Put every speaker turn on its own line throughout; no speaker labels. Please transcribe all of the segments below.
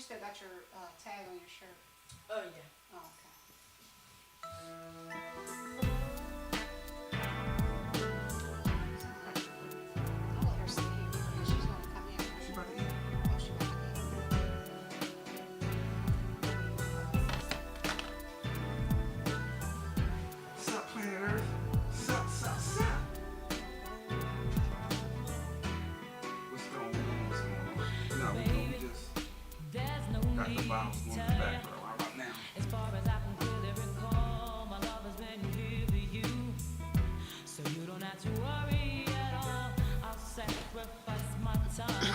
you still got your tag on your shirt?
Oh, yeah.
Oh, okay. I'll let her sit here. She's going to come in.
She about to eat.
Oh, she about to
Sup, planet Earth? Sup, sup, sup. What's going on? What's going on? No, we just got the bounce going in the background. How about now?
As far as I can clearly recall, my love has been here for you. So you don't have to worry at all. I'll sacrifice my time.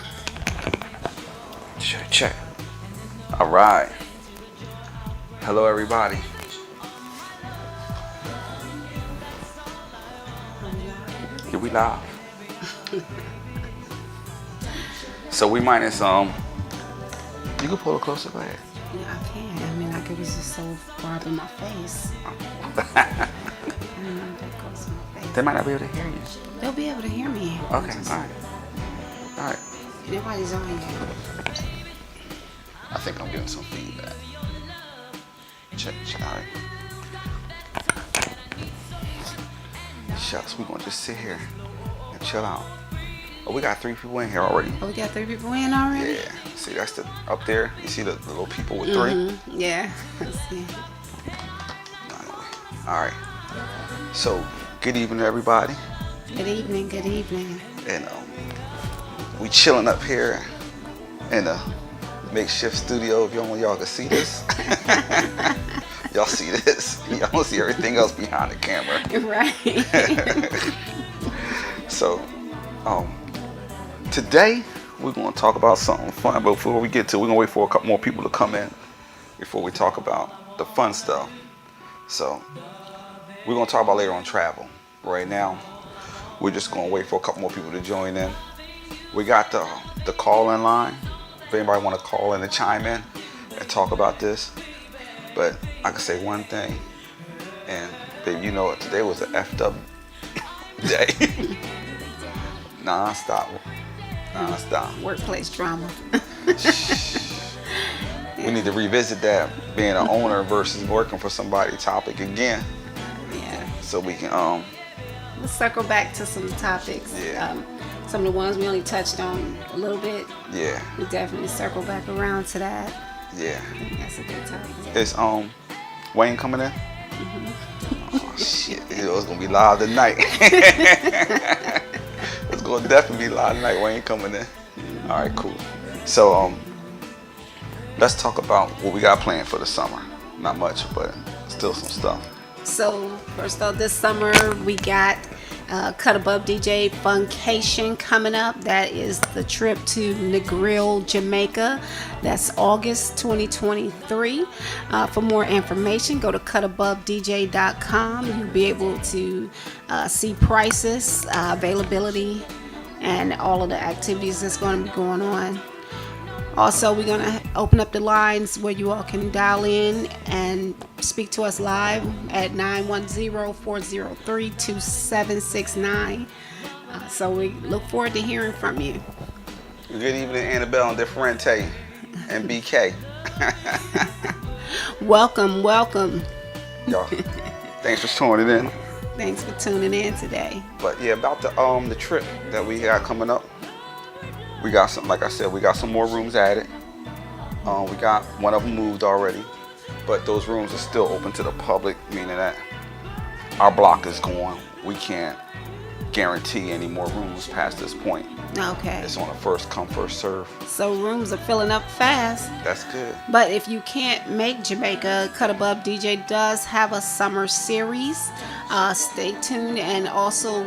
Check. All right. Hello, everybody. Here we live. So we minus You can pull it closer. Go ahead.
Yeah, I can. I mean, like it was just so far up in my face. I don't know if that goes in my face.
They might not be able to hear you.
They'll be able to hear me.
Okay. All right.
Nobody's on here.
I think I'm getting some feedback. Check. All right. Shucks, we're gonna just sit here and chill out. Oh, we got 3 people in here already.
Oh, we got 3 people in already?
Yeah. See, that's the up there. You see the little people with 3?
Yeah. Let's see.
All right. So, good evening, everybody.
Good evening. Good evening.
And we chilling up here in a makeshift studio. If y'all can see this, y'all see this. Y'all don't see everything else behind the camera.
Right.
So, today we're going to talk about something fun. But before we get to it, we're going to wait for a couple more people to come in before we talk about the fun stuff. So, we're going to talk about later on travel. Right now, we're just going to wait for a couple more people to join in. We got the call-in line. If anybody want to call in and chime in and talk about this. But I can say one thing. And, babe, you know it. Today was an effed up day. Non-stop.
Workplace drama.
We need to revisit that being an owner versus working for somebody topic again.
Yeah.
So we can
Let's circle back to some topics.
Yeah.
Some of the ones we only touched on a little bit.
yeah.
We definitely circle back around to that.
Yeah.
I think that's a good topic.
Is Wayne coming in? Oh shit. It's gonna be live tonight. It's gonna definitely be live tonight. Wayne coming in. Alright, cool. So let's talk about what we got planned for the summer. Not much, but still some stuff.
So first off, this summer we got Cut Above DJ Funcation coming up. That is the trip to Negril, Jamaica. That's August 2023. For more information, go to cutabovedj.com. You'll be able to see prices, availability, and all of the activities that's going to be going on. Also, we're going to open up the lines where you all can dial in and speak to us live at 910-403-2769. So we look forward to hearing from you.
Good evening, Annabelle and Differente and BK.
Welcome.
Y'all, thanks for tuning in.
Thanks for tuning in today.
But yeah, about the trip that we got coming up. We got some, like I said, we got some more rooms added. We got one of them moved already, but those rooms are still open to the public, meaning that our block is going. We can't guarantee any more rooms past this point.
Okay.
It's on a first come, first serve.
So rooms are filling up fast.
That's good.
But if you can't make Jamaica, Cut Above DJ does have a summer series. Stay tuned and also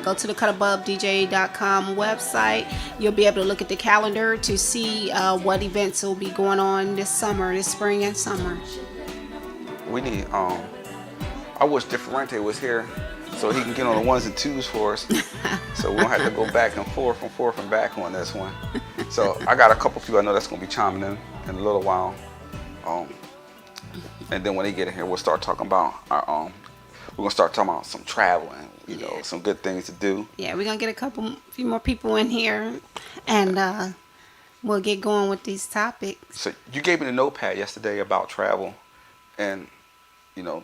go to the cutabovedj.com website. You'll be able to look at the calendar to see what events will be going on this summer, this spring and summer.
We need, I wish Differente was here so he can get on the 1s and 2s for us. So we don't have to go back and forth and back on this one. So I got a couple people I know that's going to be chiming in a little while. And then when they get in here, we'll start talking about our, we're going to start talking about some traveling, you know, some good things to do.
Yeah, we're going to get a few more people in here and we'll get going with these topics.
So you gave me the notepad yesterday about travel, and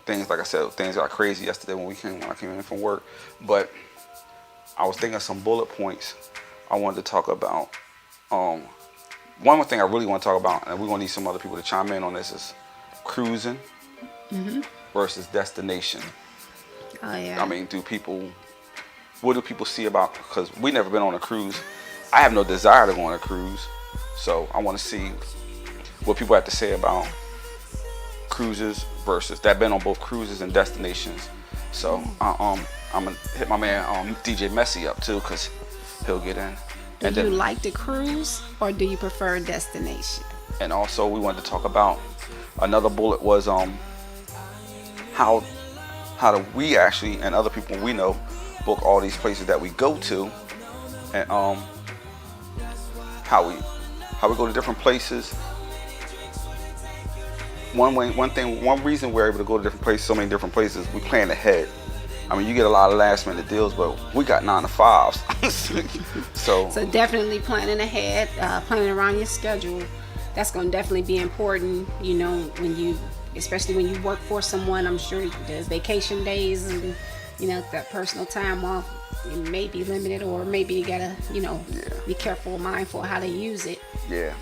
things like I said, things got crazy yesterday when I came in from work. But I was thinking of some bullet points I wanted to talk about. One more thing I really want to talk about, and we're gonna need some other people to chime in on this, is cruising versus destination.
Oh yeah.
I mean, what do people see about? Because we never been on a cruise. I have no desire to go on a cruise, so I want to see what people have to say about cruises versus that been on both cruises and destinations. So I'm gonna hit my man DJ Messy up too, because he'll get in.
Do you like to cruise or do you prefer a destination?
And also we wanted to talk about another bullet was how do we actually, and other people we know, book all these places that we go to, and how we go to different places. One reason we're able to go to different places, so many different places, we plan ahead. I mean, you get a lot of last minute deals, but we got 9 to 5s. so
definitely planning ahead, planning around your schedule. That's going to definitely be important. Especially when you work for someone, I'm sure there's vacation days and that personal time off. It may be limited, or maybe you gotta be careful, mindful how to use it.
Yeah.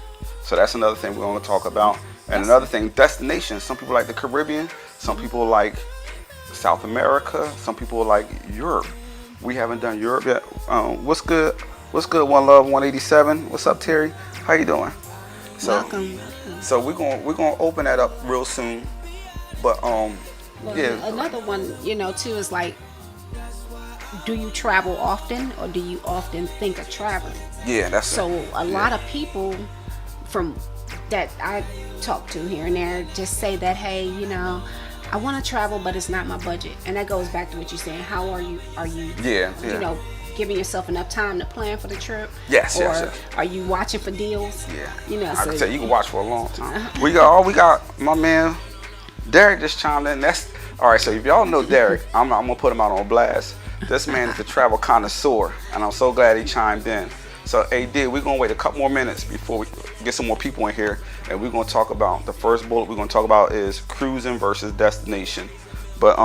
So that's another thing we're going to talk about. And another thing, destinations. Some people like the Caribbean. Some people like South America. Some people like Europe. We haven't done Europe yet. What's good? What's good? One Love 187. What's up, Terry? How you doing? So,
Welcome.
So we're gonna open that up real soon. But yeah.
Another one, too, is like, do you travel often, or do you often think of traveling?
Yeah, that's
so. A lot of people from that I talk to here and there just say that, hey, I want to travel, but it's not my budget. And that goes back to what you're saying. How are you
Yeah.
Giving yourself enough time to plan for the trip?
Yes,
or
yes.
are you watching for deals?
Yeah. I can tell you can watch for a long time. We got my man Derek just chimed in. That's all right. So if y'all know Derek, I'm gonna put him out on blast. This man is a travel connoisseur, and I'm so glad he chimed in. So AD, we're gonna wait a couple more minutes before we get some more people in here, and we're gonna talk about the first bullet we're gonna talk about is cruising versus destination. But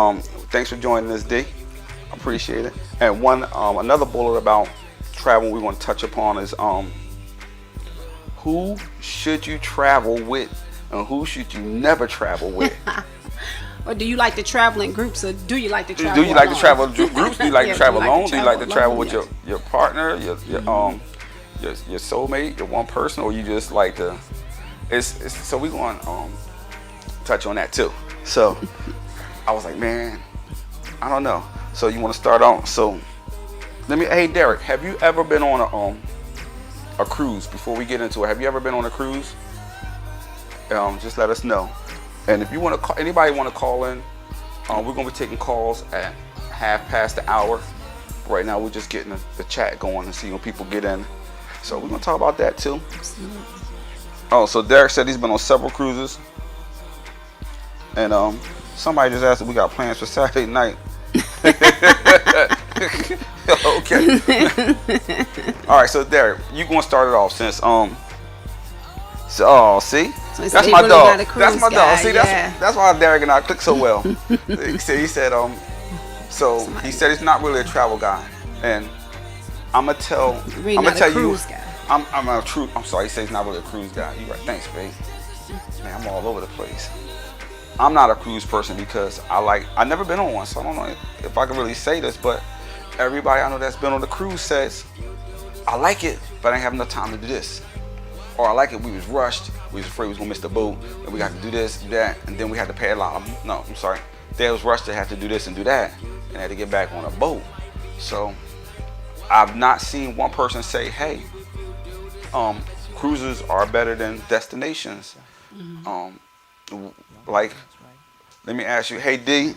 thanks for joining us, D. I appreciate it. And another bullet about travel we want to touch upon is who should you travel with and who should you never travel with?
Or do you like to travel in groups, or do you like to travel
Do you like
alone?
to travel in groups? Do you like to travel alone? Do you like to travel with
alone?
your partner, your soulmate, your one person, or you just like to? So we going to touch on that too. So I was like, man, I don't know. So you want to start on? So hey Derek, have you ever been on a cruise? Before we get into it, have you ever been on a cruise? Just let us know. And if you want to, anybody want to call in, we're gonna be taking calls at 1/2 the hour. Right now, we're just getting the chat going and see when people get in. So we're gonna talk about that too. Oh, so Derek said he's been on several cruises, and somebody just asked if we got plans for Saturday night. Okay. All right, so Derek, you gonna start it off since see,
So
that's my dog. That's my dog. See, that's why Derek and I click so well. He said so he said he's not really a travel guy, and I'm gonna tell you. I'm sorry. He said he's not really a cruise guy. You right? Thanks, babe. Man, I'm all over the place. I'm not a cruise person because I've never been on one, so I don't know if I can really say this, but everybody I know that's been on the cruise says, I like it, but I didn't have enough time to do this. Or I like it, we was rushed, we was afraid we was gonna miss the boat, and we got to do this, do that, and then we had to pay a lot of, no, I'm sorry. They was rushed to have to do this and do that, and had to get back on a boat. So I've not seen one person say, hey, cruises are better than destinations. Let me ask you, hey D,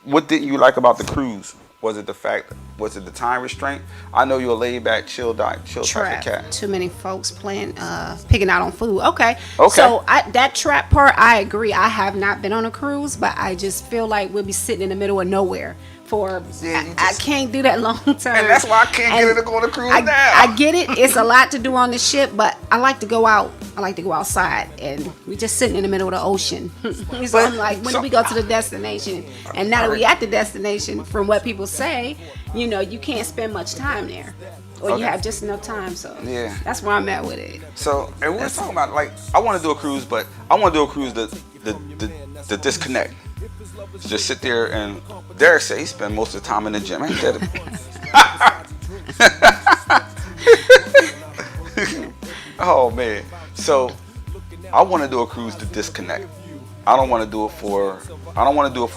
what didn't you like about the cruise? Was it the time restraint? I know you're a laid back, chill type of cat.
Too many folks picking out on food. Okay. So that trap part, I agree. I have not been on a cruise, but I just feel like we'll be sitting in the middle of nowhere for
Yeah, you
I
just-
can't do that long term.
And that's why I can't get her to go on a cruise
I,
now.
I get it. It's a lot to do on the ship, but I like to go out. I like to go outside, and we just sitting in the middle of the ocean. So I'm like, when do we go to the destination? And now that we at the destination, from what people say, you know, you can't spend much time there, or
Okay.
you have just enough time. So
Yeah.
that's where I'm at with it.
So, and we were talking about, like, I want to do a cruise, but I want to do a cruise to disconnect. Just sit there, and Derek said he spent most of the time in the gym. Ain't that oh man. So I want to do a cruise to disconnect. I don't want to do it for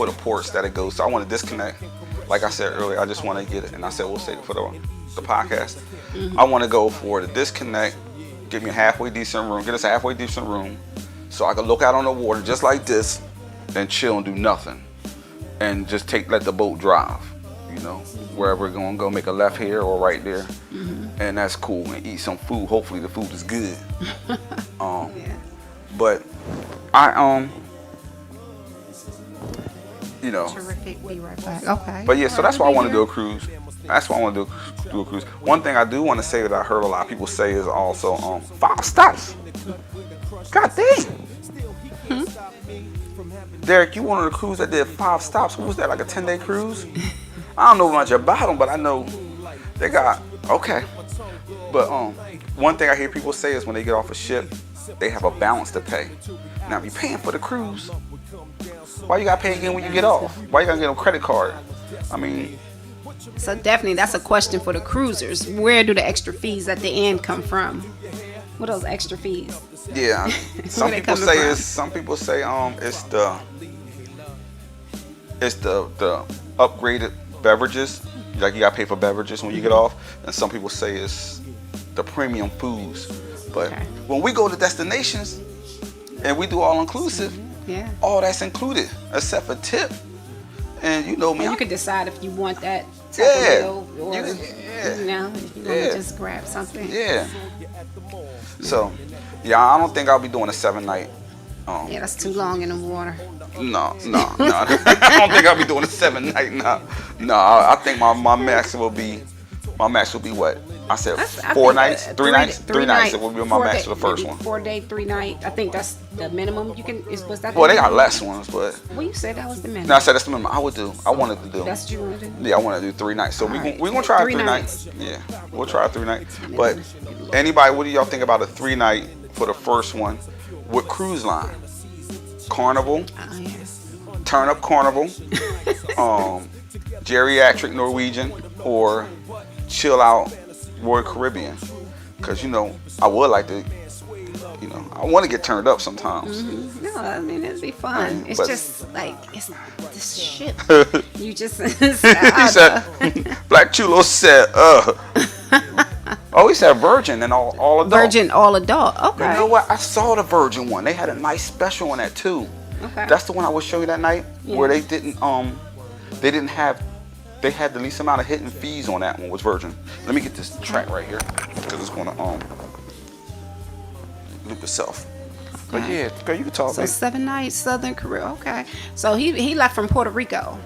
the ports that it goes. So I want to disconnect. Like I said earlier, I just want to get it, and I said we'll save it for the podcast. I want to go for the disconnect. Get me a halfway decent room. Get us a halfway decent room, so I can look out on the water just like this, and chill and do nothing, and just let the boat drive. You know, wherever we're gonna go, make a left here or right there, and that's cool. And eat some food. Hopefully the food is good.
Yeah.
But I you know.
Terrific. Be right back. Okay.
But yeah, so that's why I
Alright,
want to
we'll
do
be
a cruise. That's why I want to do a cruise. One thing I do want to say that I heard a lot of people say is also 5 stops. God dang. Derek, you went on a cruise that did 5 stops. What was that, like a 10-day cruise? I don't know much about them, but I know they got okay. But one thing I hear people say is when they get off a ship, they have a balance to pay. Now, if you're paying for the cruise, why you gotta pay again when you get off? Why you gotta get a credit card? I mean,
So definitely, that's a question for the cruisers. Where do the extra fees at the end come from? What are those extra fees?
yeah. Some
Where they
people
coming
say
from?
it's the upgraded beverages. Like you gotta pay for beverages when you get off, and some people say it's the premium foods. But
Okay.
when we go to destinations and we do all inclusive,
Yeah.
all that's included except for tip. And you know me,
And you
I'm-
can decide if you want that type
Yeah.
of meal or,
You can- yeah.
you know, if you want
Yeah.
to just grab something.
yeah. So, yeah, I don't think I'll be doing a 7-night.
Yeah, that's too long in the water.
No. I don't think I'll be doing a 7-night. No. I think my max will be what? I said
I
4
think
nights,
that
3 nights, 3 nights. It will be my
4
max
day-
for the first
maybe
one.
4-day, 3-night. I think that's the minimum you can. Was that? The
Well, they got
minimum?
less ones, but
Well, you said that was the minimum.
no, I said that's the minimum. I wanted to do.
That's what you want to do.
Yeah, I want to do 3 nights. So we're
Alright,
gonna try
3
3 nights. Yeah, we'll try 3 nights. But anybody, what do y'all think about a 3-night for the first one with cruise line? Carnival,
Oh, yeah.
Turn Up Carnival, Geriatric Norwegian, or Chill Out Royal Caribbean. Because, you know, I would like to, you know, I want to get turned up sometimes.
No, I mean it'd be fun. It's
But-
just like it's this ship. You just
He said, Black Chulo said, oh, he said Virgin and all adult.
Virgin all adult. Okay.
You know what? I saw the Virgin one. They had a nice special on that too.
Okay.
That's the one I was showing you that night where they had the least amount of hidden fees on that one was Virgin. Let me get this track right here because it's gonna loop itself. But yeah, girl, you can talk.
So
baby.
7 nights, Southern Caribbean. Okay. So he left from Puerto Rico.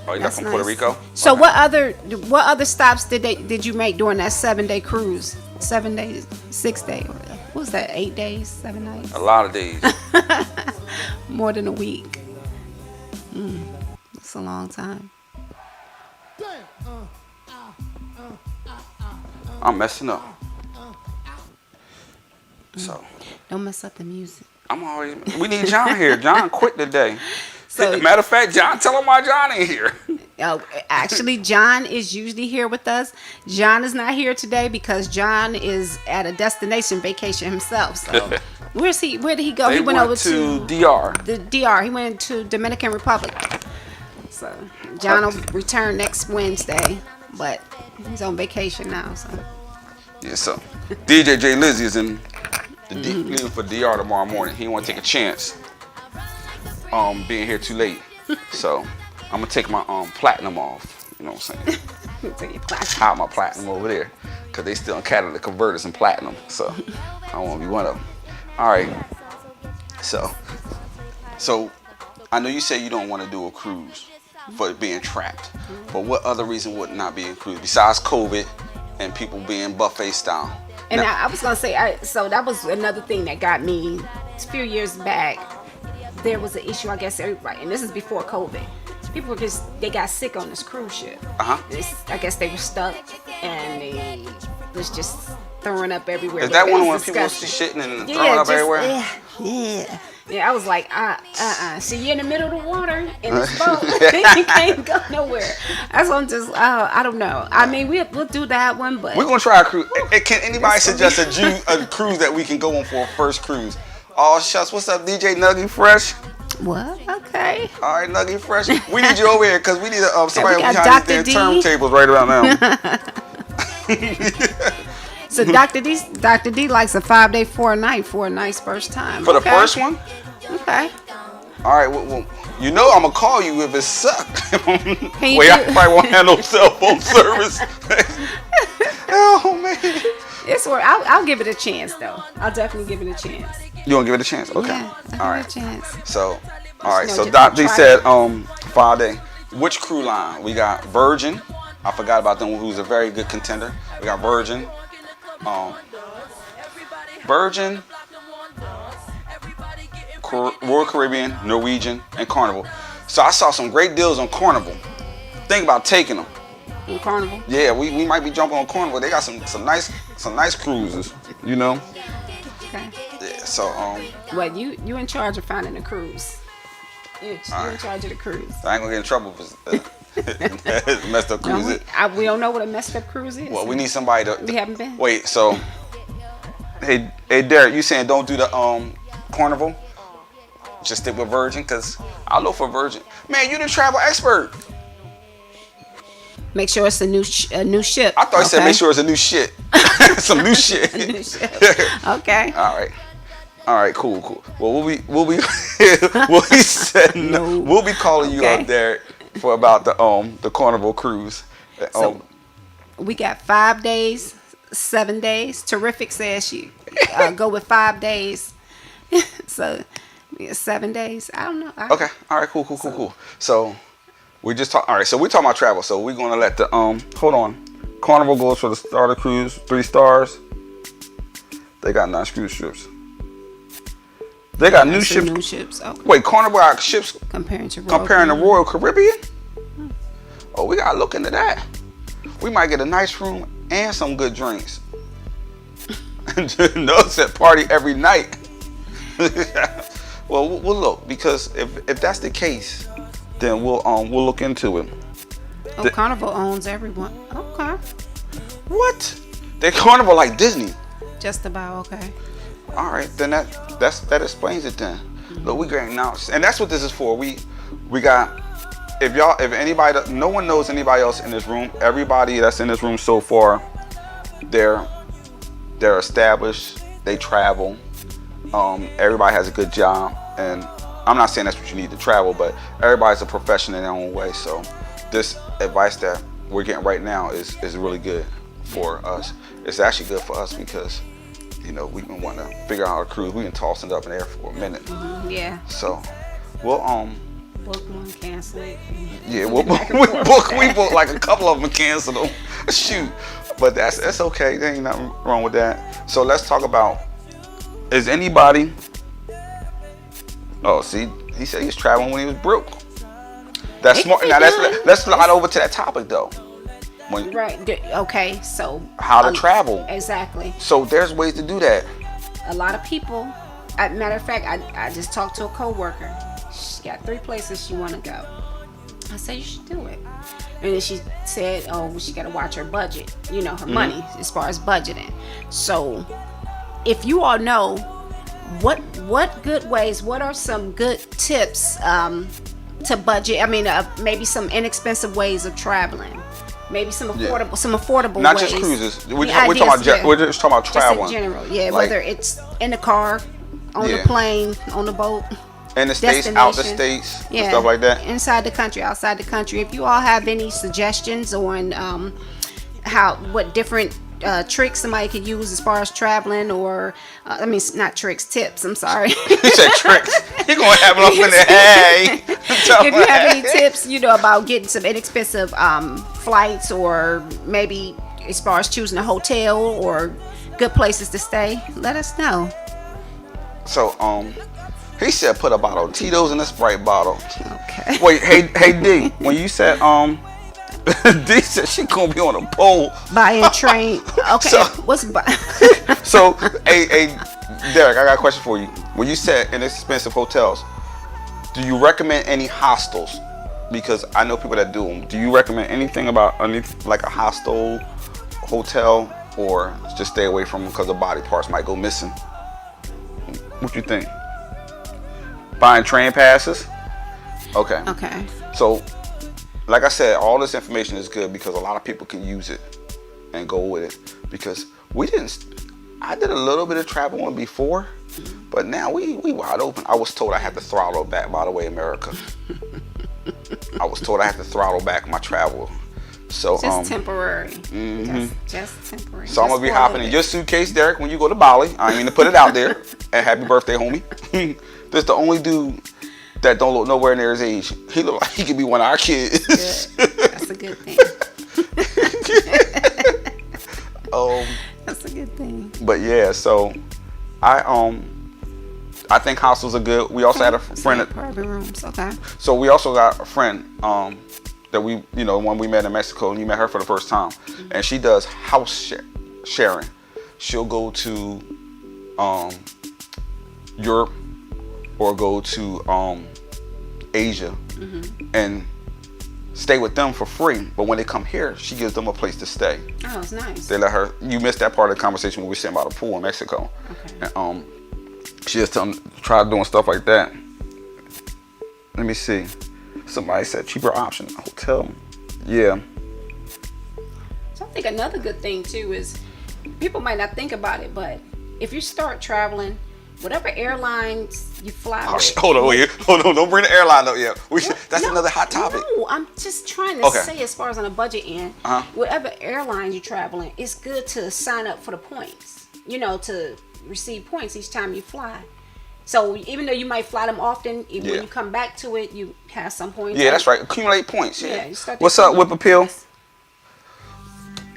Oh, you left
That's
from Puerto
nice.
Rico?
So
Okay.
what other stops did you make during that 7-day cruise? 7 days, 6 days. What was that? 8 days, 7 nights?
A lot of days.
More than a week. That's a long time.
I'm messing up. So
Don't mess up the music.
we need John here. John quit today.
So-
Matter of fact, John, tell him why John ain't here.
Actually, John is usually here with us. John is not here today because John is at a destination vacation himself. So, where did he go?
They
He went over to
DR.
the DR. He went to Dominican Republic. So, John will return next Wednesday, but he's on vacation now. So,
Yeah, so DJ J Lizzy is in leaving for DR tomorrow morning. He want to take a chance being here too late. So I'm gonna take my platinum off. You know what I'm saying?
take your class.
Hide my platinum over there because they still in catalytic converters in platinum. So I don't want to be one of them. All right. So I know you say you don't want to do a cruise. for being trapped. But what other reason would not be included besides COVID and people being buffet style?
And
Now-
I was gonna say, so that was another thing that got me a few years back. There was an issue, I guess, everybody, and this is before COVID. People they got sick on this cruise ship. I guess they were stuck and they was just throwing up everywhere.
Is that
It
one
was
where people was
disgusting.
shitting and throwing up everywhere?
Yeah, I was like, See, you're in the middle of the water in this boat. You can't go nowhere. That's what I'm just, I don't know. I mean, we'll do that one, but.
We're going to try a cruise. Can anybody suggest a cruise that we can go on for a first cruise? Oh, shucks. What's up, DJ Nuggy Fresh?
What? Okay.
All right, Nuggy Fresh. We need you over here because we need somebody
we got
behind
Dr.
these
D.
turntables right around now.
So Dr. D likes a 5-day, 4-night for a nice first time.
For the first one?
Okay.
All right, well, you know I'm going to call you if it sucks.
Can you
Wait,
do-
I probably won't have no cell phone service. Oh, man.
It's where I'll give it a chance, though. I'll definitely give it a chance.
You want to give it a chance? Okay.
Yeah, I'll
All right.
give it a chance.
So, all right.
No,
So
just
Doc D
try
said,
it.
5-day. Which crew line? We got Virgin. I forgot about them. Who's a very good contender. We got Virgin. Virgin, Royal Caribbean, Norwegian, and Carnival. So I saw some great deals on Carnival. Think about taking them.
In Carnival.
Yeah, we might be jumping on Carnival. They got some nice cruises. You know.
Okay.
Yeah, so
Well, you in charge of finding a cruise. You're in charge of the cruise.
I ain't gonna get in trouble for messed up cruise.
We don't know what a messed up cruise is.
Well, we need somebody to.
We haven't been.
Wait, so hey Derek, you saying don't do the Carnival? Just stick with Virgin, cause I'll look for Virgin. Man, you the travel expert.
Make sure it's a new ship.
I thought you said make sure it's a new shit. Some new shit.
A new ship. Okay.
All right, cool. Well, we'll be he said no. We'll be calling you
Okay.
up there for about the Carnival cruise.
So we got 5 days, 7 days. Terrific says you go with 5 days. So 7 days. I don't know.
Okay. All right. Cool. So we just talk. All right. So we're talking about travel. So we're gonna let the hold on. Carnival goes for the starter cruise, 3 stars. They got nice cruise ships. They got new ships.
New ships. Okay.
Wait, Carnival got ships
Comparing to
the Royal Caribbean? Oh, we gotta look into that. We might get a nice room and some good drinks. Notice that party every night. Well, we'll look, because if that's the case, then we'll look into it.
Oh, Carnival owns everyone. Okay.
What? They Carnival like Disney.
Just about okay.
All right, then that explains it then. Look, we getting now, and that's what this is for. We got, if anybody, no one knows anybody else in this room. Everybody that's in this room so far, they're established. They travel. Everybody has a good job, and I'm not saying that's what you need to travel, but everybody's a professional in their own way. So this advice that we're getting right now is really good for us. It's actually good for us because, you know, we've been wanting to figure out how to cruise. We've been tossing it up in the air for a minute.
Yeah.
So we'll
Book one, cancel it.
yeah, we book like a couple of them and cancel them. Shoot, but that's okay. There ain't nothing wrong with that. So let's talk about, is anybody? Oh, see, he said he was traveling when he was broke. That's smart. Now let's slide over to that topic though.
Right. Okay. So.
How to travel.
Exactly.
So there's ways to do that.
A lot of people. Matter of fact, I just talked to a coworker. She got 3 places she want to go. I said you should do it, and then she said, "Oh, she got to watch her budget. You know, her money as far as budgeting." So, if you all know what good ways, what are some good tips to budget? I mean, maybe some inexpensive ways of traveling. Maybe some affordable
Not
ways.
just cruises. We're
Ideas,
just talking about traveling.
Just in general, yeah.
Like,
whether it's in the car, on the
Yeah.
plane, on the boat.
in the states, out the
destination.
states, and stuff like that.
Inside the country, outside the country. If you all have any suggestions on what different tricks somebody could use as far as traveling, or I mean, not tricks, tips. I'm sorry.
He said tricks. He gonna have it up in the hey.
If you have any tips, about getting some inexpensive flights, or maybe as far as choosing a hotel or good places to stay, let us know.
So he said put a bottle of Tito's in a Sprite bottle.
Okay.
Wait, hey D, when you said D said she gonna be on a pole.
Buying train. Okay.
So-
What's
So hey Derek, I got a question for you. When you said inexpensive hotels, do you recommend any hostels? Because I know people that do them. Do you recommend anything about like a hostel, hotel, or just stay away from them because the body parts might go missing? What you think? Buying train passes? Okay.
Okay.
So, like I said, all this information is good because a lot of people can use it and go with it. Because I did a little bit of traveling before, but now we wide open. I was told I had to throttle back, by the way, America. I was told I had to throttle back my travel. So
Just temporary.
mhm.
Just temporary.
So I'm
Just
gonna be
for a
hopping
little
in
bit.
your suitcase, Derek, when you go to Bali. I ain't mean to put it out there. And happy birthday, homie. This the only dude that don't look nowhere near his age. He look like he could be one of our kids.
Good. That's a good thing. That's a good thing.
But yeah, so I think hostels are good. We also had a friend.
Private rooms. Okay.
So we also got a friend that we, when we met in Mexico, and you met her for the first time, and she does house sharing. She'll go to Europe or go to Asia and stay with them for free. But when they come here, she gives them a place to stay.
Oh, it's nice.
They let her. You missed that part of the conversation when we were saying about the pool in Mexico.
Okay.
And, she just tried doing stuff like that. Let me see. Somebody said cheaper option in a hotel. Yeah.
So I think another good thing too is people might not think about it, but if you start traveling, whatever airlines you fly
Oh,
with.
hold on. Don't bring the airline up yet. That's
No,
another hot topic.
No, I'm just trying to
Okay.
say, as far as on a budget end, whatever airlines you're traveling, it's good to sign up for the points. To receive points each time you fly. So even though you might fly them often, when you come back to it, you have some points.
Yeah, that's right. Accumulate points. Yeah.
You start to
What's up,
accumulate
Whip Appeal?
points.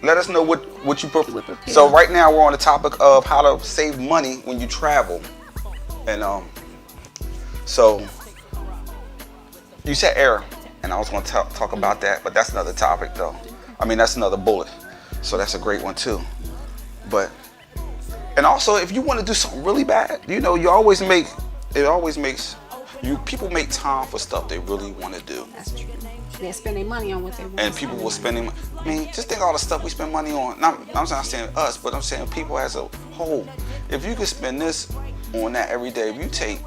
Let us know what you prefer.
Whip Appeal.
So right now we're on the topic of how to save money when you travel, and so you said air, and I was going to talk about that, but that's another topic though. I mean, that's another bullet. So that's a great one too. And also, if you want to do something really bad, it always makes people make time for stuff they really want to do.
That's true. They're spending money on what they want.
And people will spend. I mean, just think of all the stuff we spend money on. I'm not saying us, but I'm saying people as a whole. If you could spend this on that every day, if you take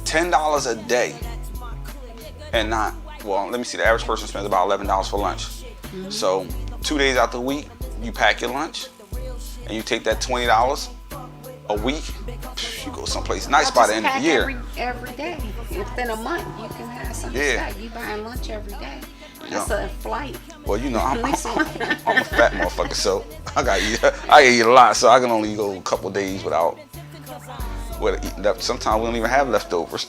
$10 a day and not, let me see, the average person spends about $11 for lunch. So 2 days out the week, you pack your lunch and you take that $20 a week, you go someplace nice by the end of the year.
Every day. Within a month, you can have something
Yeah.
stacked. You buying lunch every day. That's
Yeah.
a flight.
Well, I'm
At least one.
a fat motherfucker, so I eat a lot, so I can only go a couple days without eating up. Sometimes we don't even have leftovers.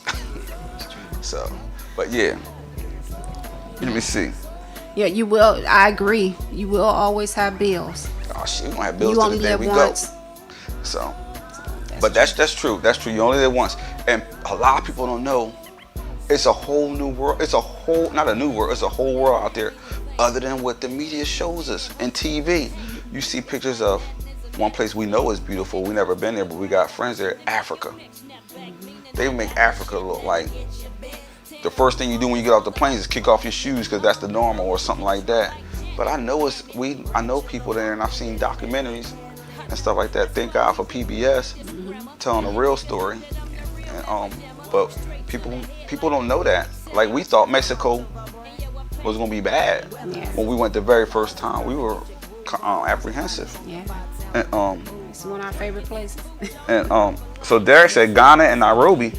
So, but yeah. Let me see.
Yeah, you will. I agree. You will always have bills.
Oh shit, we gonna have bills
You
till
only
the day
live
we
once.
go. So, but that's true. That's true. You only live once, and a lot of people don't know. It's a whole new world. It's not a new world. It's a whole world out there, other than what the media shows us and TV. You see pictures of one place we know is beautiful. We never been there, but we got friends there. Africa. They make Africa look like the first thing you do when you get off the plane is kick off your shoes because that's the normal or something like that. But I know people there, and I've seen documentaries and stuff like that. Thank God for PBS telling a real story. And, but people don't know that. Like, we thought Mexico was gonna be bad when we went the very first time. We were apprehensive.
Yeah.
And
It's one of our favorite places.
and so Derek said Ghana and Nairobi.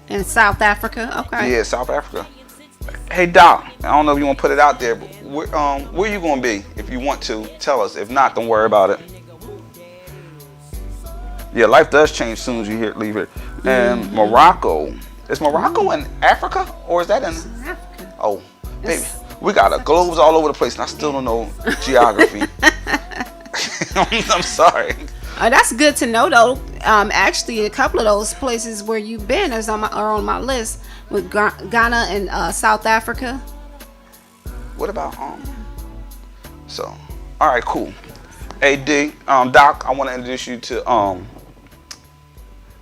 In South Africa, okay.
Yeah, South Africa. Hey Doc, I don't know if you want to put it out there, but where you gonna be? If you want to, tell us. If not, don't worry about it. Yeah, life does change as soon as you leave here. And Morocco. Is Morocco in Africa or is that in?
Africa.
Oh, baby, we got globes all over the place, and I still don't know geography. I'm sorry.
That's good to know, though. Actually, a couple of those places where you've been are on my list, with Ghana and South Africa.
What about So, all right, cool. Hey D, Doc, I want to introduce you to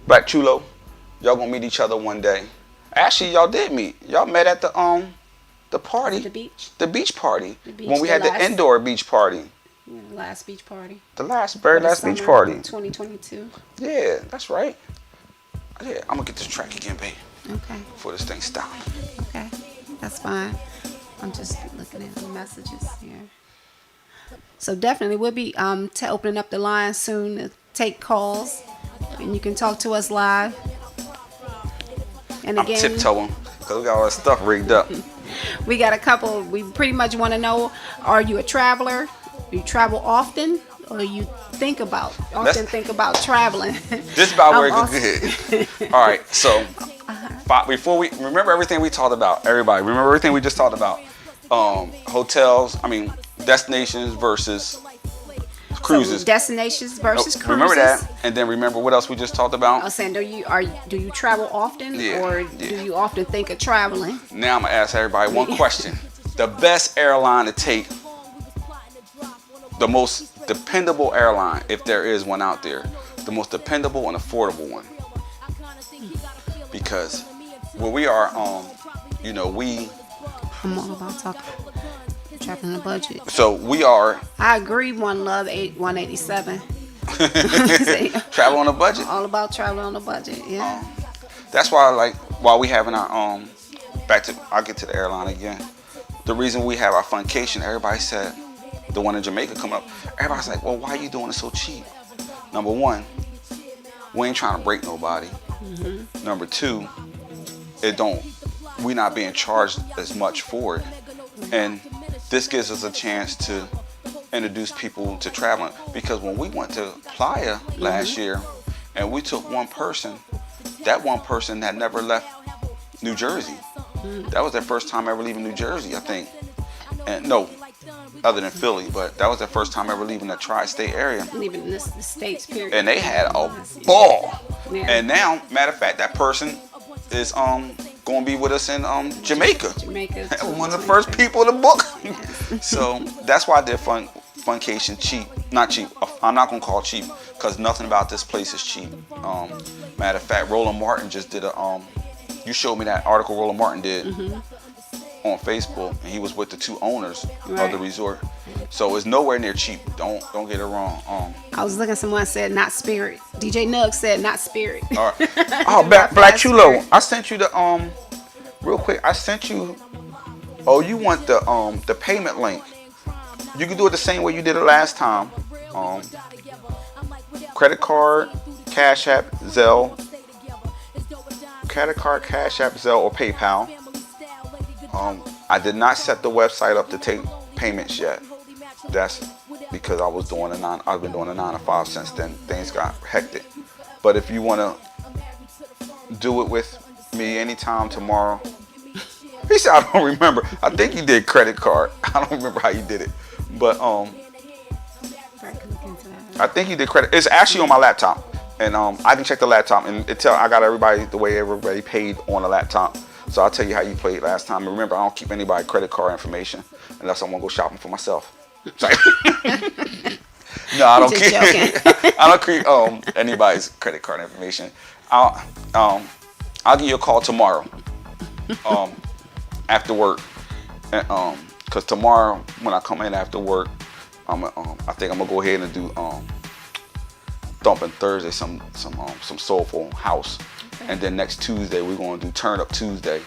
Black Chulo. Y'all gonna meet each other one day. Actually, y'all did meet. Y'all met at the party.
The beach.
The beach party.
The beach,
when we had the indoor beach party.
Yeah, last beach party.
The very last beach party.
2022.
Yeah, that's right. Yeah, I'm gonna get this track again, babe.
Okay.
Before this thing stops.
Okay. That's fine. I'm just looking at the messages here. So definitely we'll be opening up the line soon to take calls, and you can talk to us live. And
I'm
again,
tiptoeing because we got all that stuff rigged up.
we got a couple. We pretty much want to know: are you a traveler? Do you travel often, or you think about traveling?
This is about where it good. All right, so before we remember everything we talked about, everybody remember everything we just talked about. Hotels, destinations versus cruises.
So destinations versus cruises.
Remember that, and then remember what else we just talked about.
I was saying, do you travel often, or do you often think of traveling?
Now I'm gonna ask everybody one question: the best airline to take, the most dependable airline, if there is one out there, the most dependable and affordable one. Because where we are,
I'm all about talking. Traveling a budget.
So we are.
I agree. One Love 187.
Travel on a budget.
All about traveling on a budget. Yeah.
That's why, while we having our I'll get to the airline again. The reason we have our funcation, everybody said, the one in Jamaica coming up. Everybody's like, well, why are you doing it so cheap? Number one, we ain't trying to break nobody. Mm-hmm. Number two, we not being charged as much for it, and this gives us a chance to introduce people to traveling. Because when we went to Playa last year and we took one person, that one person had never left New Jersey. That was their first time ever leaving New Jersey, I think. And no, other than Philly, but that was their first time ever leaving the tri-state area.
Leaving the states, period.
And they had a ball.
Yeah.
And now, matter of fact, that person is going to be with us in Jamaica. One of the first people to book. So that's why I did Funcation cheap. Not cheap. I'm not going to call it cheap because nothing about this place is cheap. Matter of fact, Roland Martin just did you showed me that article Roland Martin did on Facebook, and he was with the two owners of the resort. So it's nowhere near cheap. Don't get it wrong.
I was looking, someone said not Spirit. DJ Nug said not Spirit.
All right. Oh, Black Chulo. I sent you the real quick. I sent you. Oh, you want the payment link? You can do it the same way you did it last time. Credit card, Cash App, Zelle. Credit card, Cash App, Zelle, or PayPal. I did not set the website up to take payments yet. That's because I've been doing a 9 to 5 since then. Things got hectic. But if you want to do it with me anytime tomorrow. He said, I don't remember. I think he did credit card. I don't remember how you did it. But I think he did credit. It's actually on my laptop. And I can check the laptop and I got everybody the way everybody paid on the laptop. So I'll tell you how you played last time. And remember, I don't keep anybody credit card information unless I want to go shopping for myself. No, I don't keep. I don't keep anybody's credit card information. I'll give you a call tomorrow, after work, and cause tomorrow when I come in after work, I think I'm gonna go ahead and do Thumping Thursday, some soulful house, and then next Tuesday we're gonna do Turn Up Tuesday,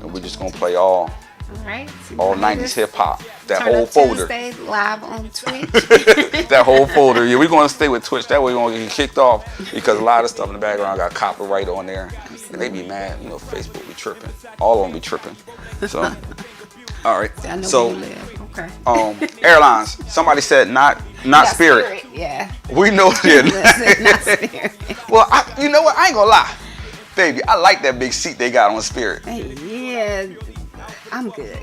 and we're just gonna play all
All right.
All 90s hip hop. That
Turn
whole
Up
folder.
Tuesday live on Twitch.
That whole folder. Yeah, we're going to stay with Twitch. That way we're going to get kicked off because a lot of stuff in the background got copyright on there. And they be mad. You know, Facebook be tripping. All of them be tripping. So, all right.
I know
So,
where you live. Okay.
airlines. Somebody said not Spirit.
Yeah.
We know that.
Not Spirit.
Well, you know what? I ain't going to lie. Baby, I like that big seat they got on Spirit.
Yeah. I'm good.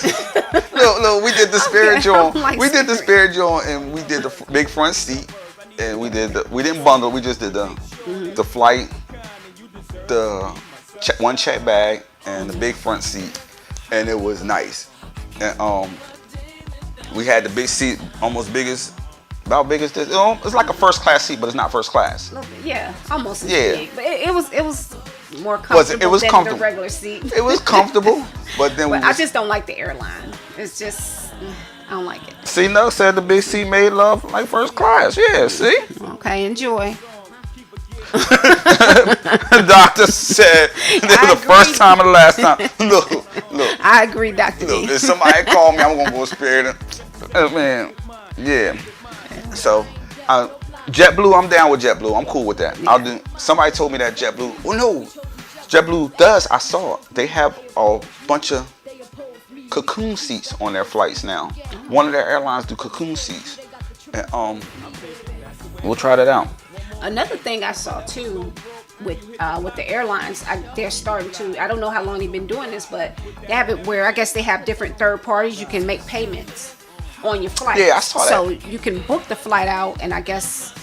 Look, we did the Spirit joint.
Like
We did the
Spirit.
Spirit joint, and we did the big front seat, and we didn't bundle. We just did the flight, the one check bag, and the big front seat, and it was nice. And we had the big seat, almost about big as this. It's like a first class seat, but it's not first class.
Yeah, almost as
Yeah.
big. But it was more comfortable
It was
than
comfortable.
the regular seat.
It was comfortable, but then
But I just don't like the airline. It's just, I don't like it.
see, no, said the big seat made love like first class. Yeah, see.
Okay, enjoy.
The doctor said this was the first time and the last time. Look.
I agree, Dr. D.
Look, if somebody call me, I'm gonna go Spirit. Man, yeah. So, JetBlue, I'm down with JetBlue. I'm cool with that.
Yeah.
Somebody told me that JetBlue. Oh no, JetBlue does. I saw it. They have a bunch of cocoon seats on their flights now. One of their airlines do cocoon seats, and we'll try that out.
Another thing I saw too with the airlines, they're starting to, I don't know how long they've been doing this, but they have it where I guess they have different third parties. You can make payments on your flight.
Yeah, I saw that.
So you can book the flight out and I guess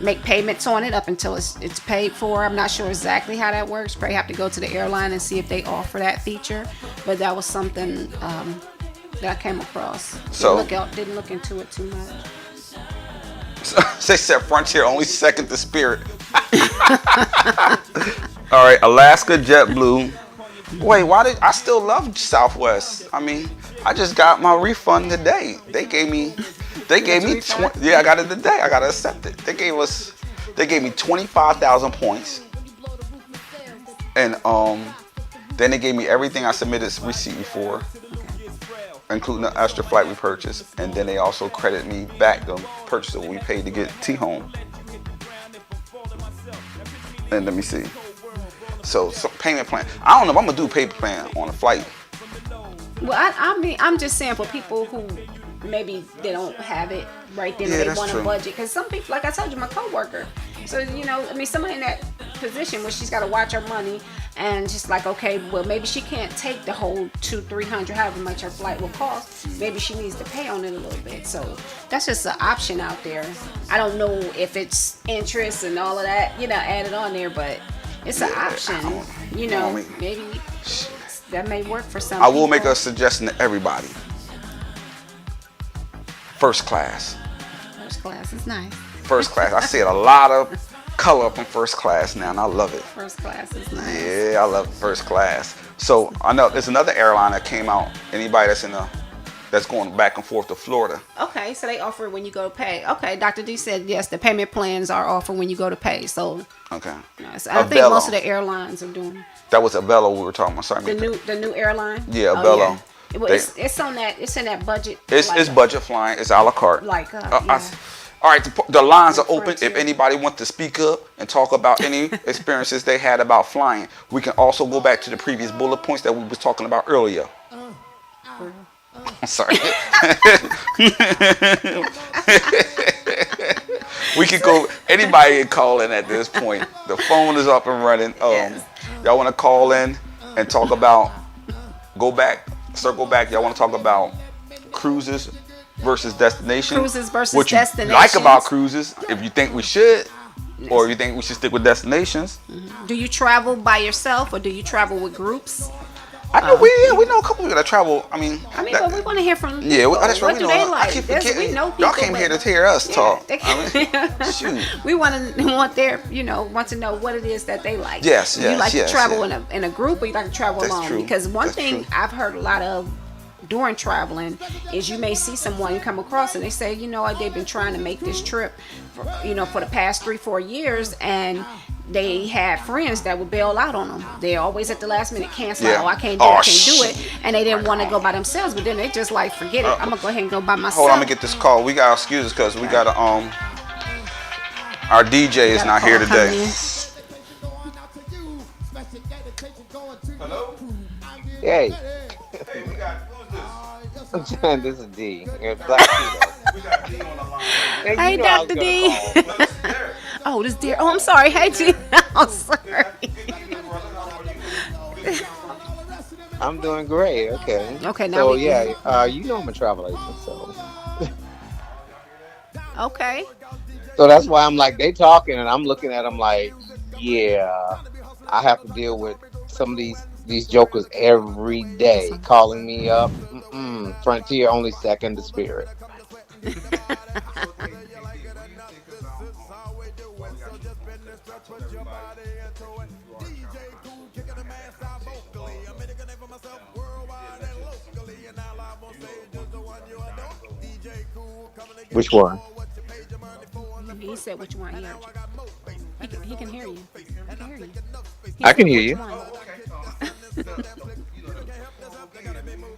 make payments on it up until it's paid for. I'm not sure exactly how that works. Probably have to go to the airline and see if they offer that feature. But that was something that I came across.
So
Didn't look into it too much.
They said Frontier only second to Spirit. All right, Alaska JetBlue. Wait, I still love Southwest? I mean, I just got my refund today. They gave me 20. Yeah, I got it today. I gotta accept it. They gave me 25,000 points, and then they gave me everything I submitted receipt for, including the extra flight we purchased, and then they also credit me back the purchase that we paid to get T home. And let me see. So payment plan. I don't know if I'm gonna do payment plan on a flight.
Well, I mean, I'm just saying for people who maybe they don't have it right then, or they
that's
want
true.
a budget. Because some people, like I told you, my coworker. So I mean, somebody in that position where she's got to watch her money, and just like, okay, well, maybe she can't take the whole 200-300, however much her flight will cost. Maybe she needs to pay on it a little bit. So that's just an option out there. I don't know if it's interest and all of that, added on there, but it's an option. Maybe that may work for some
I will
people.
make a suggestion to everybody. First class.
First class is nice.
First class. I see a lot of color up in first class now, and I love it.
First class is nice.
Yeah, I love first class. So I know there's another airline that came out. Anybody that's going back and forth to Florida.
Okay, so they offer it when you go to pay. Okay, Dr. D said yes, the payment plans are offered when you go to pay. So
Okay.
nice. I think most of the airlines are doing
That was Avello we were talking about. Sorry.
the new airline.
Yeah,
Oh,
Avello.
yeah. Well, it's on that. It's in that budget.
It's budget flying. It's a la carte.
Yeah.
All right, the lines are
Like
open. If
Frontier.
anybody wants to speak up and talk about any experiences they had about flying, we can also go back to the previous bullet points that we was talking about earlier. I'm sorry. We can go. Anybody can call in at this point. The phone is up and running.
Yes.
Y'all want to call in and talk about? Circle back. Y'all want to talk about cruises versus destinations?
Cruises versus
what you
destinations.
like about cruises? If you think we should, or if you think we should stick with destinations.
Do you travel by yourself or do you travel with groups?
I know we know a couple people that travel. I mean,
but we want to hear from
yeah,
people.
that's right.
What do they like?
I keep
We
forgetting.
know people.
Y'all came here to hear us talk.
Shoot. We want to know what it is that they like.
Yes,
Do you like
yes,
to travel
yes.
in a group, or you like to travel
That's
alone?
true.
Because one
That's
thing
true.
I've heard a lot of during traveling is you may see someone you come across and they say, they've been trying to make this trip for the past 3-4 years, and they had friends that would bail out on them. They always at the last minute cancel out.
Yeah.
Oh, I can't do it. I
Oh
can't do
shit.
it. And they didn't want to go by themselves, but then they just like forget it. I'm gonna go ahead and go by
Hold on, I'm gonna
myself.
get this call. We gotta excuse us because we
Okay.
gotta our DJ
We
is
got a
not here
call coming
today.
in.
Hey,
Hey, we got who's
this is D. Black Tito.
We got D on the line.
And you
Hey,
know I was
Dr.
gonna
D.
call.
No, this is Derek.
Oh, this dear. Oh, I'm sorry. Hey, G. I'm sorry.
Good evening, brother. How are you?
I'm doing great. Okay.
Okay, now
So
we can.
yeah, you know I'm a travel agent,
Okay.
so that's why I'm like they talking and I'm looking at them like, yeah, I have to deal with some of these jokers every day
Awesome.
calling me up. Frontier only second to Spirit. Which one?
He said which one. He heard you. He can hear you. He can hear you. He
I can
said
hear
which
you.
one.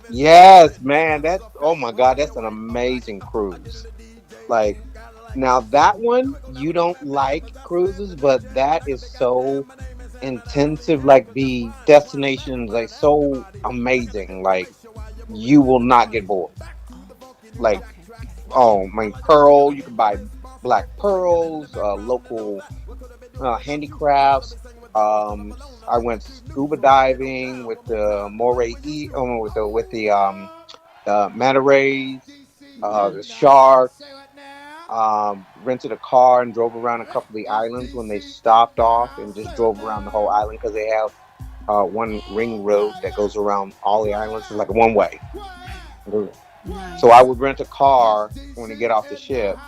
Yes, man. That oh my god, that's an amazing cruise. Like now that one you don't like cruises, but that is so intensive. Like the destinations, like so amazing. Like you will not get bored. Like
Okay. Okay.
oh my pearl, you can buy black pearls, local handicrafts. Um, I went scuba diving with the moray with the manta rays, the sharks. Rented a car and drove around a couple of the islands when they stopped off and just drove around the whole island because they have one ring road that goes around all the islands. It's like a one way. So I
Nice.
would rent a car when we get off the ship,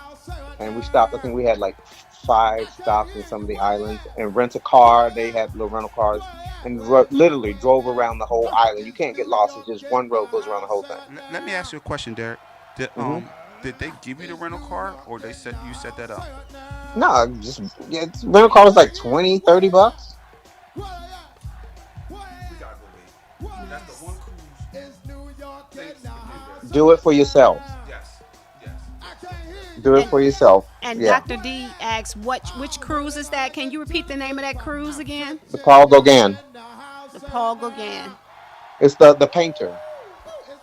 and we stopped. I think we had like 5 stops in some of the islands, and rent a car. They had little rental cars, and literally drove around the whole island. You can't get lost. It's just one road goes around the whole thing.
Let me ask you a question, Derek. Did
hmm
did they give you the rental car or they set you set that up?
No, just yeah, rental car was like 20, $30.
We gotta go wait. That's the
Nice.
one cruise. Thanks again,
Do it for yourself.
Yes, yes.
Do it
And
for yourself.
and
Yeah.
Dr. D asks, "What which cruise is that? Can you repeat the name of that cruise again?"
The Paul Gauguin.
The Paul Gauguin.
It's the painter.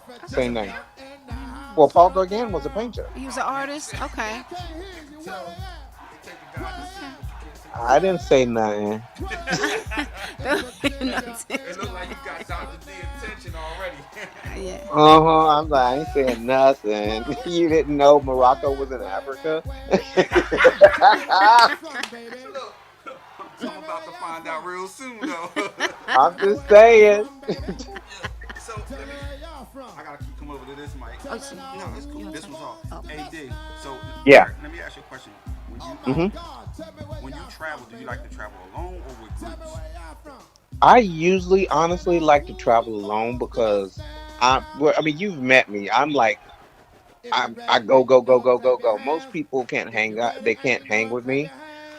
That's a
Same name.
painter.
Well, Paul Gauguin was a painter.
He was an artist. Okay.
I didn't say nothing.
It looked like you got Dr. D attention already.
Yeah.
I'm like, I ain't saying nothing. You didn't know Morocco was in Africa?
Look, I'm about to find out real soon, though.
I'm just saying.
So let me. I gotta keep coming over to this mic.
Oh, so
No, it's cool.
you want
This
to?
one's off.
Oh.
AD. So
Yeah.
Derek, let me ask you a question. When you
hmm
when you travel, do you like to travel alone or with groups?
I usually, honestly, like to travel alone because well, I mean, you've met me. I'm like, I go, go, go, go, go, go. Most people can't hang out. They can't hang with me.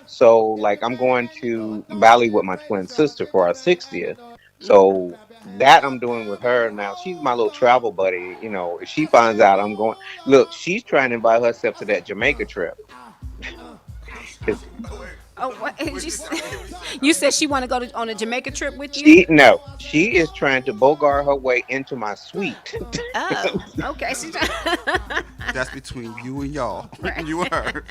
So, like, I'm going to Bali with my twin sister for our 60th. So that I'm doing with her now. She's my little travel buddy. You know, if she finds out I'm going, look, she's trying to invite herself to that Jamaica trip.
Oh, wait.
Oh, what?
Wait,
You,
I didn't hear what you said.
you said she want to go on a Jamaica trip with you?
She no, she is trying to bogart her way into my suite.
Oh, okay. She's
That's between you and y'all.
right.
You and her.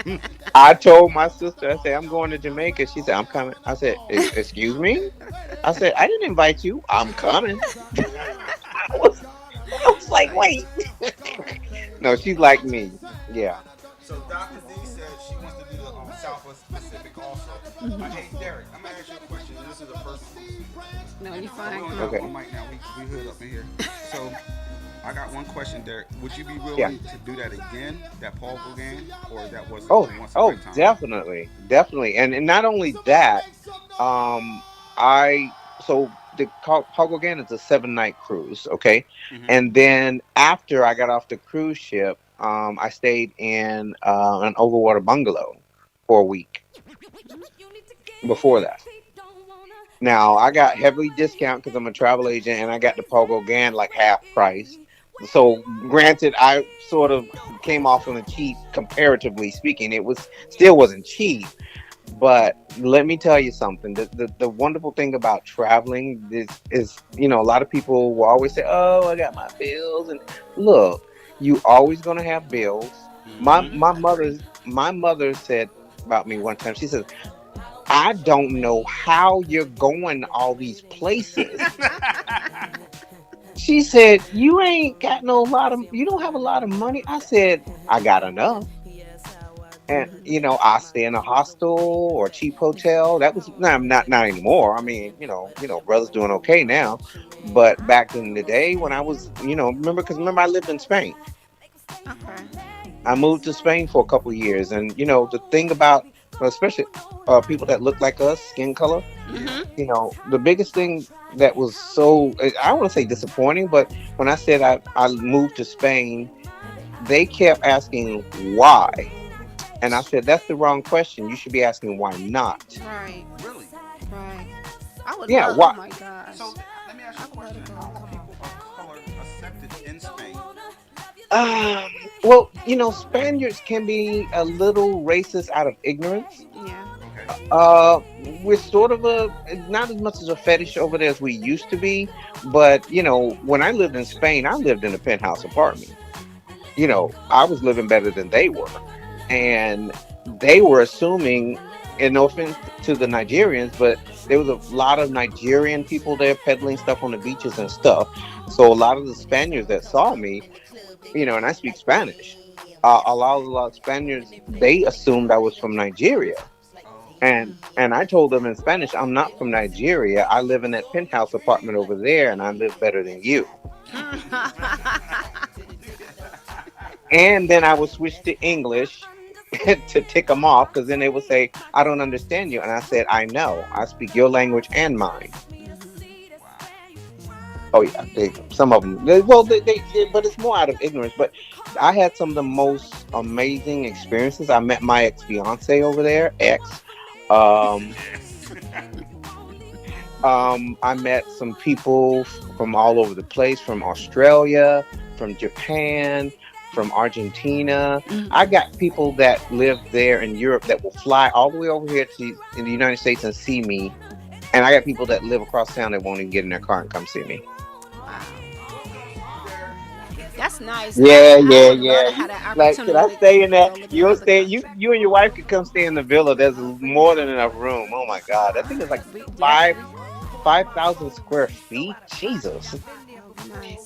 I told my sister, I said, I'm going to Jamaica. She said, I'm coming. I said, Excuse me? I said, I didn't invite you. I'm coming. I was, I was like, wait. No, she's like me. Yeah.
So Dr. D said she wants to do the Southwest Pacific also. Hey Derek, I'm gonna ask you a question. This is the first one.
No, you're
We
fine.
only got
Okay.
one mic now. We hood up in here. So I got one question, Derek. Would you be
Yeah.
willing to do that again? That Paul Gauguin, or that was
Oh,
a once a
oh,
lifetime?
definitely. Definitely. And not only that, um, I so the Pago Gan is a 7 night cruise, okay?
Mm-hmm.
And then after I got off the cruise ship, I stayed in an overwater bungalow for a week. before that. Now I got heavily discount because I'm a travel agent, and I got the Pogo Gan like half price. So granted, I sort of came off on the cheap comparatively speaking. It was still wasn't cheap, but let me tell you something. The wonderful thing about traveling is, a lot of people will always say, "Oh, I got my bills." And look, you always gonna have bills. My
Mm-hmm.
my mother said about me one time. She says, "I don't know how you're going all these places." She said, "You ain't got you don't have a lot of money." I said, "I got enough." And I stay in a hostel or cheap hotel. That was not anymore. I mean, brother's doing okay now, but back in the day when I was, remember I lived in Spain.
Okay.
I moved to Spain for a couple of years, and the thing about, especially people that look like us, skin color,
Yeah.
the biggest thing that was so, I don't want to say disappointing, but when I said I moved to Spain, they kept asking why. And I said, that's the wrong question. You should be asking why not.
Right.
Really?
Right. I would
Yeah,
love. Oh
why?
my gosh.
So let me ask you
I
a
would love to
question. How are
go.
people of color accepted in Spain?
Um, well, Spaniards can be a little racist out of ignorance.
Yeah.
Okay.
We're sort of not as much as a fetish over there as we used to be. But, when I lived in Spain, I lived in a penthouse apartment. I was living better than they were. And they were assuming, and no offense to the Nigerians, but there was a lot of Nigerian people there peddling stuff on the beaches and stuff. So a lot of the Spaniards that saw me, and I speak Spanish, a lot of Spaniards, they assumed I was from Nigeria.
Oh.
And I told them in Spanish, I'm not from Nigeria. I live in that penthouse apartment over there, and I live better than you. And then I would switch to English to tick them off, because then they would say, I don't understand you. And I said, I know. I speak your language and mine.
Wow.
Oh, yeah. Some of them, but it's more out of ignorance. But I had some of the most amazing experiences. I met my ex fiance over there, ex. Um,
Yes.
I met some people from all over the place, from Australia, from Japan, from Argentina. I got people that live there in Europe that will fly all the way over here to in the United States and see me. And I got people that live across town that won't even get in their car and come see me.
Wow.
I'll come see you there.
That's nice.
Yeah,
I
yeah,
would love
yeah.
to have
You
that
like? Could I
opportunity
stay in
to
that?
go live in
You'll
another
stay. You
country.
you and your wife could come stay in the villa. There's more than enough room. Oh my God, I think it's like
We yeah.
five 5,000 square feet. Jesus.
That would be nice.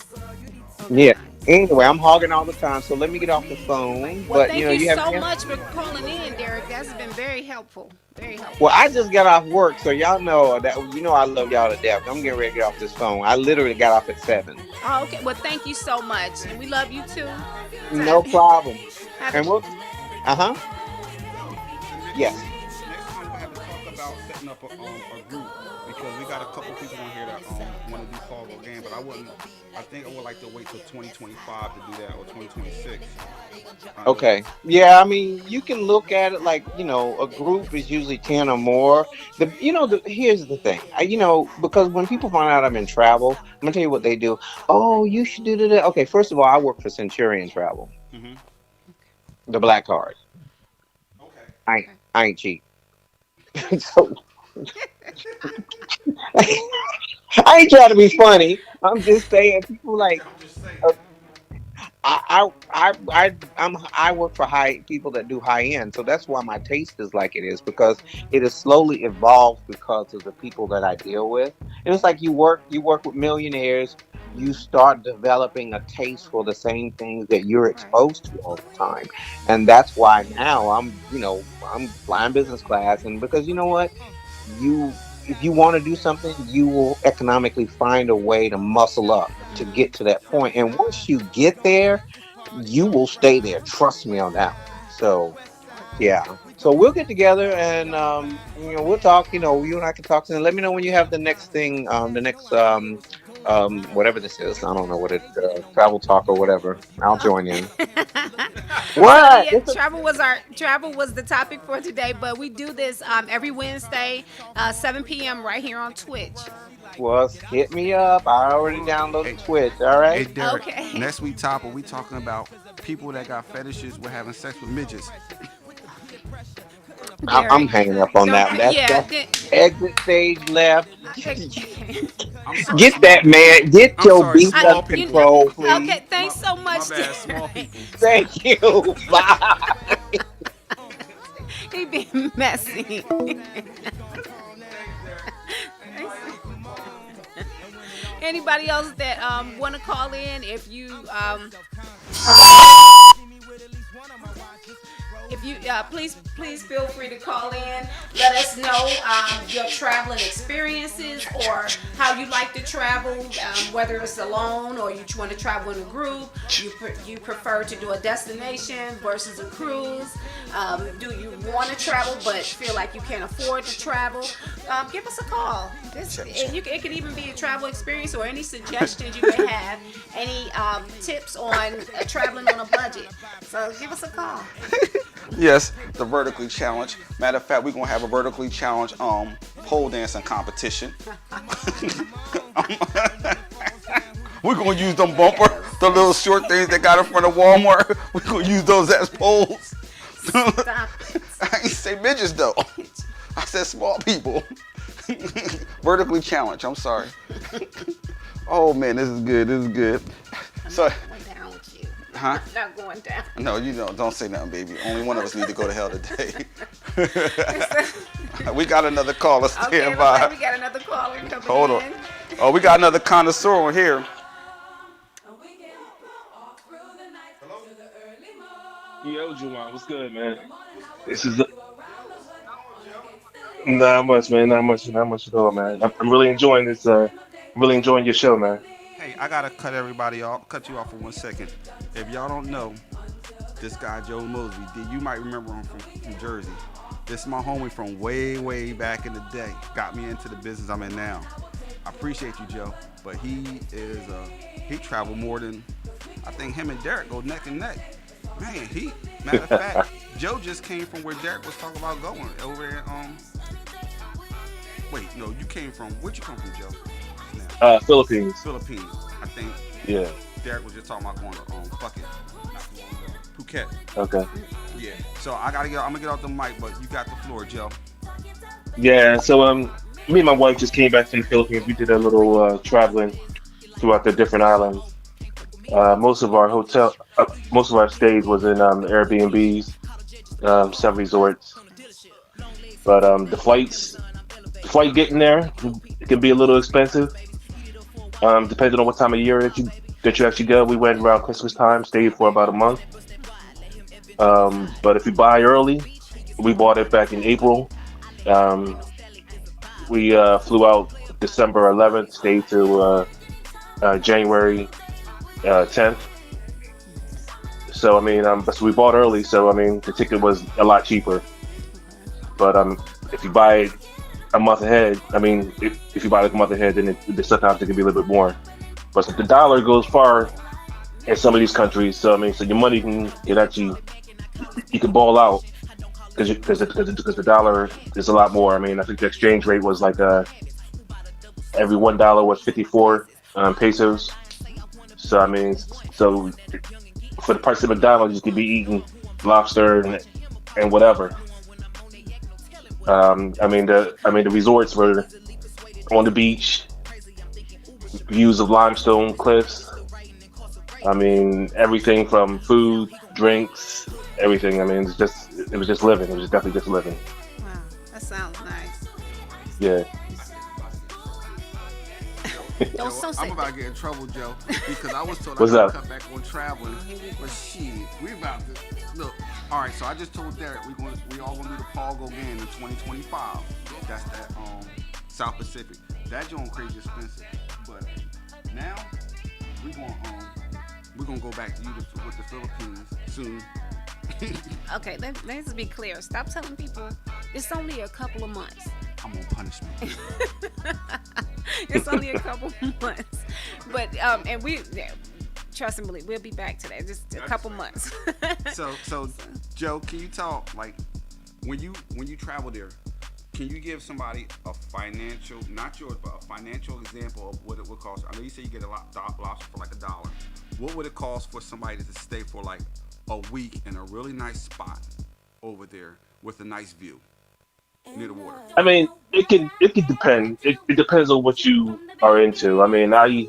That would be
Yeah.
nice.
Anyway, I'm hogging all the time, so let me get off the phone.
Well,
But
thank you
you have
so
any?
much for calling in, Derek. That's been very helpful. Very helpful.
Well, I just got off work, so y'all know that I love y'all to death. I'm getting ready to get off this phone. I literally got off at 7.
Oh, okay. Well, thank you so much, and we love you too.
No problem.
Have
And we'll.
a
Uh-huh.
So the
Yes.
next time we'll have to talk about setting up a group because we got a couple people on here that want to do follow game, but I wouldn't. I think I would like to wait till 2025 to do that or 2026. Kind of.
Okay. Yeah, I mean, you can look at it like, a group is usually 10 or more. Here's the thing. Because when people find out I'm in travel, I'm gonna tell you what they do. Oh, you should do that. Okay, first of all, I work for Centurion Travel,
Hmm.
the black card.
Okay.
I ain't cheap. So I ain't trying to be funny. I'm just saying people like
I'm just saying.
uh, I work for high people that do high end, so that's why my taste is like it is, because it has slowly evolved because of the people that I deal with. And it's like you work with millionaires, you start developing a taste for the same things that you're
right.
exposed to all the time. And that's why now I'm flying business class, and because you know what? You If you want to do something, you will economically find a way to muscle up to get to that point. And once you get there, you will stay there. Trust me on that one. So yeah. So we'll get together, and we'll talk. You and I can talk. And let me know when you have the next thing, the next Whatever this is, I don't know what it travel talk or whatever. I'll join in.
So
What?
yeah, travel was the topic for today, but we do this every Wednesday, 7 p.m. right here on Twitch.
Was hit me up. I already
Hold on.
downloaded
Hey,
Twitch. All
hey,
right.
Derek.
Okay.
Next week topic, we talking about people that got fetishes with having sex with midgets.
I'm
Derek,
hanging up on
don't
that.
yeah.
That's exit stage left.
Okay.
I'm sorry,
Get
small
that
people.
man. Get
I'm
your
sorry,
beast
I,
small
under
you
people.
know,
control, please.
okay. Thanks so
My
much,
bad, small
Derek.
people.
Thank you. Bye.
He being messy. Anybody else that want to call in? If you please feel free to call in. Let us know your traveling experiences or how you like to travel, whether it's alone or you want to travel in a group. You prefer to do a destination versus a cruise. Do you want to travel but feel like you can't afford to travel? Give us a call. It could even be a travel experience or any suggestions you may have. Any tips on traveling on a budget. So give us a call.
Yes, the vertically challenged. Matter of fact, we're gonna have a vertically challenged pole dancing competition. We're gonna use them bumper, the little short things that got in front of Walmart. We're gonna use those as poles.
Stop it.
I ain't say midgets though. I said small people. Vertically challenged. I'm sorry. Oh man, this is good. This is good. So,
Going down with you.
huh?
Not going down.
No, you don't say nothing, baby. Only one of us need to go to hell today. We got another caller. Stand
Okay, looks
by.
like we got another caller coming
Hold on.
in.
Oh, we got another connoisseur on here.
Yo, Juwan, what's good, man? This is not much, man. Not much at all, man. I'm really enjoying this. I'm really enjoying your show, man.
Hey, I gotta cut everybody off. Cut you off for 1 second. If y'all don't know, this guy Joe Mosby, you might remember him from Jersey. This is my homie from way back in the day. Got me into the business I'm in now. I appreciate you, Joe, but he traveled more than I think him and Derek go neck and neck. Man, matter of fact, Joe just came from where Derek was talking about going over there. Wait, no, you came from where'd you come from, Joe? Now,
Philippines.
Philippines. I think
Yeah.
Derek was just talking about going to Phuket, not too long ago. Phuket.
Okay.
Yeah. So I'm gonna get off the mic, but you got the floor, Joe.
Yeah. So me and my wife just came back from the Philippines. We did a little traveling throughout the different islands. Most of our stays was in Airbnbs, some resorts. But the flight getting there, it can be a little expensive. Depending on what time of year that you actually go. We went around Christmas time, stayed for about a month. But if you buy early, we bought it back in April. Um, we flew out December 11th, stayed to January 10th. So I mean, so we bought early. So I mean, the ticket was a lot cheaper. But if you buy it a month ahead, I mean, if you buy it a month ahead, then sometimes it can be a little bit more. But the dollar goes far in some of these countries. So I mean, so your money can actually you can ball out because the dollar is a lot more. I mean, I think the exchange rate was like every $1 was 54 pesos. So I mean, so for the price of $1, you could be eating lobster and whatever. The resorts were on the beach, views of limestone cliffs. I mean, everything from food, drinks, everything. I mean, it was just living. It was definitely just living.
Wow, that sounds nice.
Yeah.
Don't so
I'm
say
about to get in trouble, Joe, because I was told I
What's
gotta
up?
cut back on traveling. But shit, we about to look. All right, so I just told Derek we all gonna do the Paul game in 2025. That's that South Pacific. That joint crazy expensive, but now we're gonna go back to you with the Philippines soon.
Okay, let's be clear. Stop telling people it's only a couple of months.
I'm on punishment.
It's only a couple months, but and we trust and believe we'll be back today. Just a couple months.
So Joe, can you talk like when you travel there? Can you give somebody a financial, not yours, but a financial example of what it would cost? I know you say you get a lot lobster for like $1. What would it cost for somebody to stay for like a week in a really nice spot over there with a nice view near the water?
I mean, it can depend. It depends on what you are into. I mean, I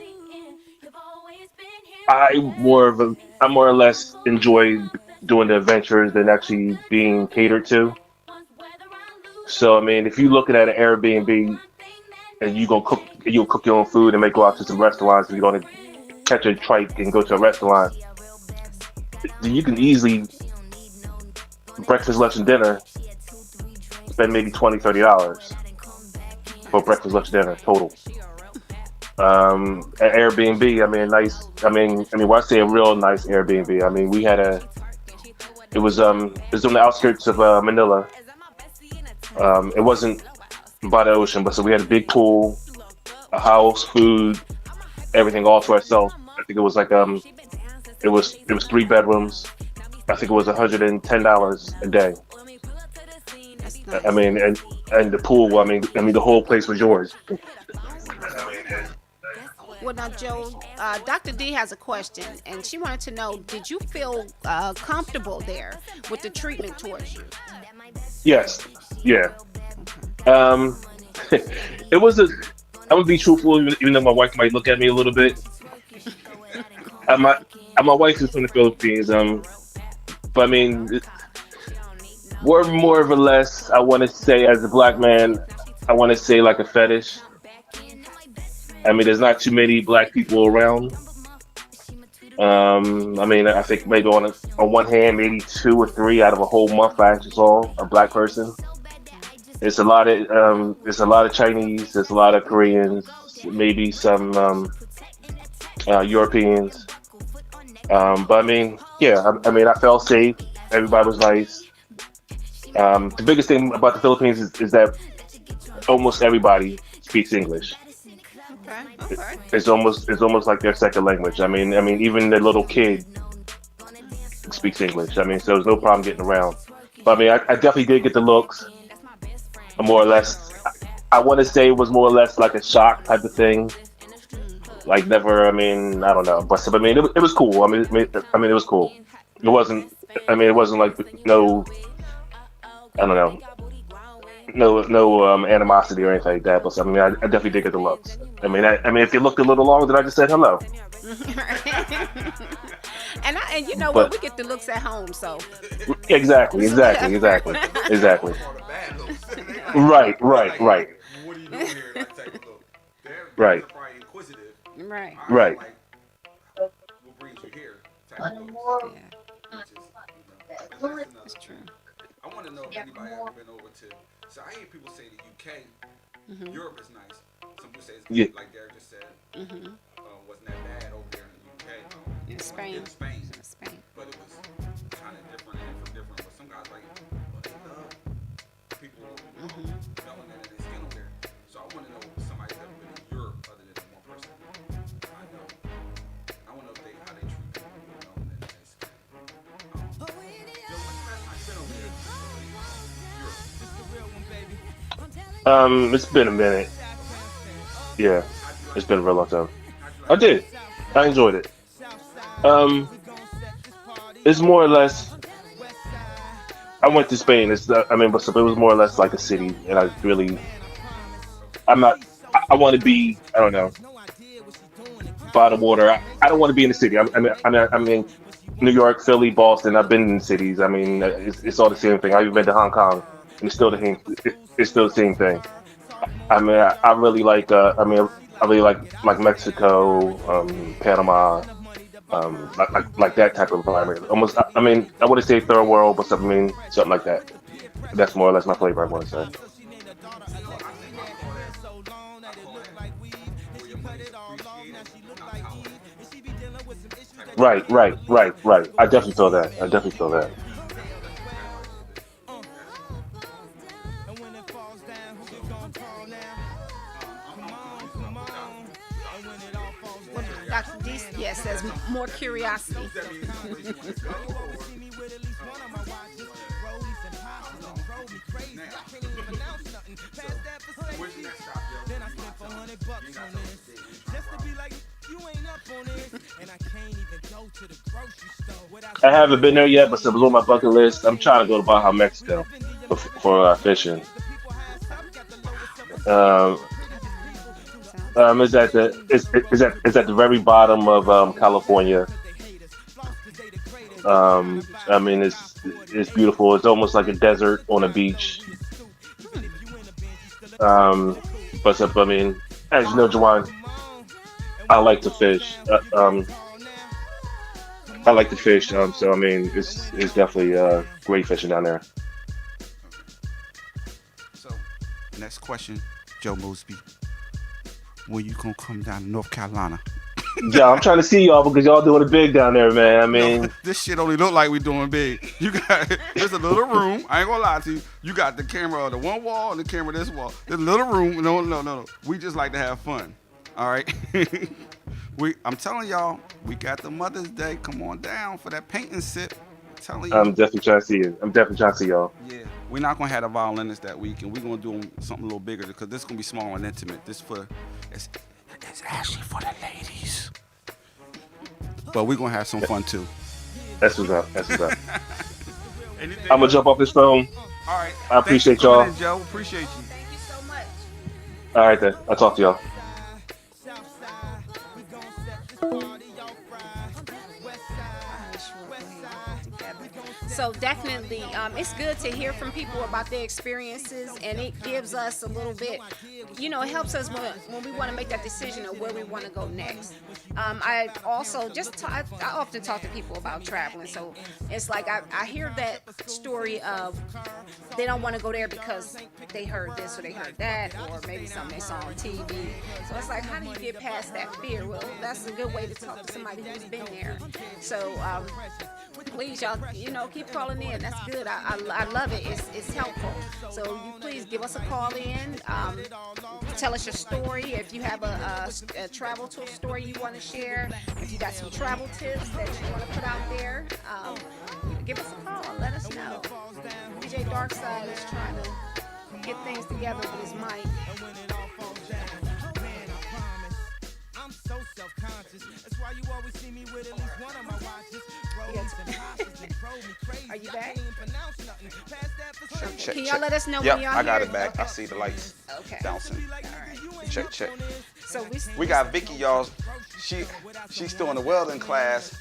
more of a I more or less enjoy doing the adventures than actually being catered to. So I mean, if you're looking at an Airbnb and you'll cook your own food and may go out to some restaurants and you're gonna catch a trike and go to a restaurant, then you can easily breakfast, lunch, and dinner spend maybe $20, $30 for breakfast, lunch, dinner total. At Airbnb, I mean, nice. When I say a real nice Airbnb, I mean we had it was on the outskirts of Manila. It wasn't by the ocean, but so we had a big pool, a house, food, everything all to ourselves. I think it was like it was 3 bedrooms. I think it was $110 a day.
That's
I
nice.
mean, and the pool. I mean, the whole place was yours.
Well, now, Joe, Dr. D has a question, and she wanted to know: did you feel comfortable there with the treatment towards you?
Yes, yeah. Um, it was a. I'm gonna be truthful, even though my wife might look at me a little bit. My my wife is from the Philippines. But I mean, we're more or less. I want to say, as a black man, I want to say like a fetish. I mean, there's not too many black people around. I mean, I think maybe on one hand, maybe two or three out of a whole month I actually saw a black person. It's a lot of Chinese, there's a lot of Koreans, maybe some Europeans. But I mean, yeah, I mean, I felt safe. Everybody was nice. The biggest thing about the Philippines is that almost everybody speaks English.
Okay, okay.
It's almost like their second language. I mean, even the little kid speaks English. I mean, so there's no problem getting around. But I mean, I definitely did get the looks, more or less. I want to say it was more or less like a shock type of thing. Like never. I mean, I don't know, but I mean, it was cool. I mean, it was cool. It wasn't. I mean, it wasn't like no. I don't know. No animosity or anything like that. But I mean, I definitely did get the looks. I mean, if you looked a little longer, then I just said hello.
And you know what?
But
We get the looks at home, so
exactly,
so
exactly,
whatever.
exactly, exactly.
Or the bad looks. They like,
Right,
they
right,
like,
right,
what are you doing here? That type of look. They're
right,
probably inquisitive.
Right.
Ours are
right.
like, what brings you here? Type of looks.
Yeah,
Which is, that's another
that's true.
thing. I want to know if anybody ever been over to. So I hear people say the UK, Europe is nice. Some people say it's
Yeah.
good, like Derek just said. Wasn't that bad over there in the UK?
In Spain.
In Spain,
In Spain.
but it was kind of different and from different. But some guys like, well, they love people, melanin in their skin over there. So I want to know if somebody's ever been in Europe other than one person. I know. I want to know if how they treat people, melanin in their skin. Joe, when's the last time you been over there? Europe.
It's been a minute. Yeah,
How'd you like
it's
it?
been a real long time.
How'd you
I
like it?
did. I enjoyed it. Um, it's more or less. I went to Spain. But so it was more or less like a city, and I really, I'm not. I want to be. I don't know, by the water. I don't want to be in the city. I mean, New York, Philly, Boston. I've been in cities. I mean, it's all the same thing. I've even been to Hong Kong, and it's still the same. It's still the same thing. I mean, I really like. I really like Mexico, Panama, like that type of environment. Almost. I mean, I wouldn't say third world, but something like that. That's more or less my flavor. I want to say.
I think I call that where your money's appreciated, not tolerated. Type of
Right, right, right, right. I definitely feel that. I definitely feel that.
that's what that right there. That's I'm confused.
says more curiosity.
I haven't been there yet, but it's below my bucket list. I'm trying to go to Baja, Mexico for fishing. Um, is at the is at the very bottom of California. I mean, it's beautiful. It's almost like a desert on a beach. I mean, as you know, Jawan, I like to fish. I like to fish. So I mean, it's definitely great fishing down there.
So, next question, Joe Mosby. When you gonna come down to North Carolina?
Yeah, I'm trying to see y'all because y'all doing it big down there, man. I
No,
mean,
this shit only look like we doing big. You got there's a little room. I ain't gonna lie to you. You got the camera on the one wall and the camera this wall. There's a little room. No. We just like to have fun. All right. I'm telling y'all, we got the Mother's Day. Come on down for that painting sip. I'm telling
I'm
you.
definitely trying to see you. I'm definitely trying to see y'all.
Yeah, we're not gonna have the violinist that week, and we're gonna do something a little bigger because this is gonna be small and intimate. It's actually for the ladies, but we're gonna have some fun too.
That's what's up. That's what's up.
Anything
I'm gonna
else?
jump off this phone.
All right.
I
Thanks for
appreciate
coming
y'all.
in, Joe. Appreciate you.
Thank you so much.
All right then. I'll talk to y'all.
So definitely, it's good to hear from people about their experiences, and it gives us a little bit, it helps us when we want to make that decision of where we want to go next. I also I often talk to people about traveling, so it's like I hear that story of they don't want to go there because they heard this or they heard that, or maybe something they saw on TV. So it's like, how do you get past that fear? Well, that's a good way to talk to somebody who's been there. So please, y'all, keep calling in. That's good. I love it. It's helpful. So you please give us a call in. Tell us your story. If you have a travel tour story you want to share, if you got some travel tips that you want to put out there, give us a call. Let us know. DJ Darkcyde is trying to get things together with his mic. I'm so self-conscious. That's why you always see me with at least one of my watches. Are you back? Can y'all let us know when y'all
I got
here?
it back.
Okay.
I see the lights bouncing.
All right.
Check.
So
We got Vicky, y'all. She's still in the welding class.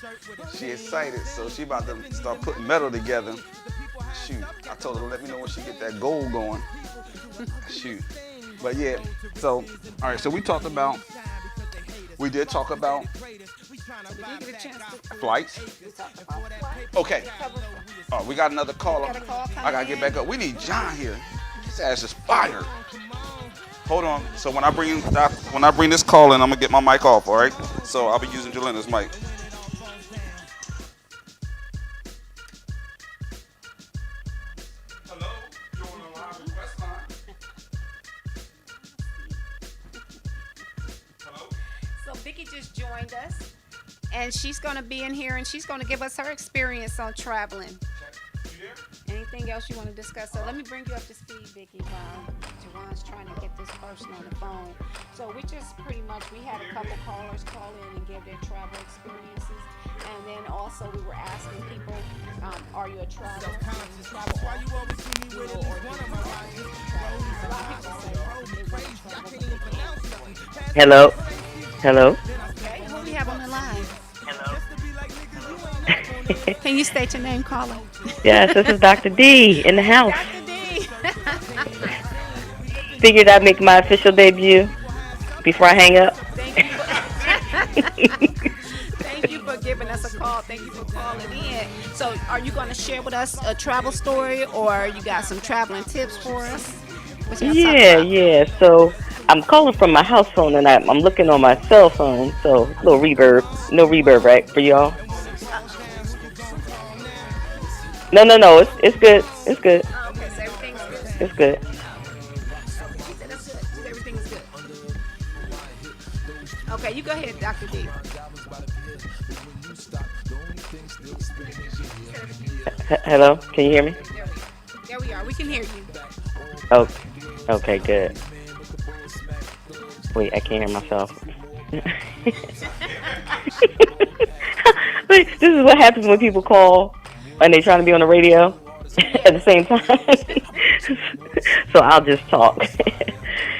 She excited, so she about to start putting metal together. Shoot, I told her to let me know when she get that gold going. Shoot, but yeah. So all right. So we did talk about
we did get a chance to
flights.
talk about flights.
Okay. Oh, we got another caller.
Got a call coming
I gotta get
in.
back up. We need John here. His ass is fired. Hold on. So when I bring this call in, I'm gonna get my mic off. All right. So I'll be using Jelena's mic. Hello. You're on the live request line. Hello.
So Vicky just joined us, and she's going to be in here, and she's going to give us her experience on traveling.
You there?
Anything else you want to discuss? So let me bring you up to speed, Vicky, while Jawan's trying to get this person on the phone. So we just we had a couple callers call in and give their travel experiences. And then also we were asking people, are you a traveler? Why you always see me with at least one of my a lot of people say they want to travel.
Hello. Hello.
Okay, who we have on the line? Can you state your name, caller?
Yes, this is Dr. D in the house.
Dr. D.
Figured I'd make my official debut before I hang up.
Thank you for giving us a call. Thank you for calling in. So, are you going to share with us a travel story, or you got some traveling tips for us? What you gonna talk about?
Yeah. So I'm calling from my house phone, and I'm looking on my cell phone. So a little reverb, no reverb, right, for y'all? No. It's good. It's good.
Okay, so everything's good.
It's good.
She said that's good. She said everything is good. Okay, you go ahead, Dr. D.
Hello, can you hear me?
There we are. We can hear you.
Oh, okay, good. Wait, I can't hear myself. Wait, this is what happens when people call and they trying to be on the radio at the same time. So I'll just talk.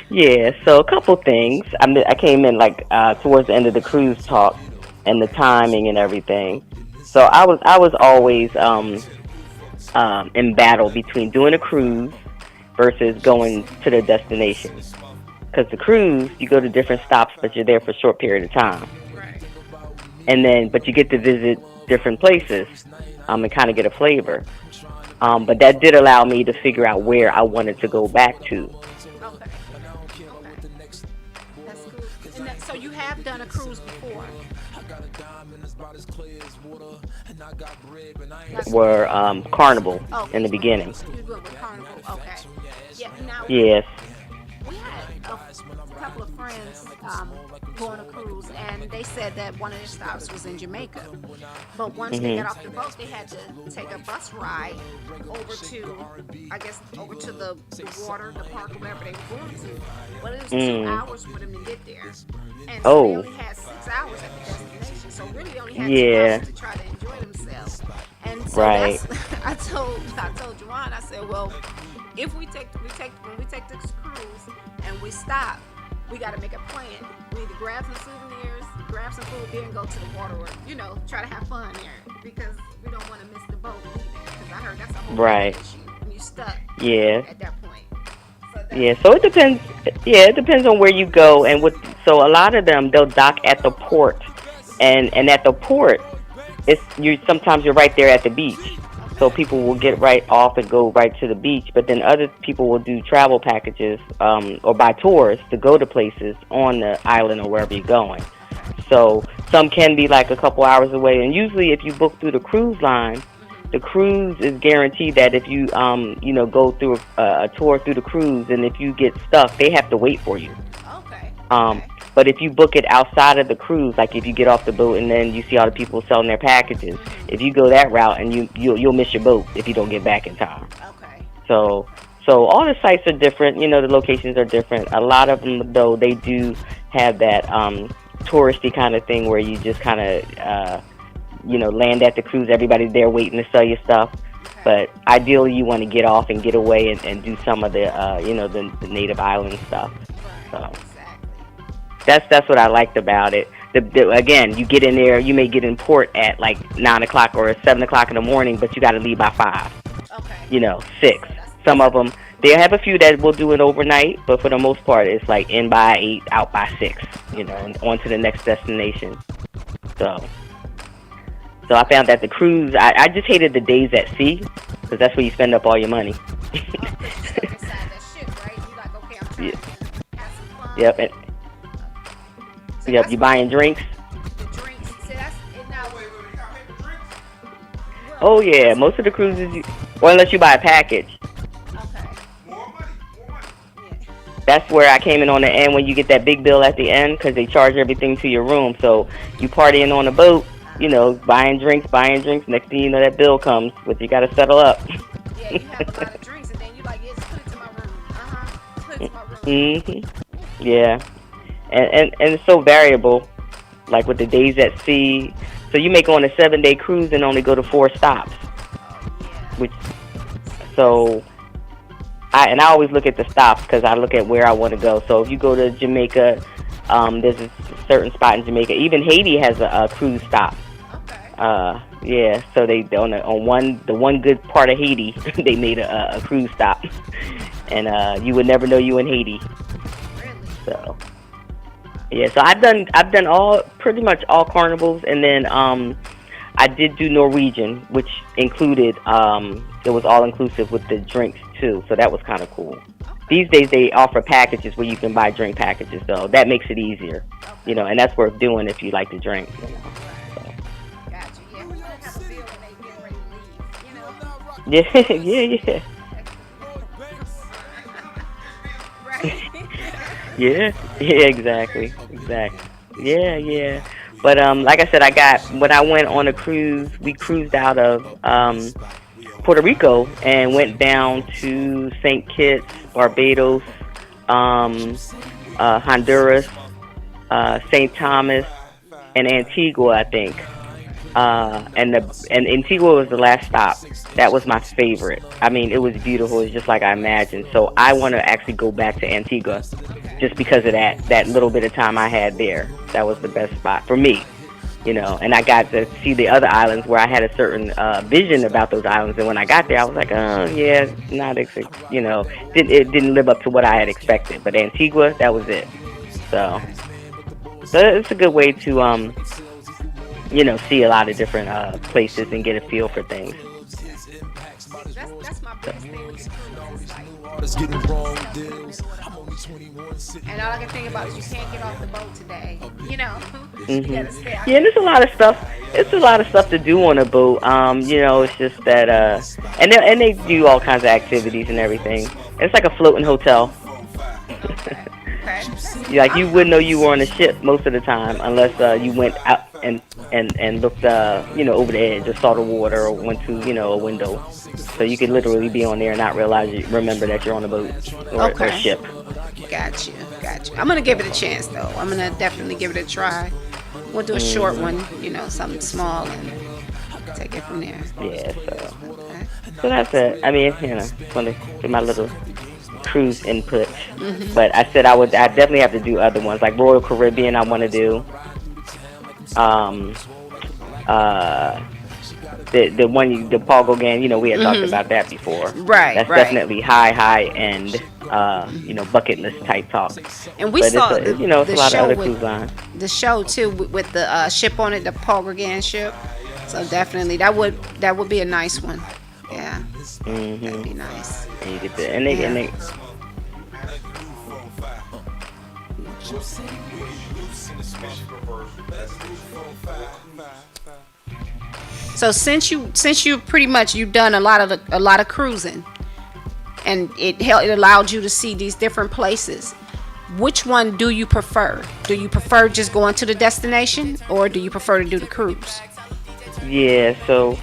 Yeah, so a couple things. I came in like towards the end of the cruise talk and the timing and everything. So I was always in battle between doing a cruise versus going to the destination. Because the cruise, you go to different stops, but you're there for a short period of time,
Right.
and then but you get to visit different places, and kind of get a flavor. But that did allow me to figure out where I wanted to go back to.
Okay. Okay. That's cool. And so you have done a cruise before.
Were Carnival in the
Okay.
beginning.
You went with Carnival. Okay. Yeah. Now
Yes.
we had a couple of friends go on a cruise, and they said that one of their stops was in Jamaica. But once they
Mhm.
got off the boat, they had to take a bus ride over to, I guess, over to the water, the park, or wherever they were going to. But it was 2 hours for them to get there. And so they
Oh.
only had 6 hours at the destination. So really, they only had
Yeah.
2 hours to try to enjoy themselves. And so
Right.
that's I told Juwan, I said, well, if when we take this cruise and we stop, we got to make a plan. We need to grab some souvenirs, grab some food, then go to the water, or try to have fun there because we don't want to miss the boat either. Because I heard that's a whole
Right.
issue when you stuck
Yeah.
at that point. So
Yeah, so it depends. Yeah, it depends on where you go and what. So a lot of them they'll dock at the port, and at the port, it's you. Sometimes you're right there at the beach, so people will get right off and go right to the beach. But then other people will do travel packages or buy tours to go to places on the island or wherever you're going. So some can be like a couple hours away, and usually if you book through the cruise line, the cruise is guaranteed that if you go through a tour through the cruise, and if you get stuck, they have to wait for you.
okay.
Um,
Okay.
but if you book it outside of the cruise, like if you get off the boat and then you see all the people selling their packages, if you go that route, and you'll miss your boat if you don't get back in time.
Okay.
So all the sites are different. The locations are different. A lot of them, though, they do have that touristy kind of thing where you just kind of land at the cruise. Everybody's there waiting to sell you stuff.
Okay.
But ideally, you want to get off and get away and do some of the the native island stuff.
Right.
So
Exactly.
that's what I liked about it. Again, you get in there, you may get in port at like 9 o'clock or 7 o'clock in the morning, but you got to leave by 5.
Okay.
6. Some of them, they have a few that will do it overnight, but for the most part, it's like in by 8, out by 6. And on to the next destination. So I found that the cruise, I just hated the days at sea, because that's where you spend up all your money.
Inside that ship, right? You like, okay, I'm trying to have some fun.
Yep, and,
So
yep,
that's
you buying drinks.
the drinks. See, that's it now.
Oh yeah, most of the cruises, or unless you buy a package.
Okay. Yeah.
That's where I came in on the end when you get that big bill at the end, because they charge everything to your room. So you partying on the boat, buying drinks. Next thing you know, that bill comes, but you got to settle up.
Yeah, you have a lot of drinks, and then you like, yeah, just put it to my room. Put it to my room.
Yeah, and it's so variable, like with the days at sea. So you may go on a 7-day cruise and only go to 4 stops, which so. I always look at the stops because I look at where I want to go. So if you go to Jamaica, there's a certain spot in Jamaica. Even Haiti has a cruise stop.
Okay.
Yeah. So they on the one good part of Haiti, they made a cruise stop, and you would never know you in Haiti.
Really?
So yeah. So I've done pretty much all carnivals, and then I did do Norwegian, which included it was all inclusive with the drinks too, so that was kind of cool. These days they offer packages where you can buy drink packages, though. That makes it easier, and that's worth doing if you like to drink. So.
Gotcha. Yeah, we don't have a bill when they get ready to leave,
Yeah.
Right.
Yeah, exactly. Yeah. But like I said, I got when I went on a cruise, we cruised out of Puerto Rico and went down to St. Kitts, Barbados, um, Honduras, St. Thomas, and Antigua, I think. And Antigua was the last stop. That was my favorite. I mean, it was beautiful. It's just like I imagined. So I want to actually go back to Antigua, just because of that little bit of time I had there. That was the best spot for me, And I got to see the other islands where I had a certain vision about those islands. And when I got there, I was like, oh yeah, not it didn't live up to what I had expected. But Antigua, that was it. So it's a good way to see a lot of different places and get a feel for things.
That's my biggest thing with and all I can think about is you can't get off the boat today. You gotta stay out.
Yeah, and there's a lot of stuff. It's a lot of stuff to do on a boat. It's just that, and they do all kinds of activities and everything. It's like a floating hotel.
Okay.
Like you wouldn't know you were on a ship most of the time unless you went out and looked over the edge or saw the water or went to a window. So you could literally be on there and not remember that you're on a boat or a ship.
Gotcha. I'm gonna give it a chance though. I'm gonna definitely give it a try. We'll do a short one, something small and take it from there.
Yeah.
Okay.
So that's it. I mean, just want to get my little cruise input.
Mm-hmm.
But I said I definitely have to do other ones like Royal Caribbean. I want to do. The one, the Paul Gauguin, we had talked about that before.
Right.
That's definitely high end, bucket list type talk.
And we saw
it's a lot of other cruise lines.
The show too with the ship on it, the Paul Gauguin ship. So definitely that would be a nice one. Yeah.
Mm-hmm.
That'd be nice.
And you get the and they.
So since you pretty much you've done a lot of cruising, and it allowed you to see these different places, which one do you prefer? Do you prefer just going to the destination, or do you prefer to do the cruise?
Yeah, so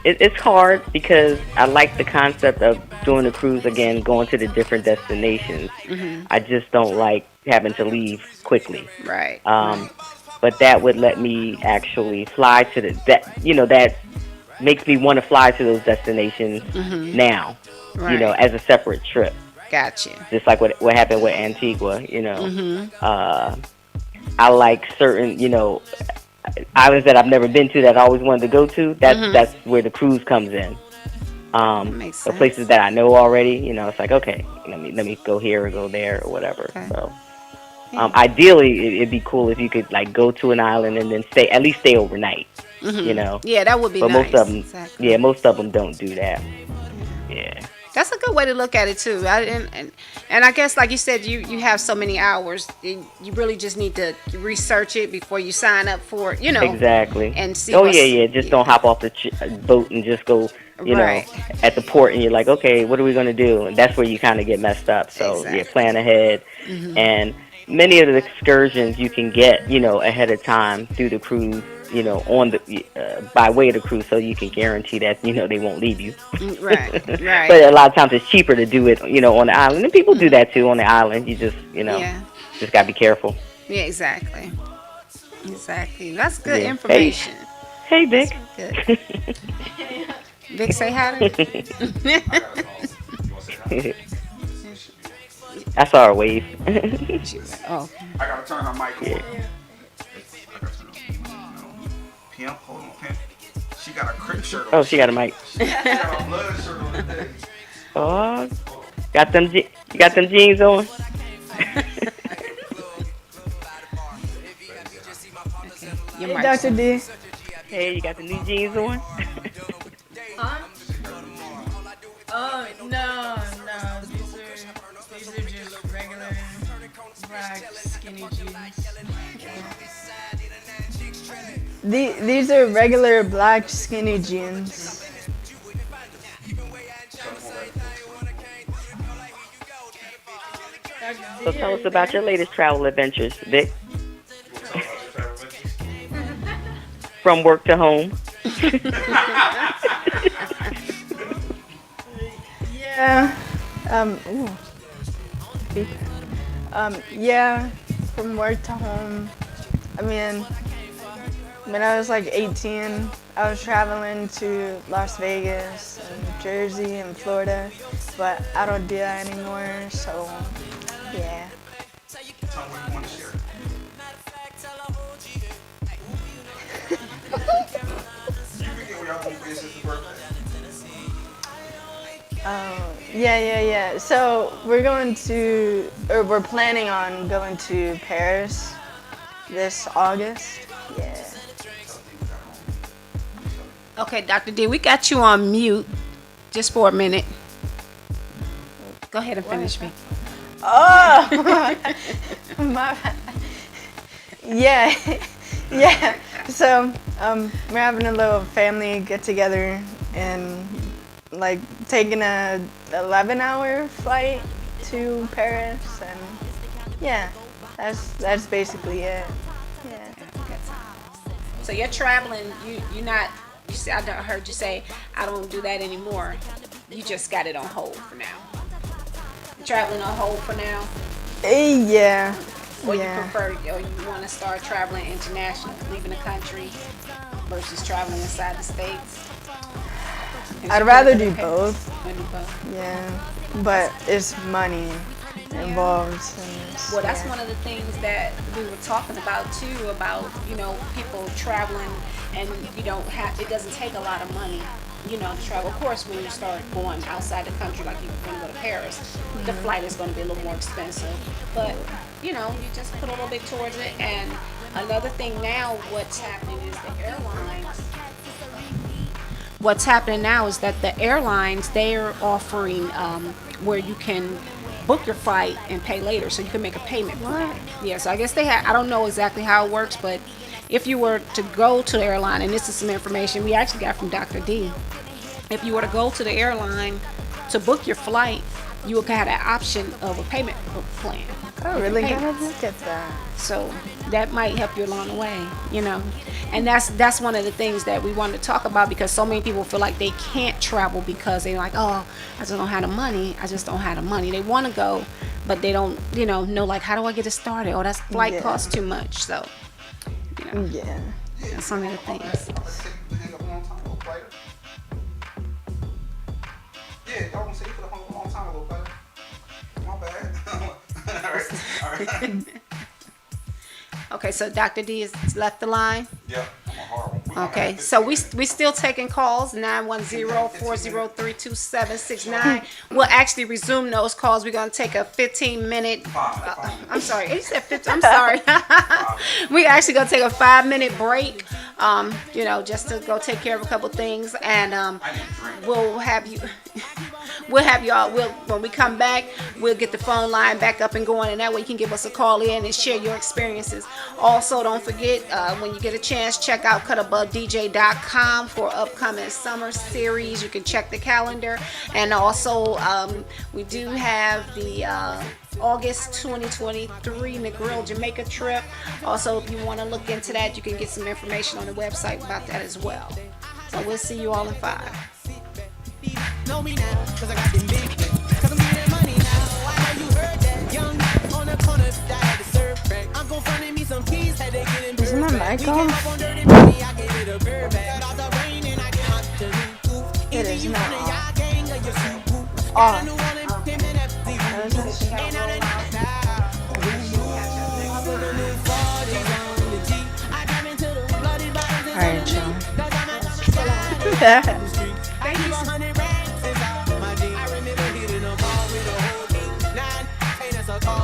it's hard because I like the concept of doing a cruise again, going to the different destinations.
Mm-hmm.
I just don't like having to leave quickly.
Right.
But that would let me actually fly to that makes me want to fly to those destinations now,
right.
As a separate trip.
Gotcha.
Just like what happened with Antigua,
Mm-hmm.
I like certain, islands that I've never been to that I always wanted to go to. That's where the cruise comes in.
Makes
The
sense.
places that I know already, it's like, okay, let me go here or go there or whatever.
Okay.
So, ideally, it'd be cool if you could like go to an island and then at least stay overnight.
Mm-hmm. Yeah, that would be
but
nice.
Most of them don't do that. Yeah.
That's a good way to look at it too. And I guess, like you said, you have so many hours. You really just need to research it before you sign up for it.
Exactly.
And see.
Just don't hop off the boat and just go.
Right.
At the port, and you're like, okay, what are we gonna do? And that's where you kind of get messed up. So plan ahead.
Mm-hmm.
And many of the excursions you can get, ahead of time through the cruise. On the by way of the cruise, so you can guarantee that they won't leave you.
Right.
But a lot of times it's cheaper to do it, on the island, and people do that too on the island. You just, just gotta be careful.
Yeah, exactly. That's good information.
Hey, Vic.
Good. Vic, say hi.
I saw her wave.
Oh.
I gotta turn her mic on. Pimp, hold on, Pimp. She got a Crip shirt on.
Oh, she got a mic.
She got a blood shirt on today.
Oh, you got them jeans on?
Hey,
Dr. D.
Hey, you got the new jeans on?
Huh? Oh, no. These are just regular black skinny jeans. These are regular black skinny jeans.
So tell us about your latest travel adventures, Vic. from work to home.
Yeah. Ooh. Yeah, from work to home. I mean, when I was like 18, I was traveling to Las Vegas and Jersey and Florida, but I don't do that anymore, so yeah.
Tell me what you want to share. You forget where y'all going for your sister's birthday?
Yeah. So we're planning on going to Paris this August. Yeah.
Okay, Dr. D, we got you on mute just for a minute. Go ahead and finish me.
Oh, my bad. Yeah, yeah. So we're having a little family get together and like taking a 11-hour flight to Paris, and yeah, that's basically it. Yeah.
So you're traveling. You're not. You say, I heard you say I don't do that anymore. You just got it on hold for now. Traveling on hold for now.
Yeah.
Or
Yeah.
you prefer, or you want to start traveling international, leaving the country versus traveling inside the states?
I'd rather do
Paris.
both.
Wanna do both.
Yeah, but it's money involved. And
Well, that's
yeah.
one of the things that we were talking about too, about, people traveling and it doesn't take a lot of money, to travel. Of course, when you start going outside the country, like you're going to go to Paris, the flight is going to be a little more expensive. But, you just put a little bit towards it. And another thing now, what's happening is the airlines. What's happening now is that the airlines, they're offering where you can book your flight and pay later, so you can make a payment. What? Yeah, so I guess I don't know exactly how it works, but if you were to go to the airline, and this is some information we actually got from Dr. D, if you were to go to the airline to book your flight, you would have an option of a payment plan.
I really gotta look at that.
So that might help you along the way, And that's one of the things that we wanted to talk about, because so many people feel like they can't travel because they're like, oh, I just don't have the money. I just don't have the money. They want to go, but they don't, know, like, how do I get it started? Oh, that flight costs too much. So,
Yeah.
that's some of the things.
Yeah, y'all gonna say you could have hung a long time ago, player. My bad. All right.
Okay, so Dr. D has left the line.
Yeah, I'm a hard one.
Okay, so we still taking calls, 910-403-2769. We'll actually resume those calls. We're going to take a 15-minute, I'm sorry, he said 15, I'm sorry. We actually going to take a 5-minute break, just to go take care of a couple things, and we'll have you... We'll have y'all, when we come back, we'll get the phone line back up and going, and that way you can give us a call in and share your experiences. Also, don't forget, when you get a chance, check out cutabovedj.com for upcoming summer series. You can check the calendar. And also, we do have the August 2023 Negril Jamaica trip. Also, if you want to look into that, you can get some information on the website about that as well. So we'll see you all in 5.
Know me now, cause I got them big cause I'm getting money now. I know you heard that. Young on the corner, I had to serve back. I'm gon' front me some keys, had to get in.
Isn't my mic off?
On dirty money, I gave it a bird back. Out the rain and I get out to
It is
you
not
from the
off.
y'all gang or you
Off. Alright, y'all.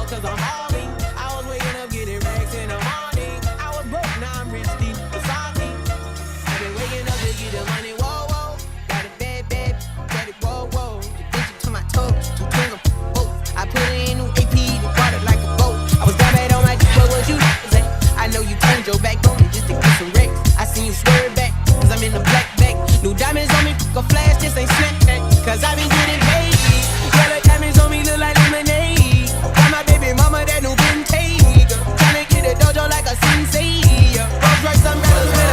Cause I'm hauling. I was waking up getting racks in the morning. I was broke, now I'm rich deep. Salty. I've been waking up to get the money. Whoa, whoa. Got a bad, got it, whoa, whoa. Addicted to my toes, to finger. Whoa. I put it in new AP, and brought it like a boat. I was down bad on my dick, what you say? I know you turned your back on me just to get some wrecks. I seen you swerve back, cause I'm in the black bag. New diamonds on me, go flash, this ain't snapback. Cause I been getting paid. Yellow diamonds on me look like lemonade. My baby mama that new vintage. Tryna get a dojo like a sensei. Rolls Royce umbrellas with a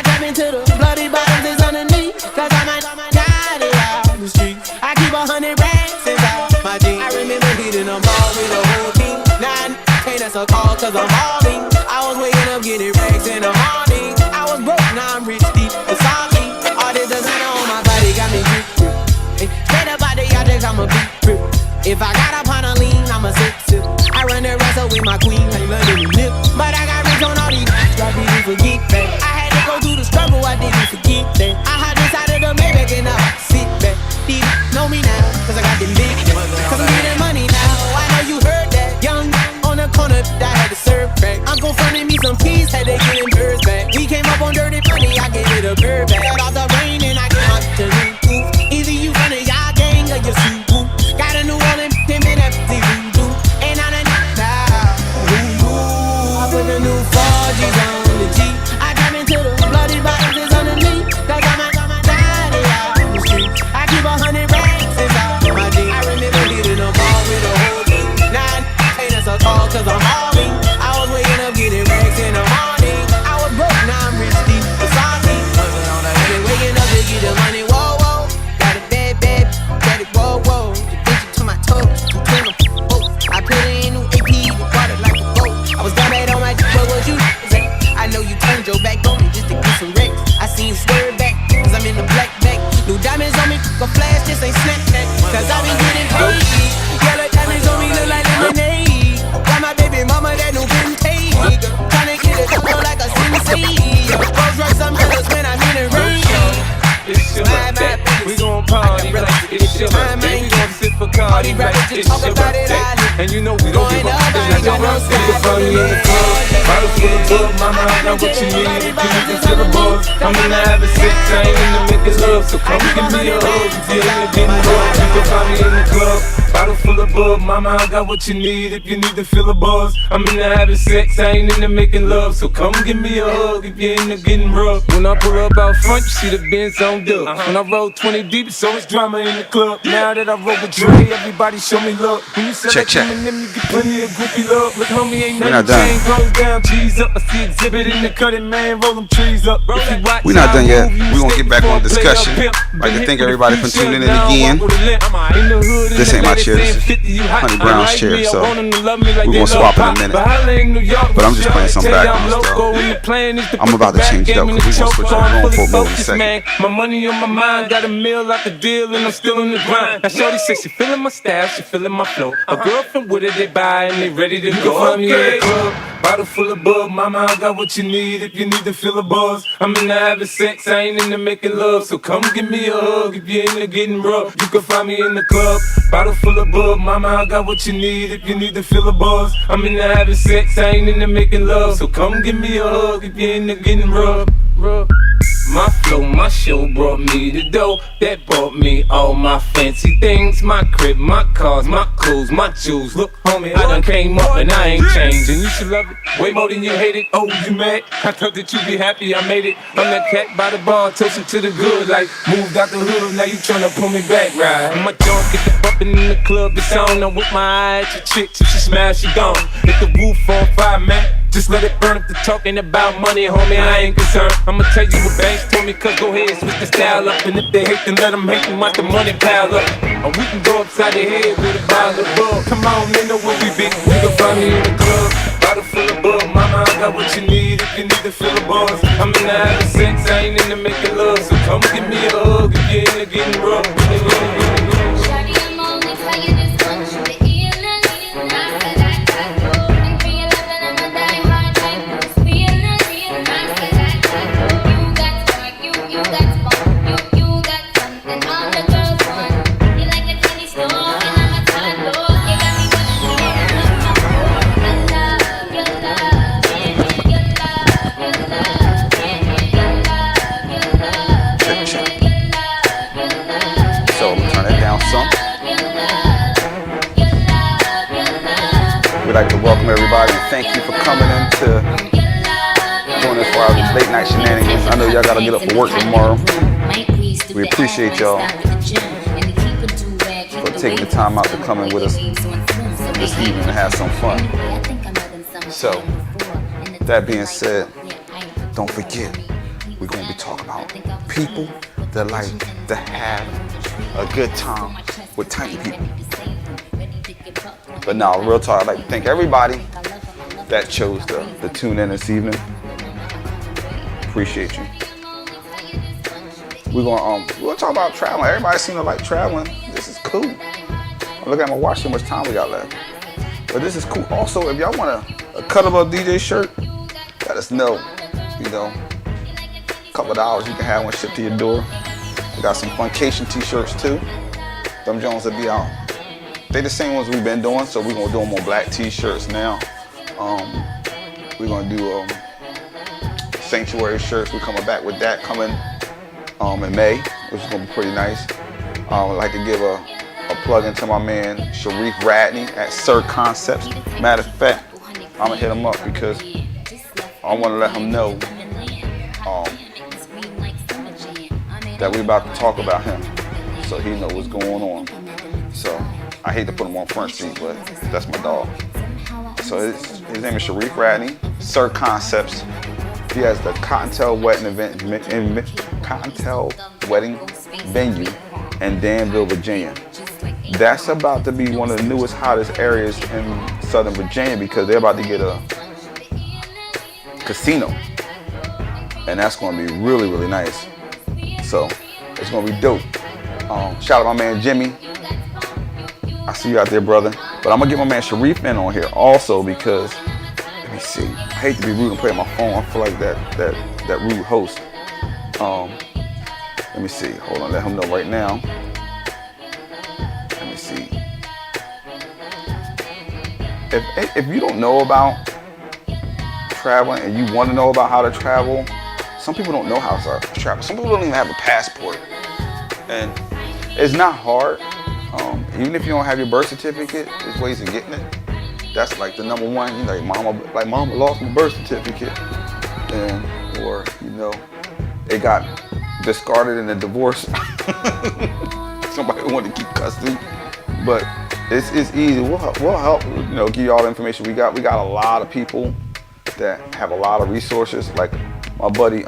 tap into the bloody bottoms is underneath. Cause I might got it out the streets. I keep 100 racks inside my jeans. I remember hitting them all with the whole team. Now can't answer a call cause I'm hauling. I was waking up getting racks in the morning. I was broke, now I'm rich deep. It's all me. All this designer on my body got me drip. Straight up out the objects, I'm a big trip. If I got up on a lean, I'm a sip. I run the rest up with my queen, ain't letting me nip. But I got rich on all these, I didn't forget that. I had to go through the struggle, I didn't forget that. I had decided to make back and I sit back. These know me now, cause I got them big. Cause I'm getting money now, I know you heard that. Young on the corner, I had to serve back. Uncle fronted me some keys, had to get them birds back. We came up on dirty money, I gave it a bird back. Got off the rain and I came up to new proof. Either you run a y'all gang or you sue. Got a new Orleans, them in that voodoo. And I'm a now. I put the new 4Gs on the G. I tap into the bloody bottoms is underneath. Cause I'm a daddy out the streets. I keep 100 racks inside my jeans. I remember hitting them all with the whole team. Now ain't that's a call cause I'm hauling. I was waking up getting racks in the morning. I was broke, now I'm rich deep. It's all me. I've been waking up to get the money, whoa, whoa. Got a bad, daddy, whoa, whoa. My toes, I put it in new AP, bought it like a boat. I was down bad on my dick, what was you say? I know you turned your back on me just to get some wrecks. I seen you swerve back, cause I'm in the black back. New diamonds on me, go flash, this ain't Snapchat. Cause I been getting paid. Yellow diamonds on me look like lemonade. Got my baby mama that new vintage. Tryna get it up like a sensei. Rose Royce umbrellas when I'm in the rain.
It's your birthday, we gon' party like it's your birthday. We gon' sip a party like it's your birthday. And you know we gon' give up, it's not your birthday. You can find me in the club, bottle full of bug. Mama, I got what you need if you need to feel the buzz. I'm into having sex, I ain't into making love. So come give me a hug if you're into getting rough. You can find me in the club, bottle full of bug. Mama, I got what you need if you need to feel the buzz. I'm into having sex, I ain't into making love. So come give me a hug if you're into getting rough. When I pull up out front, you see the Benz on dub. When I roll 20 deep, so it's drama in the club. Now that I roll with Dre, everybody show me love. When you
Check.
them, you get plenty of groupie love. Look, homie, ain't
We're not
nothing
done.
changed. Goes down, cheese up. I see exhibit in the cutting, man. Roll them trees up.
We're not done yet. We're gonna get back on discussion. I'd like to thank everybody for tuning in again. This ain't my chair, this is Honey Brown's chair, so we're gonna swap in a minute. But I'm just playing some background stuff. I'm about to change it up because we're gonna switch over on for mode in a second.
My money on my mind, got a meal out the deal, and I'm still in the grind. Now shorty says she feeling my style, she feeling my flow. A girlfriend with it, they buy and they ready to go. Find me in the club, bottle full of bug. Mama, I got what you need if you need to feel a buzz. I'm into having sex, I ain't into making love. So come give me a hug if you're into getting rough. You can find me in the club, bottle full of bug. Mama, I got what you need if you need to feel a buzz. I'm into having sex, I ain't into making love. So come give me a hug if you're into getting rough. My flow, my show brought me the dough that bought me all my fancy things. My crib, my cars, my clothes, my jewels. Look, homie, I done came up and I ain't changed. And you should love it way more than you hate it. Oh, you mad? I thought that you'd be happy I made it. I'm that cat by the bar, toasting to the good. Like, moved out the hood, now you tryna pull me back, right? And my joint get the bumpin' in the club, it's on. I'm with my eyes, your chick, if she smash, she gone. Hit the roof on fire, man. Just let it burn if the talking about money, homie, I ain't concerned. I'ma tell you what banks told me, cause go ahead, switch the style up. And if they hate, then let them hate them, watch the money pile up. Or we can go upside the head with a bottle of bug. Come on, they know where we be. You can find me in the club, bottle full of bug. Mama, I got what you need if you need to feel a buzz. I'm into having sex, I ain't into making love. So come give me a hug if you're into getting rough.
Shawty, I'm only telling this much, the illness. I said I got you. And 311, I'm a die-hard like this feeling. I said I got you. You got spark, you got spark, you got something all the girls want. You like a candy store, and I'm a toddler. You got me wanna see it, I love my boy. Your love, yeah, your love, yeah, your love, yeah, your love,
So I'm gonna turn it down some. We'd like to welcome everybody and thank you for coming in to join us for our late night shenanigans. I know y'all gotta get up for work tomorrow. We appreciate y'all for taking the time out to come in with us this evening and have some fun. So, that being said, don't forget, we're gonna be talking about people that like to have a good time with tiny people. But now, real talk, I'd like to thank everybody that chose to tune in this evening. Appreciate you. We're gonna talk about traveling. Everybody seems to like traveling. This is cool. I'm looking at my watch, how much time we got left. But this is cool. Also, if y'all want a Cut Above DJ shirt, let us know. You know, a couple of dollars, you can have one shipped to your door. We got some Funcation t-shirts too. Them Jones will be out. They the same ones we've been doing, so we're gonna do them on black t-shirts now. We're gonna do Sanctuary shirts. We're coming back with that coming in May, which is gonna be pretty nice. I'd like to give a plug into my man Sharif Radney at Sir Concepts. Matter of fact, I'm gonna hit him up because I want to let him know that we're about to talk about him, so he knows what's going on. So I hate to put him on Front Street, but that's my dog. So his name is Sharif Radney, Sir Concepts. He has the Cottontail Wedding venue in Danville, Virginia. That's about to be one of the newest, hottest areas in Southern Virginia because they're about to get a casino, and that's going to be really, really nice. So it's going to be dope. Shout out my man Jimmy. I see you out there, brother. But I'm going to get my man Sharif in on here also because, let me see. I hate to be rude and play on my phone. I feel like that rude host. Let me see. Hold on. Let him know right now. Let me see. If you don't know about traveling and you want to know about how to travel, some people don't know how to travel. Some people don't even have a passport. And it's not hard. Even if you don't have your birth certificate, there's ways of getting it. That's like the number one. You know, mama lost my birth certificate, or you know, it got discarded in a divorce. Somebody wanted to keep custody, but it's easy. We'll help. You know, give you all the information we got. We got a lot of people that have a lot of resources. Like my buddy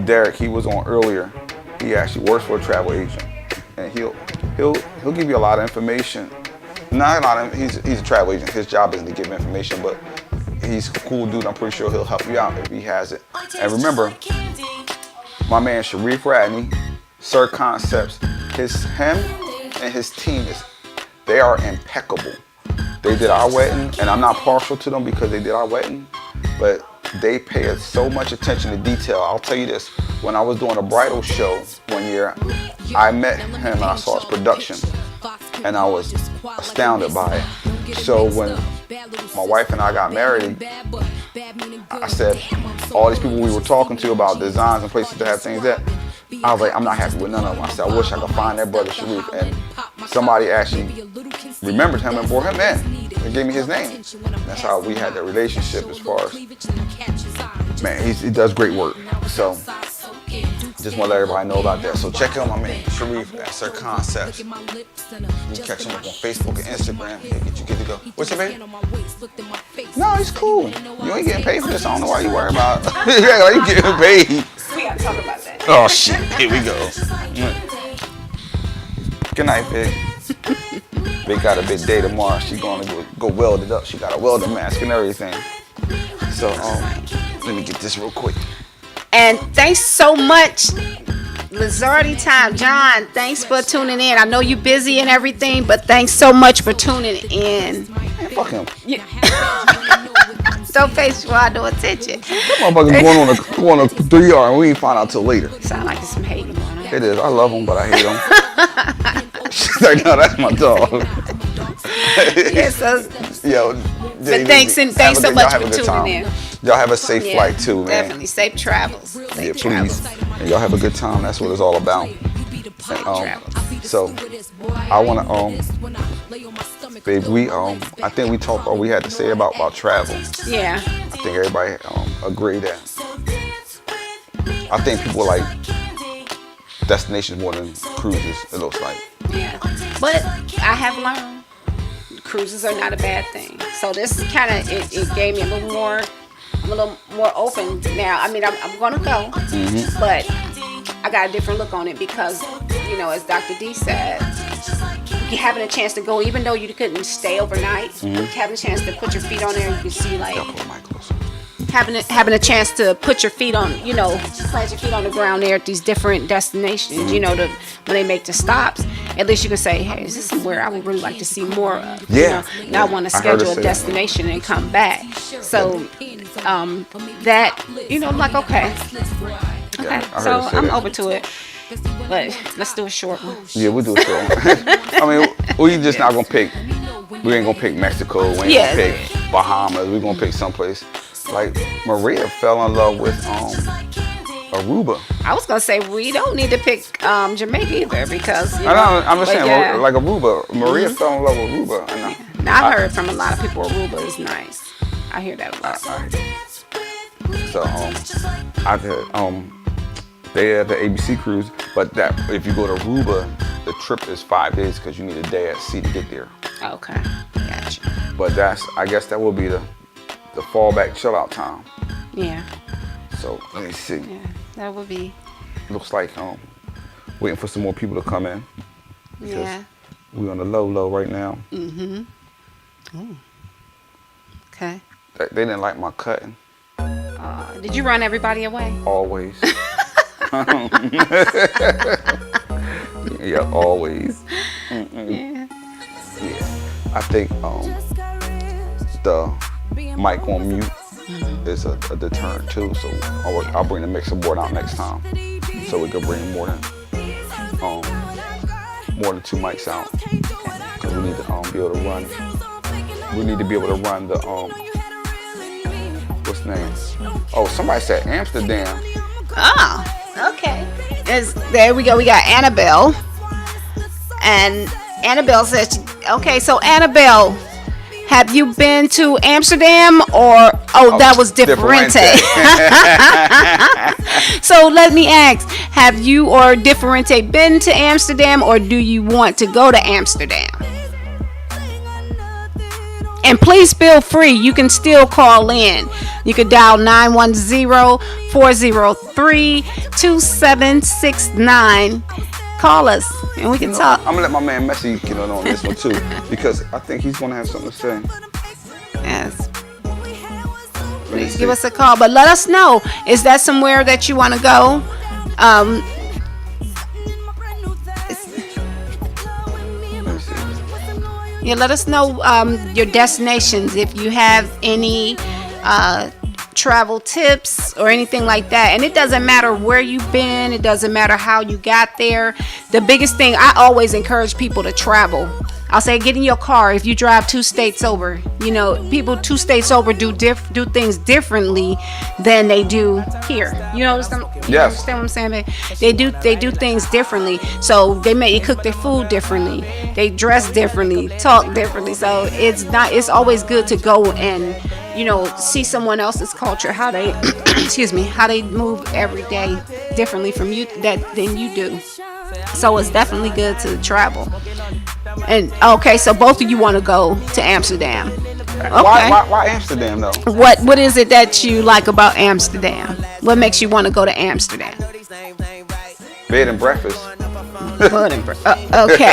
Derek, he was on earlier. He actually works for a travel agent, and he'll give you a lot of information. Not a lot of, he's a travel agent. His job isn't to give information, but he's a cool dude. I'm pretty sure he'll help you out if he has it. And remember, my man Sharif Radney, Sir Concepts, him and his team they are impeccable. They did our wedding, and I'm not partial to them because they did our wedding, but they pay so much attention to detail. I'll tell you this, when I was doing a bridal show one year, I met him and I saw his production, and I was astounded by it. So when my wife and I got married, I said, all these people we were talking to about designs and places to have things at, I was like, I'm not happy with none of them. I said, I wish I could find that brother Sharif. And somebody actually remembered him and brought him in and gave me his name. That's how we had that relationship as far as, man, he does great work. So just want to let everybody know about that. So check out my man Sharif at Sir Concepts. You can catch him up on Facebook and Instagram. He'll get you good to go. What's your name? No, he's cool. You ain't getting paid for this. I don't know why you worry about it. Yeah, like you getting paid.
We gotta talk about that.
Oh shit, here we go. Good night, Big. Big got a big day tomorrow. She gonna go weld it up. She got a welding mask and everything. So let me get this real quick.
And thanks so much, Lizardi Time. John, thanks for tuning in. I know you're busy and everything, but thanks so much for tuning in.
Man, fuck him.
Don't pay Schwa no attention.
That motherfucker's going on a 3R and we ain't find out till later.
Sound like there's some hating going on.
It is. I love him, but I hate him. She's like, no, that's my dog.
Yes,
Yo,
but thanks so much for tuning in.
Y'all have a safe flight too, man.
Definitely safe travels.
Yeah, please. And y'all have a good time. That's what it's all about. And, so I want to babe, I think we talked all we had to say about travel.
Yeah.
I think everybody agree that. I think people like destinations more than cruises, it looks like.
Yeah. But I have learned cruises are not a bad thing. So this kind of, it gave me a little more I'm a little more open now. I mean, I'm gonna go, but I got a different look on it because, you know, as Dr. D said, you having a chance to go, even though you couldn't stay overnight, having a chance to put your feet on there, you can see like having a chance to put your feet on, you know, plant your feet on the ground there at these different destinations, you know, when they make the stops. At least you can say, hey, is this somewhere I would really like to see more of?
Yeah.
You know? Now I want to schedule a destination and come back. So that, you know, I'm like, okay. Okay, so I'm over to it. But let's do a short one.
Yeah, we'll do a short one. I mean, we just not gonna pick. We ain't gonna pick Mexico. We ain't gonna pick Bahamas. We gonna pick someplace. Like Maria fell in love with Aruba.
I was gonna say we don't need to pick Jamaica either because you know,
I'm just saying like Aruba. Maria fell in love with Aruba.
Now I've heard from a lot of people Aruba is nice. I hear that a lot.
So I did they had the ABC cruise, but that if you go to Aruba, the trip is 5 days because you need a day at sea to get there.
Okay, gotcha.
But I guess that will be the fallback chill out time.
Yeah.
So let me see.
Yeah, that would be.
Looks like waiting for some more people to come in.
Yeah.
We're on the low right now.
Ooh. Okay.
They didn't like my cutting.
Did you run everybody away?
Always. Yeah, always.
Yeah.
I think the mic on mute is a deterrent too. So I'll bring the mixer board out next time, so we could bring more than 2 mics out. Cause we need to be able to run. We need to be able to run the what's the name? Oh, somebody said Amsterdam.
Oh, okay. There we go. We got Annabelle. And Annabelle says, okay, so Annabelle, have you been to Amsterdam or, that was Differente. So let me ask, have you or Differente been to Amsterdam or do you want to go to Amsterdam? And please feel free. You can still call in. You could dial 910-403-2769. Call us and we can talk.
I'm gonna let my man Messi get on this one too because I think he's gonna have something to say.
Yes. Please give us a call, but let us know. Is that somewhere that you want to go? Yeah, let us know your destinations if you have any travel tips or anything like that. And it doesn't matter where you've been, it doesn't matter how you got there. The biggest thing, I always encourage people to travel. I'll say get in your car. If you drive 2 states over, you know, people 2 states over do things differently than they do here. You understand what I'm saying, babe? They do things differently. So they cook their food differently. They dress differently, talk differently. So it's always good to go and, you know, see someone else's culture, how they how they move every day differently from you than you do. So it's definitely good to travel. And okay, so both of you want to go to Amsterdam. Okay.
Why Amsterdam though?
What is it that you like about Amsterdam? What makes you want to go to Amsterdam?
Bed and breakfast.
Okay.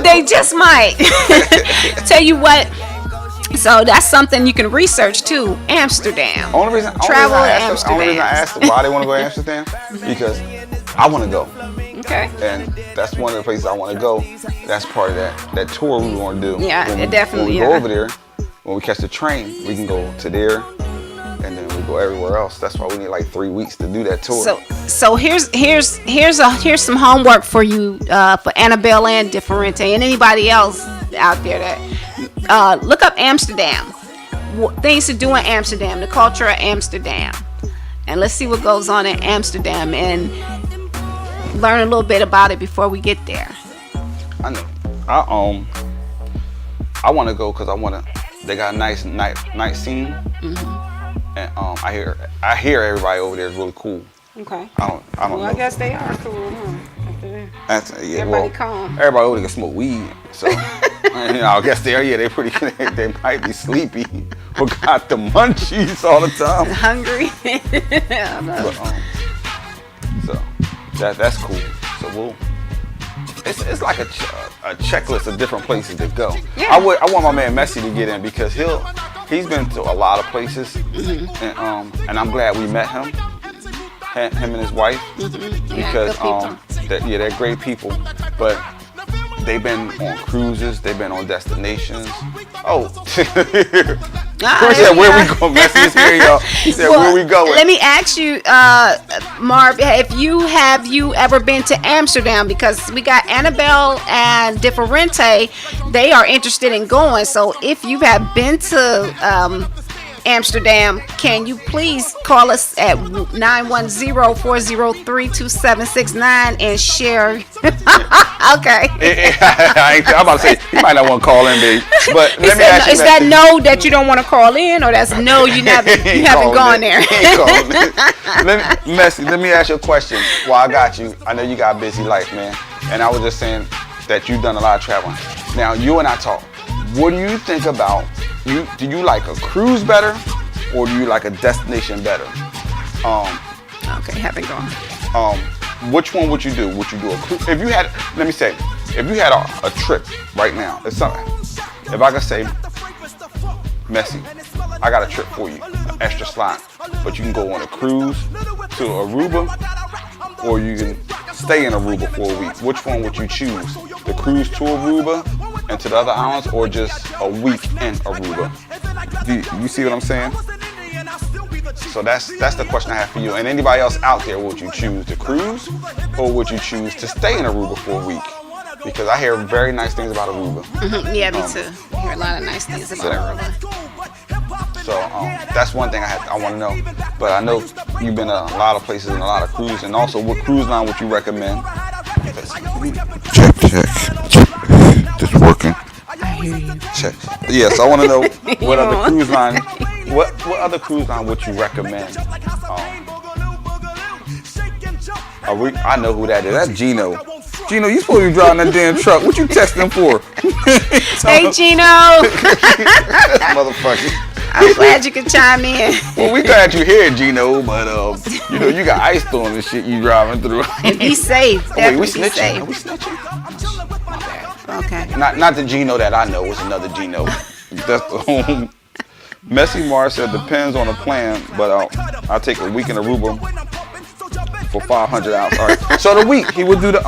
They just might. Tell you what. So that's something you can research too. Amsterdam.
Only reason I asked why they want to go to Amsterdam because I want to go.
Okay.
And that's one of the places I want to go. That's part of that tour we want to do.
Yeah,
when we go over there, when we catch the train, we can go to there, and then we go everywhere else. That's why we need like 3 weeks to do that tour.
So here's some homework for you for Annabelle and Differente and anybody else out there that look up Amsterdam, things to do in Amsterdam, the culture of Amsterdam, and let's see what goes on in Amsterdam and learn a little bit about it before we get there.
I know. I want to go because they got a nice night scene, and I hear everybody over there is really cool.
Okay.
I don't know.
I guess they are cool. Huh?
Yeah,
Everybody calm.
Everybody over there can smoke weed, so I guess they pretty. They might be sleepy or got the munchies all the time.
Hungry.
But, so that's cool. So it's like a checklist of different places to go.
Yeah.
I want my man Messi to get in because he's been to a lot of places, and I'm glad we met him and his wife because they're great people, but they've been on cruises, they've been on destinations. Oh. He said, where we going? Messi is here, y'all. He said, where we going?
Let me ask you, Marv, have you ever been to Amsterdam? Because we got Annabelle and Differente. They are interested in going. So if you have been to Amsterdam, can you please call us at 910-403-2769 and share? Okay.
I'm about to say, you might not want to call in, babe. But let me ask you,
is that no that you don't want to call in, or that's no you haven't gone there?
Messi, let me ask you a question. Well, I got you. I know you got a busy life, man. And I was just saying that you've done a lot of traveling. Now, you and I talk. What do you think about, do you like a cruise better, or do you like a destination better?
Okay, haven't gone.
Which one would you do? Would you do a cruise? If you had, let me say, if you had a trip right now, if I could say, Messi, I got a trip for you, an extra slot, but you can go on a cruise to Aruba, or you can stay in Aruba for a week. Which one would you choose? The cruise to Aruba and to the other islands, or just a week in Aruba? Do you see what I'm saying? So that's the question I have for you. And anybody else out there, would you choose the cruise, or would you choose to stay in Aruba for a week? Because I hear very nice things about Aruba.
Yeah, me too. I hear a lot of nice things about Aruba.
So that's one thing I want to know. But I know you've been a lot of places and a lot of cruises. And also, what cruise line would you recommend? Check. This is working.
I hear you.
Check. Yes, I want to know what other cruise line. What other cruise line would you recommend? I know who that is. That's Gino. Gino, you supposed to be driving that damn truck. What you texting for?
Hey, Gino.
Motherfucker.
I'm glad you could chime in.
Well, we glad you here, Gino, but you got ice on the shit you driving through.
And be safe.
Wait, we snitching? Are we snitching?
Okay.
Not the Gino that I know. It's another Gino. That's the home. Messi Mar said depends on the plan, but I'll take a week in Aruba for $500 out. All right. So the week he would do the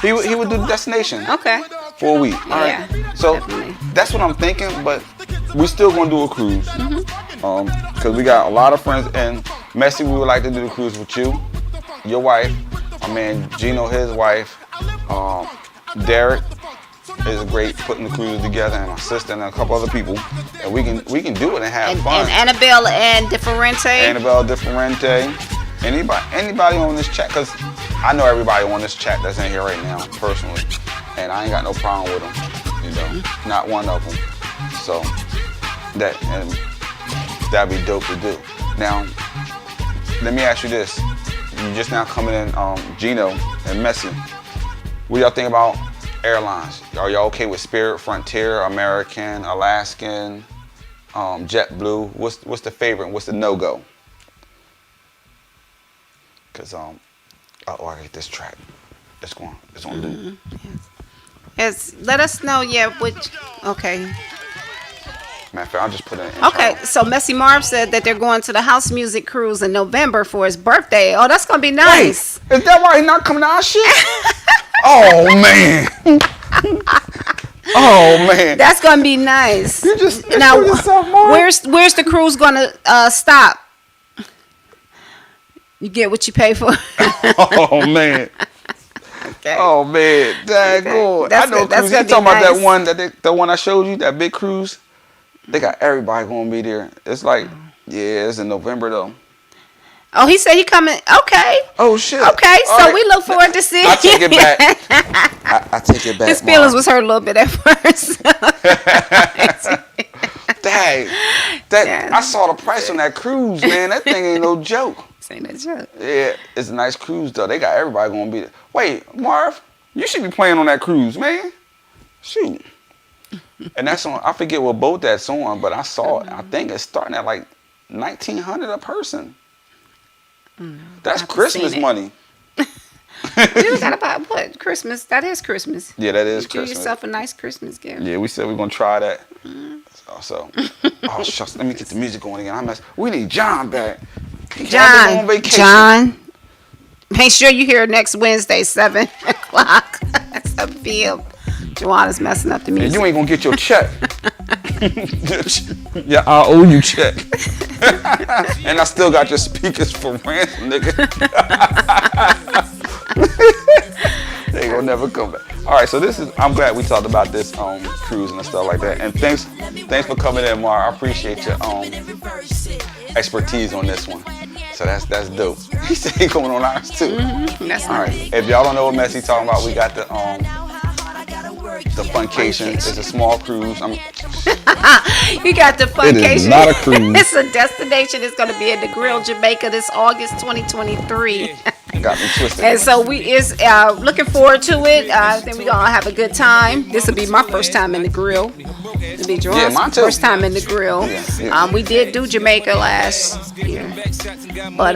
he would do the destination.
Okay.
For a week. All right.
Yeah,
So
definitely.
that's what I'm thinking, but we still gonna do a cruise. Because we got a lot of friends, and Messi, we would like to do the cruise with you, your wife, my man Gino, his wife, Derek is great putting the cruise together, and my sister and a couple other people, and we can do it and have fun.
And Annabelle and Differente.
Annabelle Differente. Anybody on this chat, because I know everybody on this chat that's in here right now personally, and I ain't got no problem with them, not one of them. So that'd be dope to do. Now, let me ask you this: you just now coming in, Gino and Messi. What y'all think about airlines? Are y'all okay with Spirit, Frontier, American, Alaskan, JetBlue? What's the favorite? What's the no-go? Cause I hate this track. It's on loop.
Let us know, which. Okay.
Matter of fact, I'll just put it in.
Okay, so Messi Marv said that they're going to the house music cruise in November for his birthday. Oh, that's gonna be nice.
Wait, is that why he's not coming to our shit? Oh man. Oh man.
That's gonna be nice.
You just
now,
yourself, Marv.
where's the cruise gonna stop? You get what you pay for.
Oh man.
Okay.
Oh man. Dang.
Okay.
I know
that's
cruise. You
gonna be
talking about
nice.
that one the one I showed you, that big cruise? They got everybody gonna be there. It's like, it's in November though.
Oh, he said he coming. Okay.
Oh shit.
Okay,
All
so
right.
we look forward to seeing.
I take it back. I take it back.
His feelings was hurt a little bit at first.
Dang. I saw the price on that cruise, man. That thing ain't no joke.
Ain't that joke?
Yeah, it's a nice cruise though. They got everybody gonna be there. Wait, Marv, you should be playing on that cruise, man. Shoot. And that's on. I forget what boat that's on, but I saw it. I think it's starting at like $1,900 a person. That's Christmas money.
You gotta buy what? Christmas. That is Christmas.
Yeah, that is
You
Christmas.
do yourself a nice Christmas gift.
Yeah, we said we're gonna try that. Oh shucks, let me get the music going again. We need John back. He can't be on vacation.
John, make sure you here next Wednesday, 7 o'clock. 7 p.m. Joanna's messing up the music.
And you ain't gonna get your check. Yeah, I owe you check. And I still got your speakers for ransom, nigga. They ain't gonna never come back. All right, so I'm glad we talked about this cruise and stuff like that. And thanks for coming in, Mar. I appreciate your expertise on this one. So that's dope. He said he coming on ours too.
That's
all right. If y'all don't know what Messi talking about, we got the Funcation. It's a small cruise.
You got the Funcation.
It is not a cruise.
It's a destination. It's going to be in the Grill, Jamaica this August 2023.
Got me twisted.
And so we is looking forward to it. I think we're going to have a good time. This will be my first time in the Grill. It'll be Joanne's
mine too.
first time in the Grill.
Yeah.
We did do Jamaica last year. But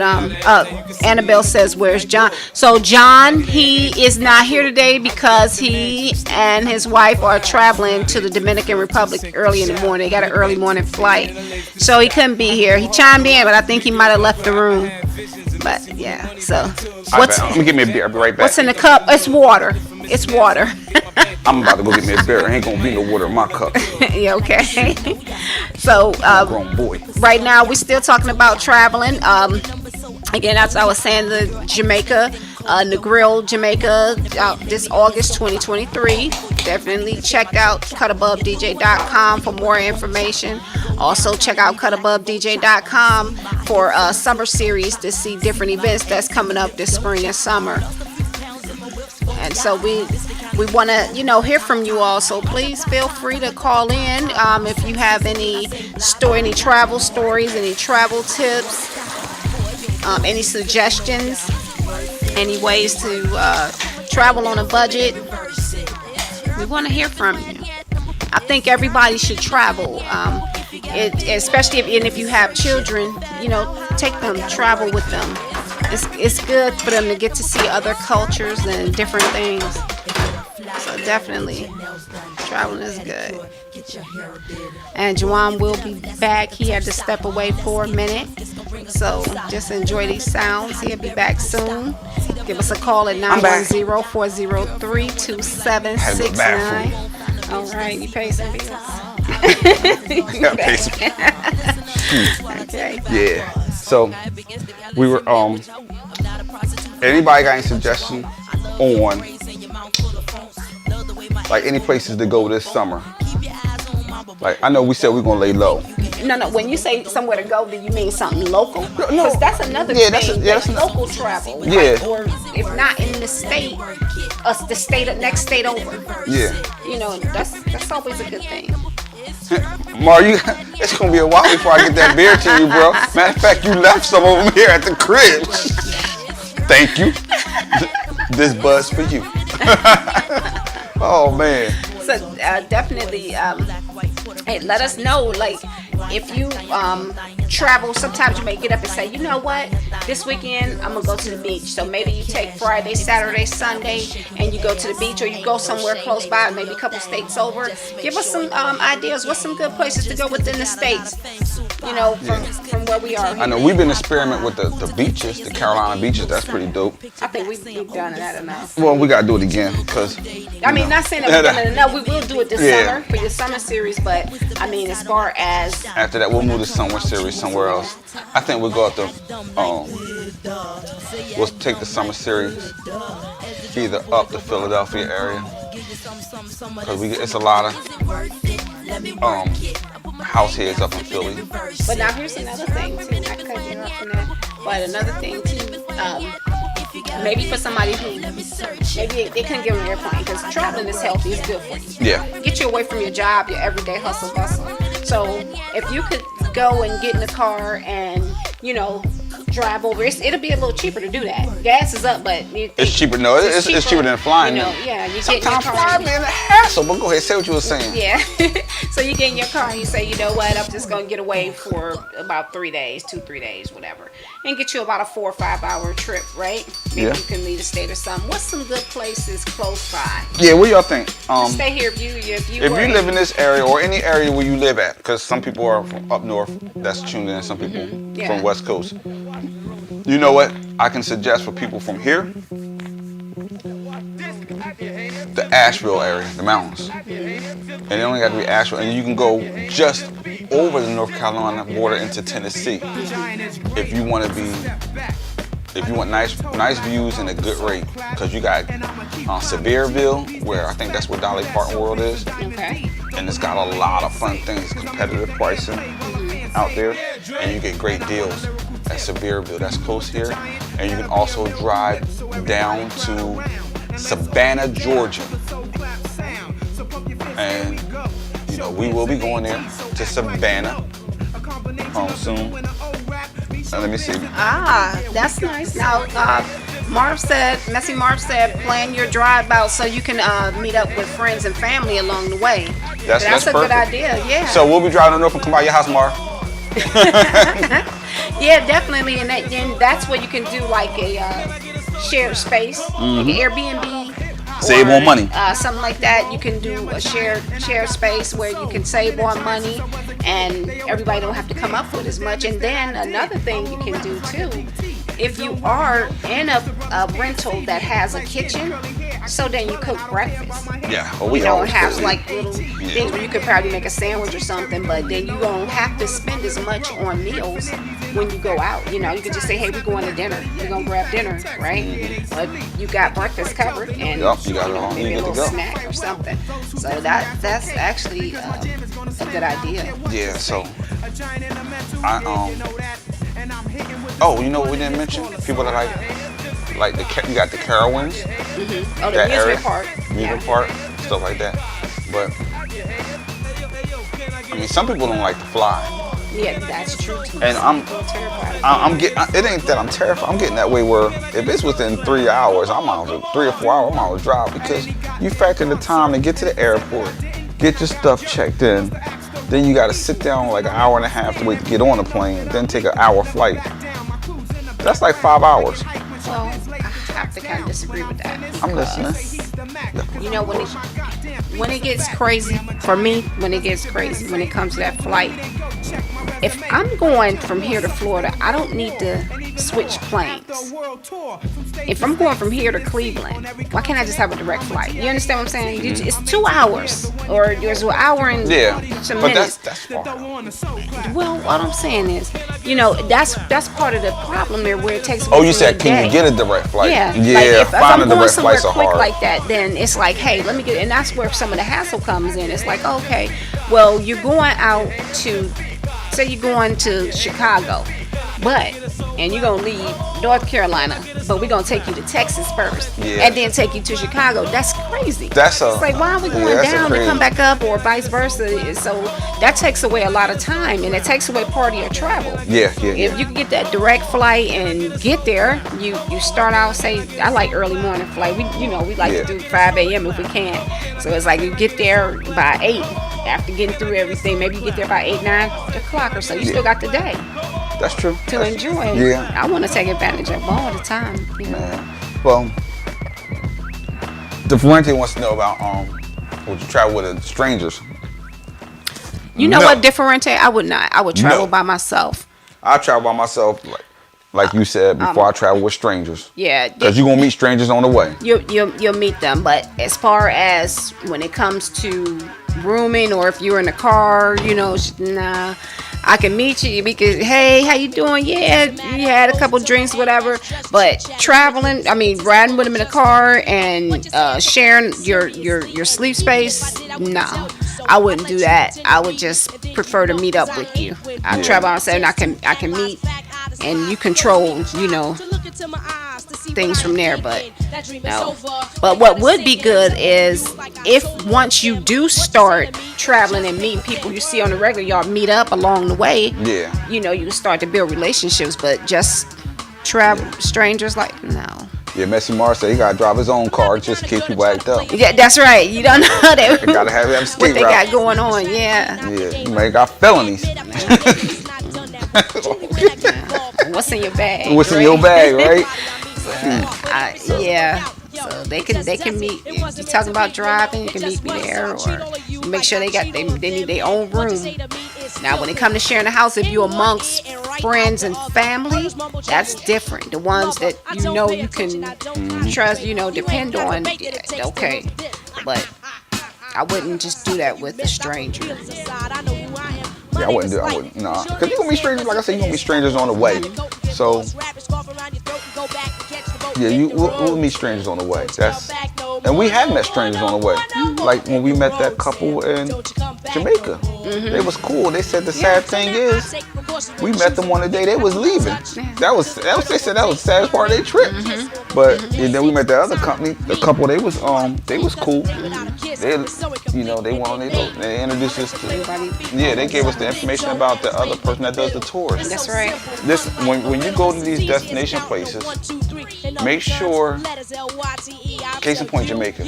Annabelle says, where's John? So John, he is not here today because he and his wife are traveling to the Dominican Republic early in the morning. They got an early morning flight. So he couldn't be here. He chimed in, but I think he might have left the room. But yeah, so
I'm gonna get me a beer. I'll be right back.
What's in the cup? It's water. It's water.
I'm about to go get me a beer. There ain't gonna be no water in my cup.
Yeah, okay. So
grown boy.
Right now we're still talking about traveling. Again, as I was saying, the Jamaica, Negril, Jamaica, this August 2023. Definitely check out cutabubdj.com for more information. Also, check out cutabubdj.com for summer series to see different events that's coming up this spring and summer. And so we want to, hear from you all. So please feel free to call in if you have any travel stories, any travel tips, any suggestions, any ways to travel on a budget. We want to hear from you. I think everybody should travel, especially if you have children. Take them, travel with them. It's good for them to get to see other cultures and different things. So definitely, traveling is good. And Juwan will be back. He had to step away for a minute. So just enjoy these sounds. He'll be back soon. Give us a call at 910-403-2769. All right, you pay some bills.
Gotta pay some.
Okay.
Yeah. So we were anybody got any suggestions on like any places to go this summer? Like I know we said we're gonna lay low.
No. When you say somewhere to go, do you mean something local? Because that's another thing. That's local travel.
Yeah.
Or if not in the state, the next state over.
Yeah.
That's always a good thing.
Mar, it's gonna be a while before I get that beer to you, bro. Matter of fact, you left some of them here at the crib. Thank you. This buzz for you. Oh man.
So definitely, hey, let us know. Like, if you travel, sometimes you may get up and say, you know what, this weekend I'm gonna go to the beach. So maybe you take Friday, Saturday, Sunday, and you go to the beach, or you go somewhere close by, maybe a couple states over. Give us some ideas. What's some good places to go within the states? From where we are.
I know we've been experimenting with the beaches, the Carolina beaches. That's pretty dope.
I think we've done that enough.
Well, we gotta do it again because.
I mean, not saying that we've done it enough. We will do it this summer for your summer series, but I mean, as far as
after that, we'll move the summer series somewhere else. I think we'll go out to we'll take the summer series either up the Philadelphia area because it's a lot of house heads up in Philly.
But now here's another thing too. I cut you off on that. But another thing too. Maybe for somebody who maybe they couldn't get on an airplane because traveling is healthy, it's good for you.
Yeah.
Get you away from your job, your everyday hustle bustle. So if you could go and get in the car and drive over. It'll be a little cheaper to do that. Gas is up, but
It's cheaper. No, it's cheaper than flying.
You know, yeah, you get in your
Sometimes
car.
flying be a hassle, but go ahead, say what you were saying.
Yeah. So you get in your car and you say, you know what, I'm just gonna get away for about 3 days, 2-3 days, whatever, and get you about a 4 or 5 hour trip, right? Maybe
Yeah.
you can leave the state or something. What's some good places close by?
Yeah, what y'all think?
Stay here if you
If you live in this area or any area where you live at, because some people are from up north that's tuned in, some people
Yeah.
from West Coast. You know what? I can suggest for people from here, the Asheville area, the mountains. And it only got to be Asheville, and you can go just over the North Carolina border into Tennessee if you want to be. If you want nice views and a good rate, because you got Sevierville, where I think that's where Dolly Parton World is,
Okay.
and it's got a lot of fun things, competitive pricing out there, and you get great deals at Sevierville. That's close here, and you can also drive down to Savannah, Georgia, and you know we will be going there to Savannah soon. Let me see.
Ah, that's nice. Now, Messy Marv said, plan your drive out so you can meet up with friends and family along the way.
That's
a
perfect.
good idea, yeah.
So we'll be driving north and come by your house, Marv.
Yeah, definitely, and then that's where you can do like a shared space, like an Airbnb.
Save
or,
more money.
Something like that. You can do a shared space where you can save more money, and everybody don't have to come up with as much. And then another thing you can do too, if you are in a rental that has a kitchen, so then you cook breakfast.
Yeah, well, we
You know,
always
have
cook.
like little things where you could probably make a sandwich or something, but then you don't have to spend as much on meals when you go out. You know, you could just say, hey, we're going to dinner. We're going to grab dinner, right? But you got breakfast covered, and
Yup, you got it all.
maybe
You
a
good to
little
go.
snack or something. So that's actually a good idea.
Yeah, so oh, you know what we didn't mention? People that like you got the Carowinds,
Oh, the
that area,
amusement park.
amusement park, stuff like that. But I mean, some people don't like to fly,
Yeah, that's true too.
and
Some people are terrified.
I'm getting. It ain't that I'm terrified. I'm getting that way where if it's within 3 hours, I'm out of 3 or 4 hours. I'm out of drive because you factor the time to get to the airport, get your stuff checked in. Then you got to sit down like an hour and a half to wait to get on the plane. Then take an hour flight. That's like 5 hours.
Well, I have to kind of disagree with that.
I'm
because,
listening.
You know, when it gets crazy, for me, when it gets crazy, when it comes to that flight, if I'm going from here to Florida, I don't need to switch planes. If I'm going from here to Cleveland, why can't I just have a direct flight? You understand what I'm saying? It's 2 hours, or there's an hour and some
but
minutes.
that's far.
Well, what I'm saying is, you know, that's part of the problem there, where it takes.
Oh, you said can you get a direct flight?
Yeah,
Yeah.
like if I'm
Finding
going
direct
somewhere
flights are
quick
hard.
like that, then it's like, hey, let me get, and that's where some of the hassle comes in. It's like, okay, well, you're going out to, say you're going to Chicago, and you're gonna leave North Carolina, but we're gonna take you to Texas first,
Yeah.
and then take you to Chicago. That's crazy.
That's
it's like, why are we going
that's
down to
crazy.
come back up, or vice versa? So that takes away a lot of time, and it takes away part of your travel.
Yeah.
If you can get that direct flight and get there, you start out, say, I like early morning flight. We like to do 5 a.m. if we can. So it's like you get there by 8 after getting through everything. Maybe you get there by 8, 9 o'clock or so. You still got the day
That's true.
to enjoy.
Yeah.
I want to take advantage of all the time. You know.
Man. Well, the Ferrante wants to know about would you travel with strangers?
You know
No.
what, Differente? I would not. I would travel
No.
by myself.
I travel by myself, like you said before. I travel with strangers.
Yeah.
Because you're gonna meet strangers on the way.
You'll meet them, but as far as when it comes to rooming, or if you're in a car, nah, I can meet you because, hey, how you doing? Yeah, you had a couple drinks, whatever. But riding with them in a car and sharing your sleep space, no, I wouldn't do that. I would just prefer to meet up with you. I travel on and I can meet, and you control, things from there. But no. But what would be good is if once you do start traveling and meeting people you see on the regular, y'all meet up along the way.
Yeah.
You start to build relationships, but just travel strangers like no.
Yeah, Messi Mars said he gotta drive his own car just in case people act up.
Yeah, that's right. You don't know they
Gotta have them
what
skate
they
route.
got going on. Yeah.
Yeah, you may got felonies.
What's in your bag?
What's in
right?
your bag, right?
Yeah. So they can meet. If you're talking about driving, you can meet me there, or make sure they need their own room. Now, when it comes to sharing a house, if you're amongst friends and family, that's different. The ones that you can trust, depend on. Yeah, okay, but I wouldn't just do that with a stranger.
Yeah, I wouldn't, nah. Because you're gonna be strangers, like I said, you're gonna be strangers on the way. So, yeah, we'll meet strangers on the way. And we have met strangers on the way. Like when we met that couple in Jamaica. They was cool. They said the sad thing is, we met them on the day they was leaving. They said that was the saddest part of their trip. But and then we met that other the couple. They was cool. They went on they introduced us to. Yeah, they gave us the information about the other person that does the tours.
That's right.
When you go to these destination places, make sure. Case in point, Jamaica.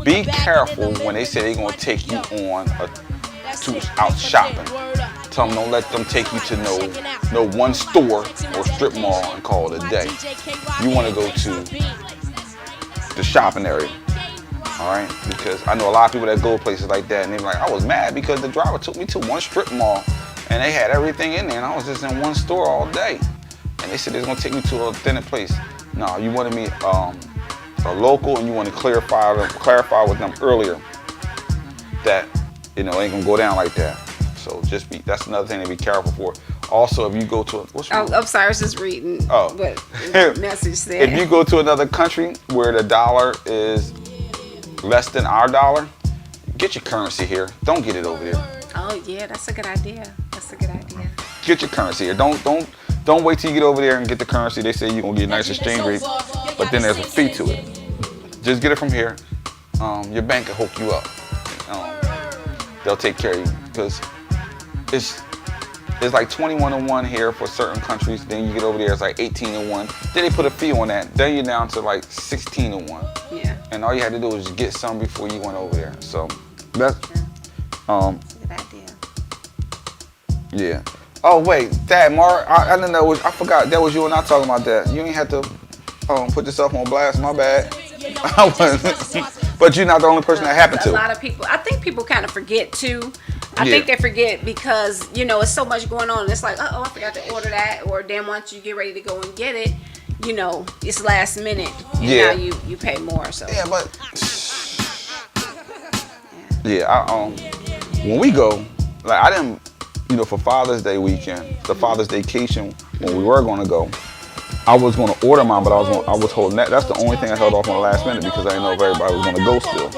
Be careful when they say they're gonna take you on out shopping. Tell them don't let them take you to no one store or strip mall and call it a day. You want to go to the shopping area, all right? Because I know a lot of people that go places like that, and they're like, I was mad because the driver took me to one strip mall, and they had everything in there, and I was just in one store all day, and they said they was gonna take me to a authentic place. No, you want to meet a local, and you want to clarify with them earlier that ain't gonna go down like that. So that's another thing to be careful for. Also, if you go to
I'm sorry, I was just reading what the message said.
If you go to another country where the dollar is less than our dollar, get your currency here. Don't get it over there.
Oh yeah, that's a good idea.
Get your currency here. Don't wait till you get over there and get the currency. They say you're gonna get a nice exchange rate, but then there's a fee to it. Just get it from here. Your bank will hook you up. They'll take care of you because it's like 21-1 here for certain countries. Then you get over there, it's like 18-1. Then they put a fee on that. Then you're down to like 16-1.
Yeah.
And all you had to do was just get some before you went over there. So that's
good idea.
Yeah. Oh wait, Dad, Mar, I didn't know. I forgot that was you and I talking about that. You ain't had to put yourself on blast. My bad. I wasn't. But you're not the only person that happened to.
A lot of people. I think people kind of forget too. I think they forget because it's so much going on. It's like, I forgot to order that. Or then once you get ready to go and get it, it's last minute. And now you pay more. So
yeah, but when we go, like I didn't, for Father's Day weekend, the Father's Daycation, when we were going to go, I was going to order mine, but I was holding that. That's the only thing I held off on the last minute because I didn't know if everybody was going to go still.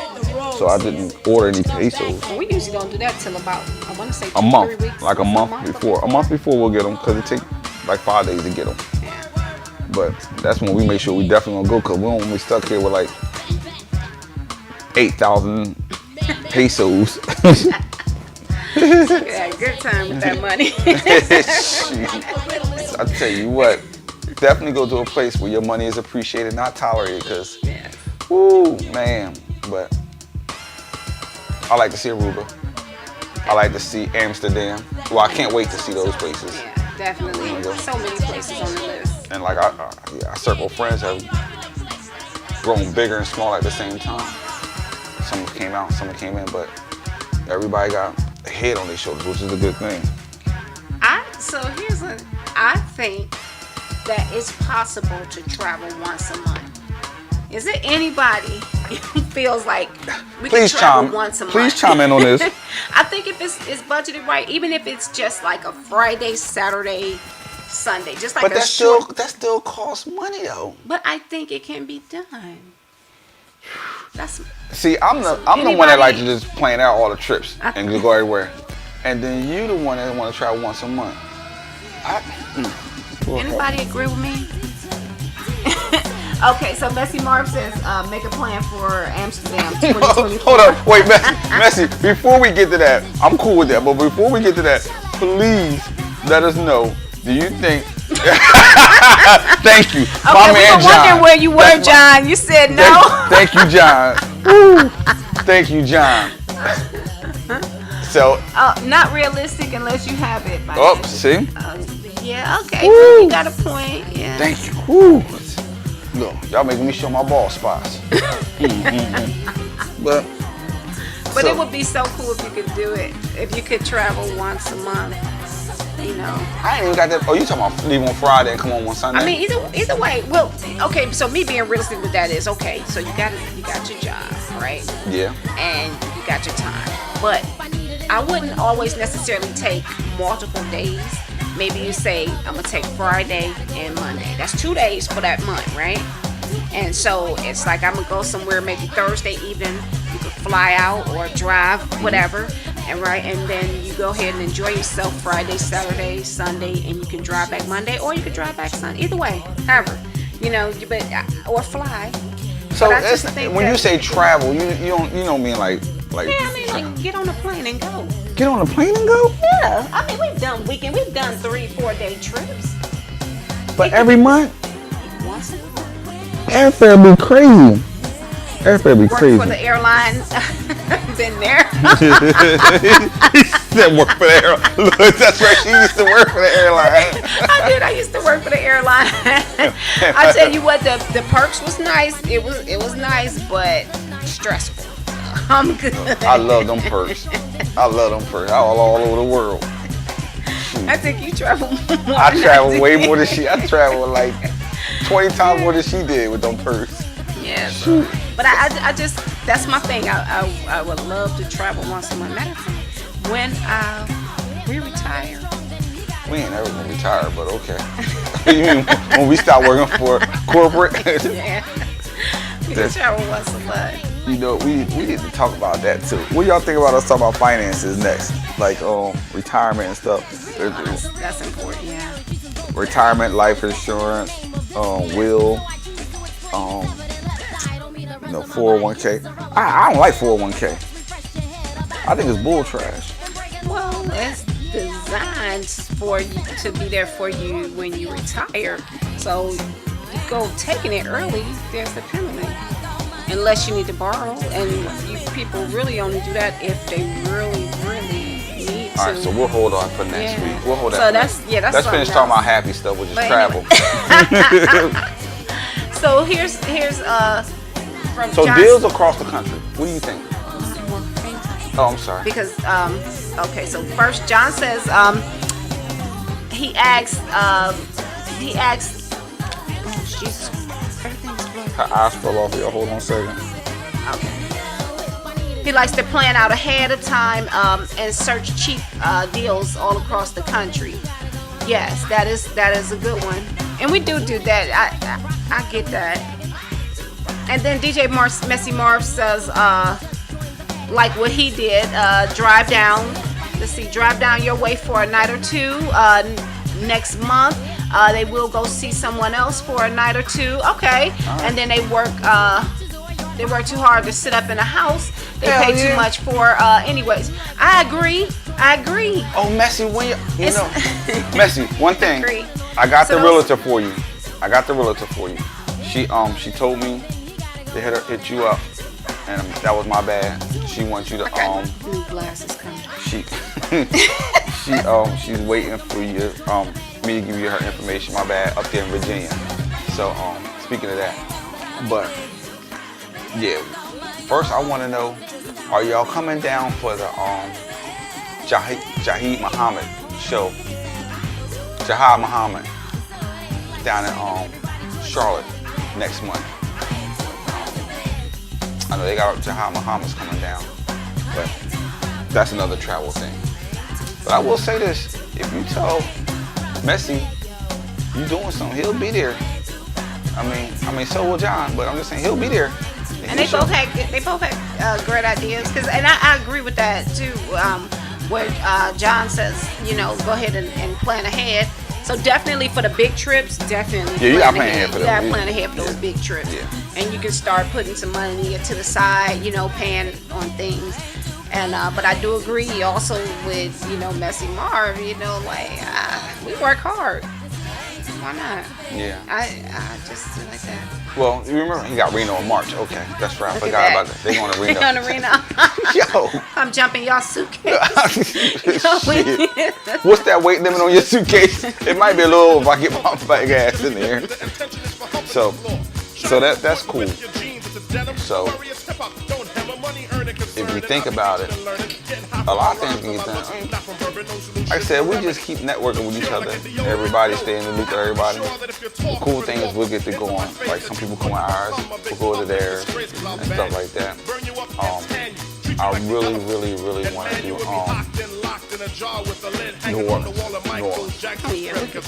So I didn't order any pesos.
we usually don't do that till about, I want to say 2
a month,
3 weeks.
like a month before. A month before we'll get them because it takes like 5 days to get them.
Yeah.
But that's when we make sure we definitely gonna go because we don't want to be stuck here with like 8,000 pesos.
Yeah, good time with that money.
I tell you what, definitely go to a place where your money is appreciated, not tolerated. Because, woo, man. But I like to see Aruba. I like to see Amsterdam. Well, I can't wait to see those places.
Yeah, definitely. So many places on the list.
And like our circle of friends have grown bigger and smaller at the same time. Some came out, some came in, but everybody got a head on their shoulders, which is a good thing.
I think that it's possible to travel once a month. Is there anybody who feels like we can travel once a month?
Please chime in on this.
I think if it's budgeted right, even if it's just like a Friday, Saturday, Sunday, just like
but that still costs money though.
But I think it can be done.
See, I'm the one that like to just plan out all the trips and just go everywhere, and then you the one that want to travel once a month.
Anybody agree with me? Okay, so Messi Marv says make a plan for Amsterdam 2024.
Hold on, wait, Messi. Before we get to that, I'm cool with that. But before we get to that, please let us know. Do you think Thank you.
Okay,
My
we
man
were
John.
wondering where you were, John. You said no.
Thank you, John. Woo. Thank you, John. So,
Not realistic unless you have it.
oh, see?
Yeah, okay. So you got a point. Yeah.
Thank you. Woo. Look, y'all making me show my ball spots. But
But
so,
it would be so cool if you could do it. If you could travel once a month. You know.
I ain't even got that. Oh, you talking about leave on Friday and come on Sunday?
I mean, either way. Well, okay. So me being realistic with that is okay. So you got your job, right?
Yeah.
And you got your time. But I wouldn't always necessarily take multiple days. Maybe you say I'm gonna take Friday and Monday. That's 2 days for that month, right? And so it's like I'm gonna go somewhere maybe Thursday evening. You could fly out or drive, whatever. And then you go ahead and enjoy yourself Friday, Saturday, Sunday, and you can drive back Monday, or you can drive back Sunday. Either way, however, or fly.
So
But I just think
when
that-
you say travel, you don't mean like
Yeah, I mean, like get on a plane and go.
get on a plane and go?
Yeah, I mean we've done 3-4 day trips.
But every month,
Once a month.
airfare be crazy. Airfare be
Work
crazy.
for the airline. Been there.
That work for the airline. Look, that's right. She used to work for the airline.
I did. I used to work for the airline. I tell you what, the perks was nice. It was nice, but stressful. I'm good.
I love them perks. All over the world.
I think you travel more.
I
than
travel
did.
way more than she. I travel like 20 times more than she did with them perks.
Yeah, but I just that's my thing. I would love to travel once a month. Matter of fact, when we retire.
We ain't ever gonna retire, but okay. You mean when we start working for corporate?
Yeah, we can travel once a month.
You know, we need to talk about that too. What y'all think about us talking about finances next? Like retirement and stuff.
That's important, yeah.
Retirement, life insurance, will, 401k. I don't like 401k. I think it's bull trash.
Well, it's designed for you to be there for you when you retire. So you go taking it early, there's the penalty. Unless you need to borrow, and people really only do that if they really need to.
All right, so we'll hold on for next week. We'll hold that.
So
for
that's
next. Let's finish talking about happy stuff, which is
But
travel.
So here's from
So
John.
deals across the country. What do you think? Oh, I'm sorry.
Because okay, so first John says he asked oh Jesus, everything's blurry.
Her eyes fell off here. Hold on a second.
Okay. He likes to plan out ahead of time and search cheap deals all across the country. Yes, that is a good one, and we do that. I get that. And then DJ Messy Marv says like what he did, drive down your way for a night or two. Next month, they will go see someone else for a night or two. Okay, and then they work too hard to sit up in a house. They pay too much for. Anyways, I agree.
Oh, Messy, Messy, one thing. I got the realtor for you. She told me they had her hit you up, and that was my bad. She wants you to
new glasses coming.
She's waiting for you me to give you her information. My bad, up there in Virginia. So speaking of that, but yeah, first I want to know, are y'all coming down for the Jahid Muhammad show? Jahid Muhammad down in Charlotte next month. I know they got Jahid Muhammad's coming down, but that's another travel thing. But I will say this: if you tell Messi you doing something, he'll be there. I mean, so will John, but I'm just saying he'll be there.
And they both had great ideas, and I agree with that too. Where John says, go ahead and plan ahead. So definitely for the big trips, definitely.
Yeah, you gotta plan ahead for
You
them.
gotta plan ahead for those big trips.
Yeah.
And you can start putting some money to the side, paying on things. And but I do agree also with Messy Marv. We work hard. Why not?
Yeah.
I just feel like that.
Well, you remember he got Reno in March. Okay, that's right. I
Look at
forgot
that.
about that. They going to Reno.
On the Reno.
Yo.
I'm jumping y'all suitcase.
Shit. What's that weight limit on your suitcase? It might be a little if I get my big ass in there. So that's cool. So if we think about it, a lot of things can get done. Like I said, we just keep networking with each other. Everybody stay in the loop with everybody. The cool thing is we'll get to go on. Like some people come on ours, we'll go to theirs and stuff like that. I really, really, really want to do New Orleans.
Oh, yeah, we could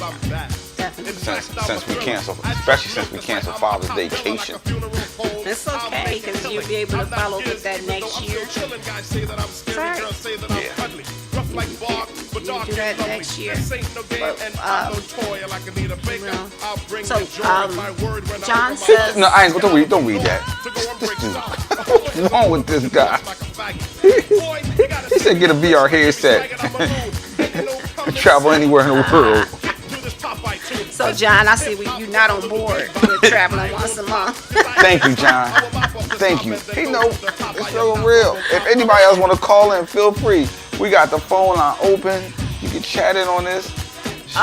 definitely.
Since we cancel, especially since we cancel Father's Vacation.
It's okay, because you'll be able to follow with that next year. Sorry.
Yeah.
You do that next year. John says.
No, I ain't. Don't read that. This dude. What's wrong with this guy? He said get a VR headset. Travel anywhere in the world.
So, John, I see you're not on board with traveling once a month.
Thank you, John. Thank you. He know it's so real. If anybody else want to call in, feel free. We got the phone line open. You can chat in on this. Shoot.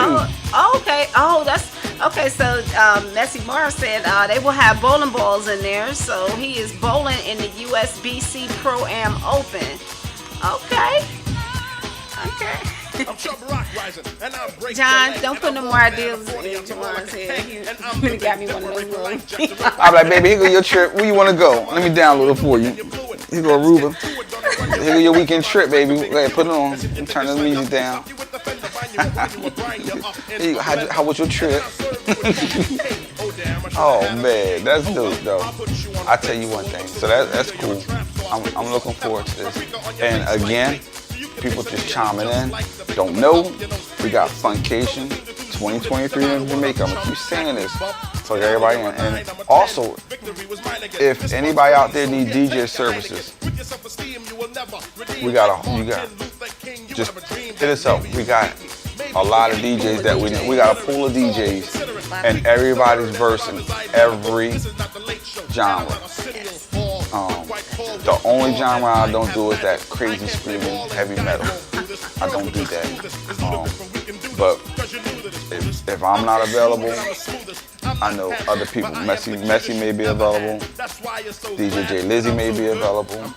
Oh, okay. Oh, that's okay. So, Messi Morris said they will have bowling balls in there. So he is bowling in the USBC Pro Am Open. Okay. Okay. John, don't put no more ideas in Jamal's head. You got me one of those little.
I'm like, baby, here go your trip. Where you want to go? Let me download it for you. Here go Aruba. Here go your weekend trip, baby. Go ahead, put it on. Turn the music down. How was your trip? Oh man, that's dope though. I tell you one thing. So that's cool. I'm looking forward to this. And again, people just chiming in. Don't know. We got Funcation 2023 in Jamaica. I'm gonna keep saying this so everybody. And also, if anybody out there need DJ services, you got just hit us up. We got a lot of DJs that we got a pool of DJs, and everybody's versing every genre. The only genre I don't do is that crazy screaming heavy metal. I don't do that. But if I'm not available, I know other people. Messi may be available. DJ J Lizzy may be available.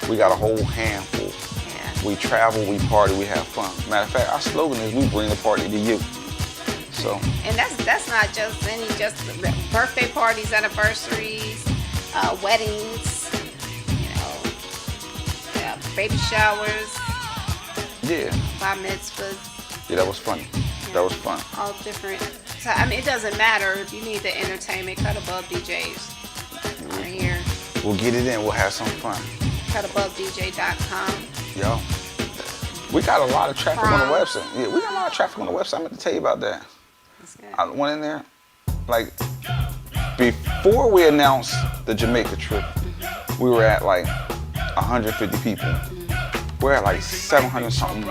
We got a whole handful. We travel, we party, we have fun. Matter of fact, our slogan is we bring the party to you. So.
And that's not just birthday parties, anniversaries, weddings, baby showers.
Yeah.
Bar mitzvahs.
Yeah, that was funny. That was fun.
All different. So I mean, it doesn't matter if you need the entertainment. Cut Above DJs are here.
We'll get it in. We'll have some fun.
CutAboveDJ.com.
Yo, we got a lot of traffic on the website. Yeah, we got a lot of traffic on the website. I meant to tell you about that. I went in there, like, before we announced the Jamaica trip, we were at like 150 people. We're at like 700 something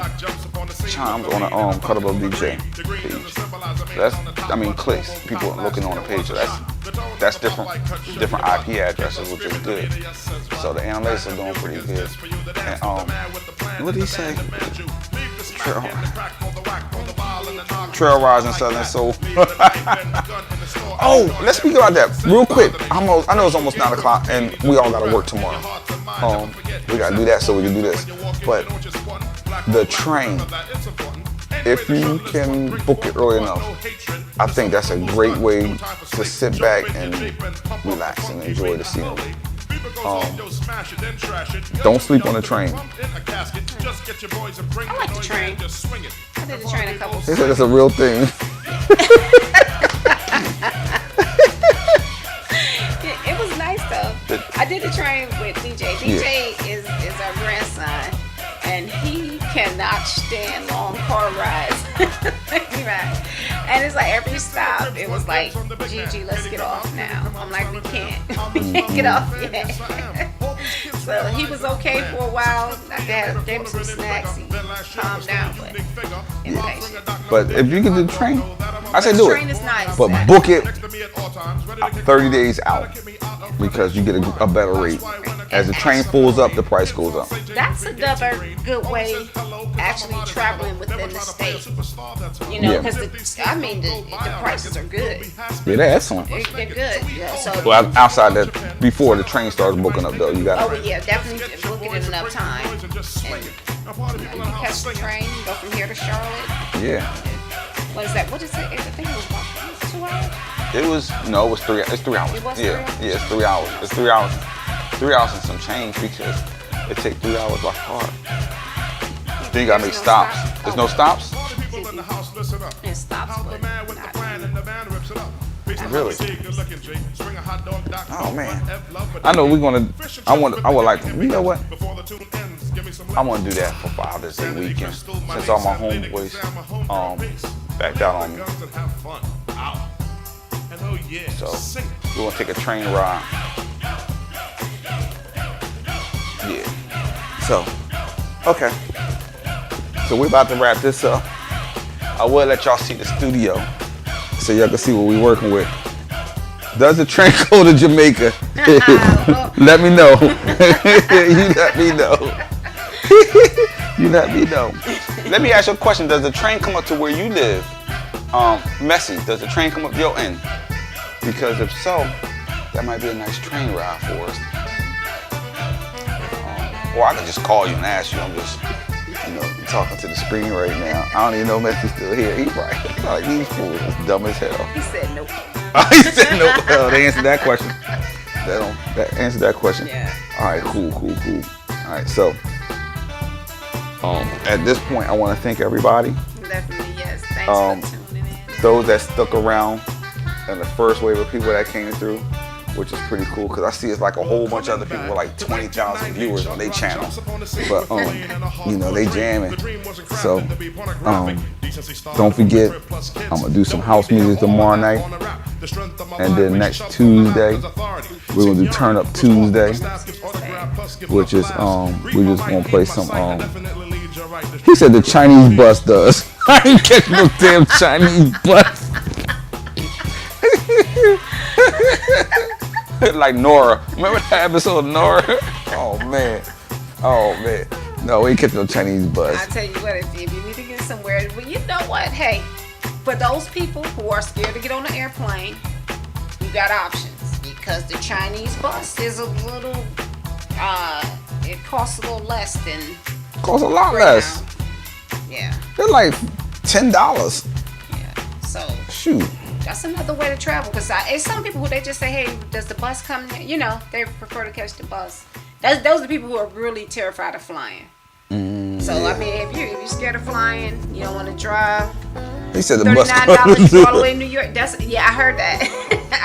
chimes on the Cut Above DJ page. That's, clicks. People looking on the page. So that's different IP addresses, which is good. So the analytics are doing pretty good. And what did he say? Trail Rising Southern Soul. Oh, let's speak about that real quick. I know it's almost 9 o'clock and we all gotta work tomorrow. We gotta do that so we can do this. But the train, if you can book it early enough, I think that's a great way to sit back and relax and enjoy the scenery. Don't sleep on the train.
I like the train. I did the train a couple times.
They said it's a real thing.
It was nice though. I did the train with DJ. DJ is our grandson, and he cannot stand long car rides. Right. And it's like every stop, it was like, Gigi, let's get off now. I'm like, we can't get off yet. So he was okay for a while. I gave him some snacks. He calmed down, but
But if you can do the train, I said do
Train
it,
is nice.
but book it 30 days out because you get a better rate. As the train pulls up, the price goes up.
That's another good way actually traveling within the state. You know,
Yeah.
because the prices are good.
Yeah, they're excellent.
They're good. Yeah, so
Well, outside that, before the train starts booking up, though, you got.
oh yeah, definitely book it in enough time. And you catch the train, go from here to Charlotte.
Yeah.
What is that? What is it? I think it was about 2 hours.
It was no, it was 3. It's 3 hours.
It was 3
yeah,
hours?
yeah, it's 3 hours. It's 3 hours. 3 hours and some change because it takes 3 hours by car. Then you gotta make
There's no
stops.
stops?
There's no stops.
It stops, but not
Really? Oh man. I know we're gonna. I would like to. You know what? I want to do that for Father's Day weekend since all my homeboys backed out on me. So we're gonna take a train ride. Yeah. So, okay. So we're about to wrap this up. I will let y'all see the studio so y'all can see what we're working with. Does the train go to Jamaica? Let me know. You let me know. You let me know. Let me ask you a question. Does the train come up to where you live? Messy, does the train come up your end? Because if so, that might be a nice train ride for us. Or I could just call you and ask you. I'm just, talking to the screen right now. I don't even know Messy's still here. He's right. Like, these fools is dumb as hell.
He said nope.
He said no. They answered that question. That answered that question.
Yeah.
All right, cool. All right, so at this point, I want to thank everybody.
Definitely, yes. Thanks for tuning in.
Those that stuck around and the first wave of people that came through, which is pretty cool because I see it's like a whole bunch of other people with like 20,000 viewers on their channel. But they jamming. So don't forget, I'm gonna do some house music tomorrow night. And then next Tuesday, we're gonna do Turn Up Tuesday, which is we just gonna play some he said the Chinese bus does. I ain't catching no damn Chinese bus. Like Nora. Remember that episode of Nora? Oh man. No, we ain't catching no Chinese bus.
I tell you what, if you need to get somewhere, well, you know what? Hey, for those people who are scared to get on the airplane, you got options because the Chinese bus is a little, it costs a little less than.
Costs a lot less.
Yeah.
They're like $10.
Yeah. So.
Shoot.
That's another way to travel because it's some people who they just say, hey, does the bus come? They prefer to catch the bus. Those are the people who are really terrified of flying. So I mean, if you're scared of flying, you don't want to drive.
He said the bus
$39 all the way to New York. I heard that.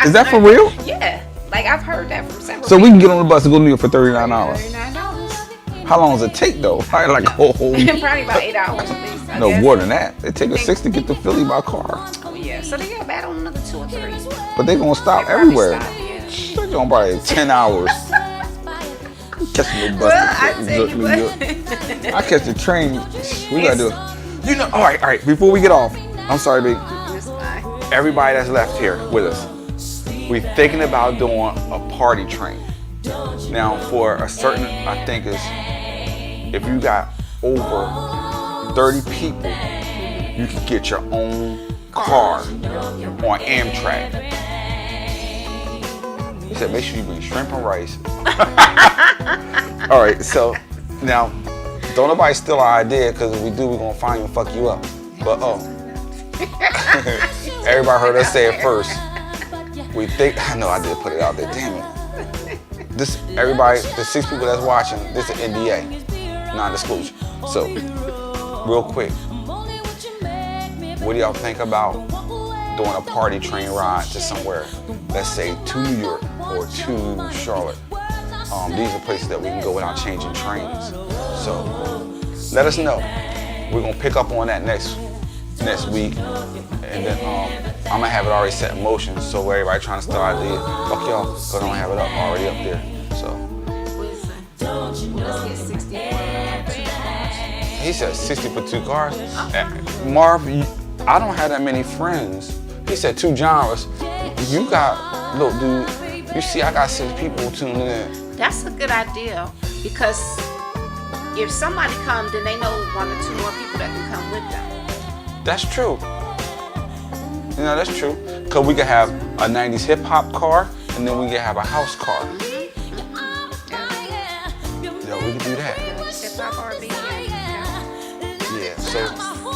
Is that for real?
Yeah, like I've heard that from several.
So we can get on the bus and go to New York for $39.
$39.
How long does it take though? Probably like a whole
Probably about 8 hours at least. I
No,
guess.
more than that. It take us 6 to get to Philly by car.
Oh yeah, so they got bad on another 2 or 3.
But they gonna stop
They probably
everywhere.
stop, yeah.
They're gonna probably 10 hours. Catching the bus.
Well, I tell you what.
I catch the train. We gotta do it. All right. Before we get off, I'm sorry, babe. Everybody that's left here with us, we're thinking about doing a party train. Now, for a certain, I think is, if you got over 30 people, you can get your own car on Amtrak. He said, make sure you bring shrimp and rice. All right, so now, don't nobody steal our idea, because if we do, we're going to find you and fuck you up. But, everybody heard us say it first. We think, I know I did put it out there, damn it. This, everybody, the 6 people that's watching, this is an NDA, non-disclosure. So, real quick, what do y'all think about doing a party train ride to somewhere, let's say to New York or to Charlotte? These are places that we can go without changing trains. So, let us know. We're gonna pick up on that next week, and then I'm gonna have it already set in motion. So everybody trying to start idea, fuck y'all, cause I'm gonna have it already up there. So. He said 60 for 2 cars. Marv, I don't have that many friends. He said 2 genres. You got, look, dude, you see I got 6 people tuning in.
That's a good idea because if somebody comes, then they know 1 or 2 more people that can come with them.
That's true. You know, that's true. Because we could have a 90s hip hop car and then we could have a house car. Yeah, we could do that.
Hip hop, R&B,
Yeah, so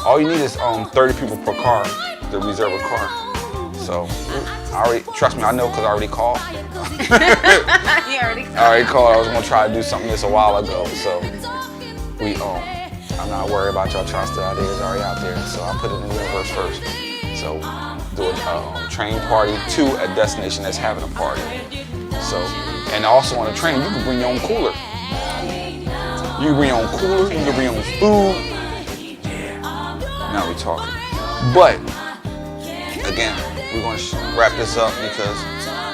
all you need is 30 people per car to reserve a car. So, I already, trust me, I know because I already called.
You already called.
I already called. I was going to try to do something this a while ago. So, I'm not worried about y'all trying to steal ideas already out there. So, I put it in the universe first. So, do a train party to a destination that's having a party. So, and also on the train, you can bring your own cooler. You can bring your own cooler, you can bring your own food. Now we're talking. But, again, we're going to wrap this up because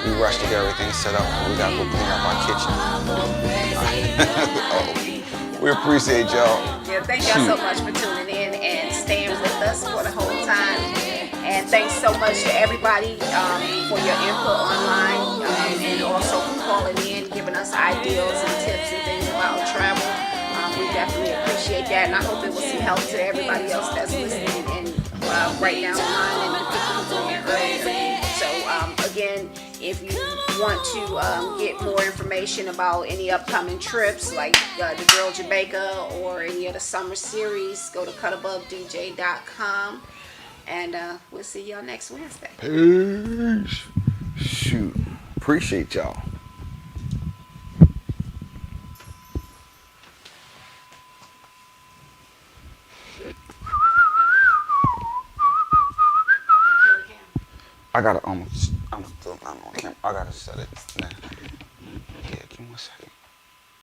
we rushed to get everything set up. We got to go clean up our kitchen. We appreciate y'all.
Yeah, thank y'all so much for tuning in and staying with us for the whole time. And thanks so much to everybody for your input online and also for calling in, giving us ideas and tips and things about travel. We definitely appreciate that, and I hope it was some help to everybody else that's listening and right now online and the people who doing it earlier. So again, if you want to get more information about any upcoming trips like the Girl Jamaica or any of the summer series, go to cutabovedj.com. And we'll see y'all next Wednesday.
Peace. Shoot. Appreciate y'all. I gotta I gotta set it now. Yeah, give me 1 second.